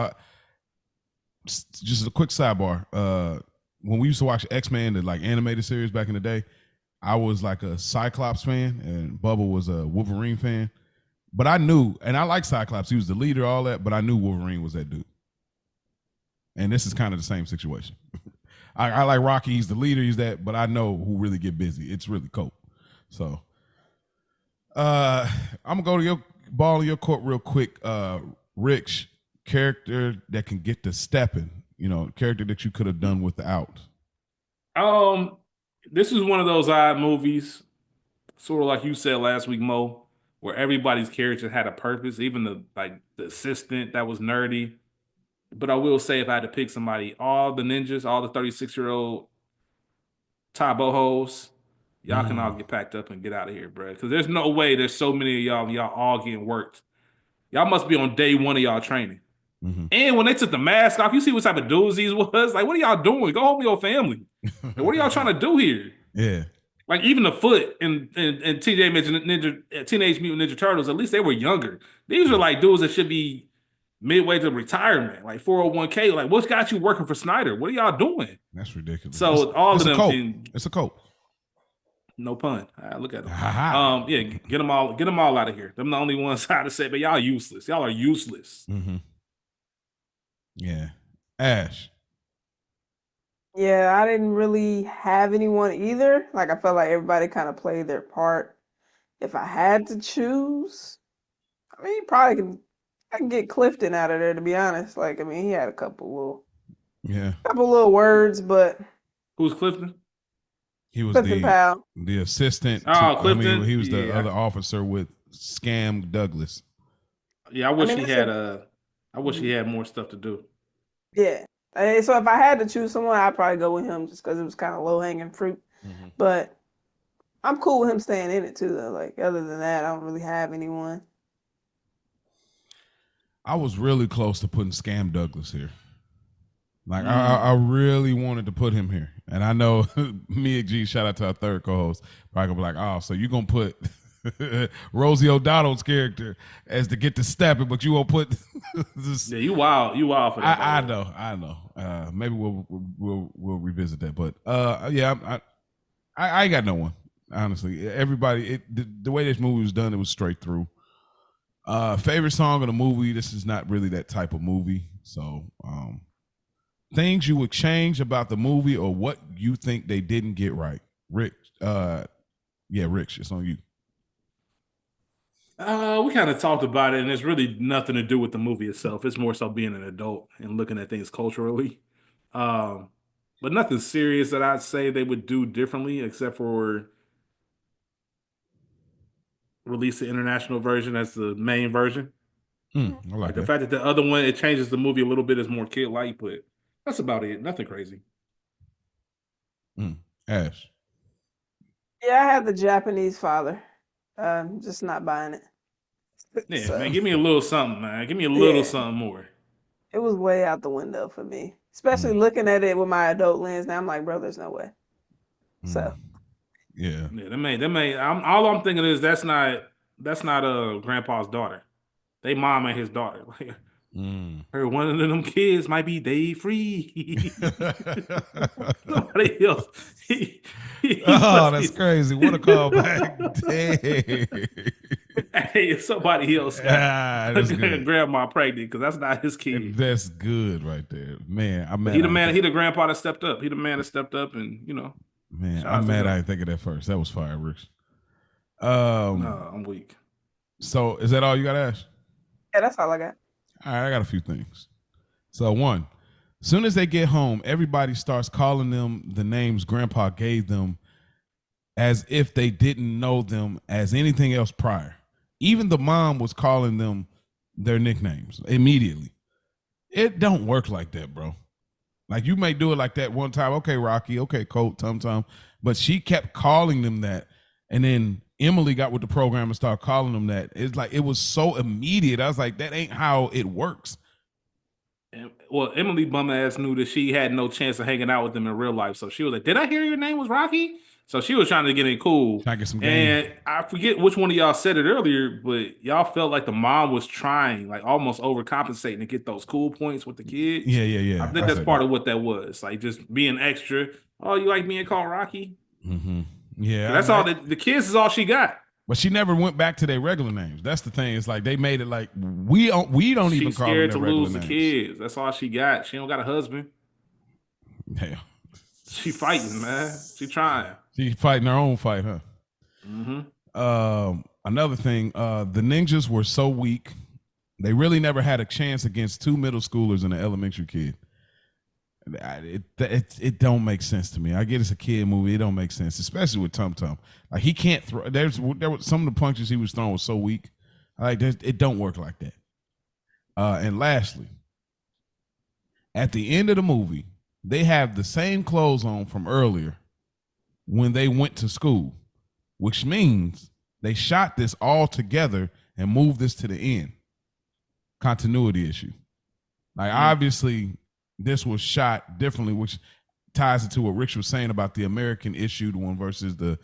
Just a quick sidebar. When we used to watch X-Men, the like animated series back in the day, I was like a Cyclops fan, and Bubba was a Wolverine fan. But I knew, and I like Cyclops. He was the leader, all that. But I knew Wolverine was that dude. And this is kind of the same situation. I like Rocky. He's the leader. He's that. But I know who really get busy. It's really Cope. So I'm gonna go to your ball in your court real quick. Rich, character that can get to stepping. You know, character that you could have done without. This is one of those odd movies, sort of like you said last week, Mo, where everybody's character had a purpose, even the assistant that was nerdy. But I will say, if I had to pick somebody, all the ninjas, all the 36-year-old Thai bohos, y'all can all get packed up and get out of here, bro. Because there's no way there's so many of y'all and y'all all getting worked. Y'all must be on day 1 of y'all training. And when they took the mask off, you see what type of dudes these was? Like, what are y'all doing? Go home with your family. Like, what are y'all trying to do here? Yeah. Like, even the Foot and Teenage Mutant Ninja Turtles, at least they were younger. These are like dudes that should be midway to retirement, like 401k. Like, what's got you working for Snyder? What are y'all doing? That's ridiculous. So all of them it's a cult. No pun. Look at them. Yeah, get them all out of here. Them the only ones I to say, but y'all useless. Y'all are useless. Yeah. Ash. Yeah, I didn't really have anyone either. Like, I felt like everybody kind of played their part. If I had to choose, I mean, I can get Clifton out of there, to be honest. Like, I mean, he had a couple little words, but who's Clifton? He was Clifton Powell, the assistant. Clifton. I mean, he was the other officer with Scam Douglas. Yeah, I wish he had more stuff to do. Yeah. So if I had to choose someone, I'd probably go with him just because it was kind of low hanging fruit. But I'm cool with him staying in it too, though. Like, other than that, I don't really have anyone. I was really close to putting Scam Douglas here. Like, I really wanted to put him here. And I know Mia G, shout out to our third co-host, probably gonna be like, oh, so you're gonna put Rosie O'Donnell's character as to get to stepping, but you won't put this. Yeah, you wild for that. I know. Maybe we'll revisit that. But yeah, I ain't got no one. Honestly, everybody, the way this movie was done, it was straight through. Favorite song of the movie. This is not really that type of movie. So things you would change about the movie or what you think they didn't get right. Rich, Rich, it's on you. We kind of talked about it, and it's really nothing to do with the movie itself. It's more so being an adult and looking at things culturally. But nothing serious that I'd say they would do differently, except for release the international version as the main version. I like the fact that the other one, it changes the movie a little bit, is more kid-like, but that's about it. Nothing crazy. Ash. Yeah, I have the Japanese father. Just not buying it. Yeah, man, give me a little something, man. Give me a little something more. It was way out the window for me, especially looking at it with my adult lens. Now I'm like, bro, there's no way. So. Yeah. They may. All I'm thinking is that's not grandpa's daughter. They mom and his daughter. Like, her one of them kids might be day free. Somebody else. That's crazy. What a callback. Hey, somebody else grandma pregnant, because that's not his kid. That's good right there. Man, I'm mad. He the grandpa that stepped up. He the man that stepped up, and Man, I'm mad I didn't think of that first. That was fire, Rich. No, I'm weak. So is that all you got to ask? Yeah, that's all I got. All right, I got a few things. So one, as soon as they get home, everybody starts calling them the names Grandpa gave them as if they didn't know them as anything else prior. Even the mom was calling them their nicknames immediately. It don't work like that, bro. Like you may do it like that one time. Okay, Rocky. Okay, Colt, Tum Tum. But she kept calling them that, and then Emily got with the program and started calling them that. It's like it was so immediate. I was like, that ain't how it works. Well, Emily bum ass knew that she had no chance of hanging out with them in real life, so she was like, "Did I hear your name was Rocky?" So she was trying to get it cool. Trying to get some game. And I forget which one of y'all said it earlier, but y'all felt like the mom was trying, like almost overcompensating to get those cool points with the kids. Yeah. I think that's part of what that was, like just being extra. Oh, you like being called Rocky? Mm-hmm. Yeah, that's all. The kids is all she got. But she never went back to their regular names. That's the thing. It's like they made it like we don't even call them their regular names. She's scared to lose the kids. That's all she got. She don't got a husband. Yeah. She fighting, man. She trying. She fighting her own fight, huh? Mm-hmm. Another thing, the ninjas were so weak. They really never had a chance against two middle schoolers and an elementary kid. It don't make sense to me. I get it's a kid movie. It don't make sense, especially with Tum Tum. Like he can't throw. There was some of the punches he was throwing was so weak. Like it don't work like that. And lastly, at the end of the movie, they have the same clothes on from earlier when they went to school, which means they shot this all together and moved this to the end. Continuity issue. Like obviously this was shot differently, which ties into what Rich was saying about the American issued one versus the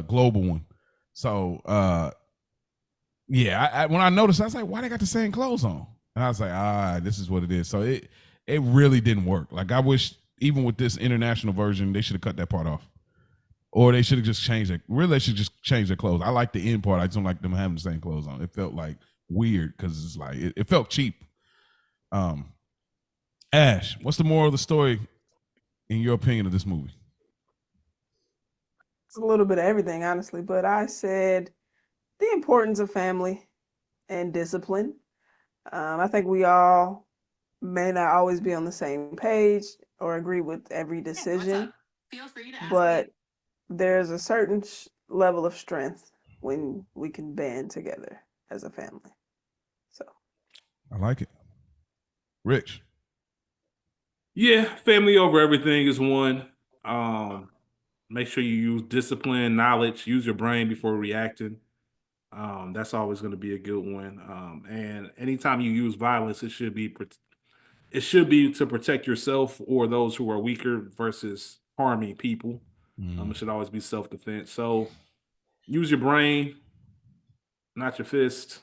global one. So yeah, when I noticed, I was like, why they got the same clothes on? And I was like, this is what it is. So it really didn't work. Like I wish even with this international version, they should have cut that part off. Or they should have just changed it. Really, they should just change their clothes. I like the end part. I just don't like them having the same clothes on. It felt like weird because it's like it felt cheap. Ash, what's the moral of the story in your opinion of this movie? It's a little bit of everything, honestly, but I said the importance of family and discipline. I think we all may not always be on the same page or agree with every decision, but there's a certain level of strength when we can band together as a family. So I like it. Rich. Yeah, family over everything is one. Make sure you use discipline, knowledge, use your brain before reacting. That's always going to be a good one. And anytime you use violence, it should be to protect yourself or those who are weaker versus harming people. It should always be self-defense. So use your brain, not your fist.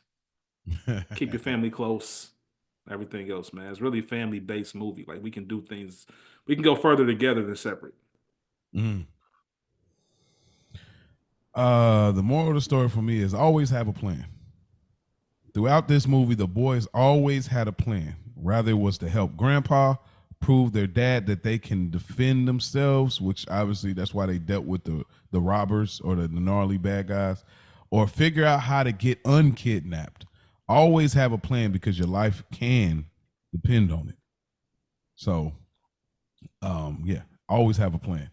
Keep your family close. Everything else, man. It's really a family-based movie. Like we can do things, we can go further together than separate. The moral of the story for me is always have a plan. Throughout this movie, the boys always had a plan. Rather it was to help Grandpa prove their dad that they can defend themselves, which obviously that's why they dealt with the robbers or the gnarly bad guys, or figure out how to get unkidnapped. Always have a plan because your life can depend on it. So, yeah, always have a plan.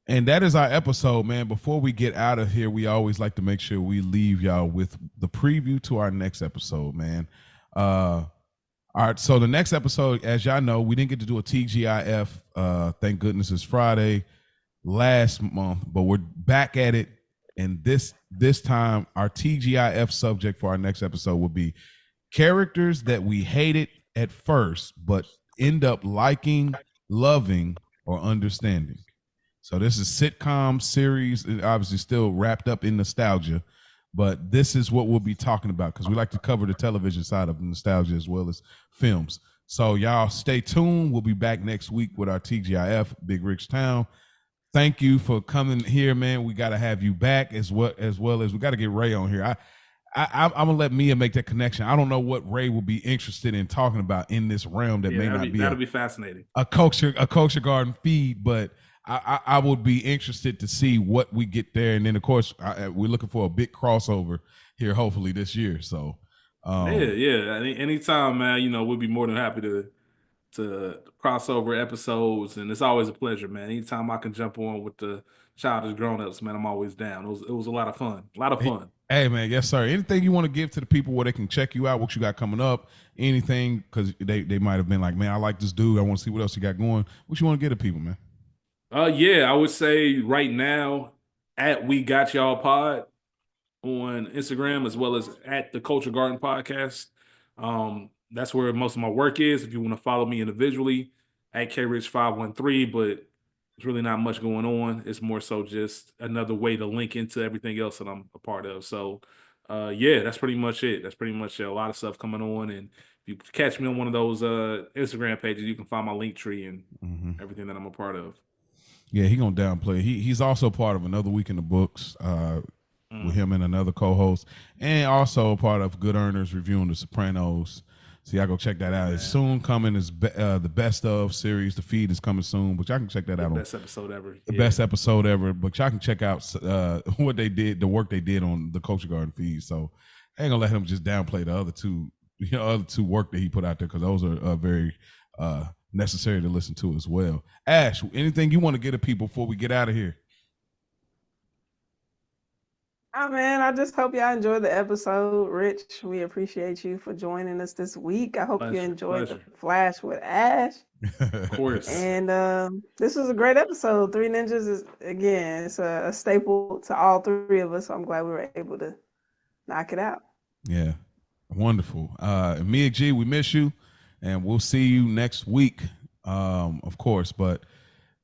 And that is our episode, man. Before we get out of here, we always like to make sure we leave y'all with the preview to our next episode, man. All right, so the next episode, as y'all know, we didn't get to do a TGIF. Thank goodness it's Friday last month, but we're back at it. And this time, our TGIF subject for our next episode will be characters that we hated at first, but end up liking, loving, or understanding. So this is sitcom series, obviously still wrapped up in nostalgia, but this is what we'll be talking about because we like to cover the television side of nostalgia as well as films. So y'all stay tuned. We'll be back next week with our TGIF, Big Rich Town. Thank you for coming here, man. We got to have you back as well as we got to get Ray on here. I'm gonna let Mia make that connection. I don't know what Ray will be interested in talking about in this realm that may not be that'll be fascinating. A culture garden feed, but I would be interested to see what we get there, and then of course we're looking for a big crossover here, hopefully this year. So anytime, man. We'll be more than happy to crossover episodes, and it's always a pleasure, man. Anytime I can jump on with the Childish Grownups, man, I'm always down. It was a lot of fun. Hey man, yes sir. Anything you want to give to the people where they can check you out, what you got coming up, anything, because they might have been like, man, I like this dude. I want to see what else you got going. What you want to get to people, man? Yeah, I would say right now at We Got Y'all Pod on Instagram as well as at the Culture Garden Podcast. That's where most of my work is. If you want to follow me individually at KRich513, but there's really not much going on. It's more so just another way to link into everything else that I'm a part of. So yeah, that's pretty much it. That's pretty much a lot of stuff coming on. And if you catch me on one of those Instagram pages, you can find my link tree and everything that I'm a part of. Yeah, he gonna downplay. He's also part of Another Week in the Books with him and another co-host, and also part of Good Earners reviewing The Sopranos. So y'all go check that out. It's soon coming. Is the best of series. The feed is coming soon, but y'all can check that out. Best episode ever. The best episode ever. But y'all can check out what they did, the work they did on the Culture Garden feed. So I ain't gonna let him just downplay the other two, other two work that he put out there, because those are very necessary to listen to as well. Ash, anything you want to get to people before we get out of here? Oh man, I just hope y'all enjoyed the episode. Rich, we appreciate you for joining us this week. I hope you enjoyed the Flash with Ash. Of course. And this was a great episode. Three Ninjas is, again, it's a staple to all three of us. So I'm glad we were able to knock it out. Yeah, wonderful. Mia G, we miss you, and we'll see you next week, of course. But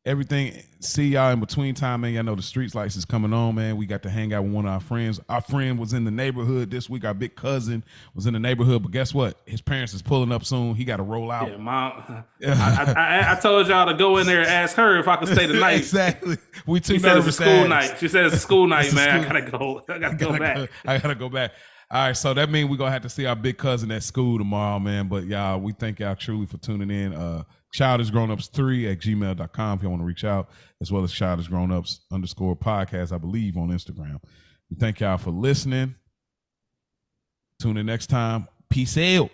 everything, see y'all in between time, man. Y'all know the Streets Lights is coming on, man. We got to hang out with one of our friends. Our friend was in the neighborhood this week. Our big cousin was in the neighborhood, but guess what? His parents is pulling up soon. He got to roll out. Yeah, Mom. I told y'all to go in there and ask her if I could stay the night. Exactly. We too nervous. Said it's a school night. She said it's a school night, man. I gotta go. I gotta go back. I gotta go back. All right, so that means we're gonna have to see our big cousin at school tomorrow, man. But y'all, we thank y'all truly for tuning in. ChildishGrownups3@gmail.com if you want to reach out, as well as ChildishGrownups_podcast, I believe, on Instagram. We thank y'all for listening. Tune in next time. Peace out.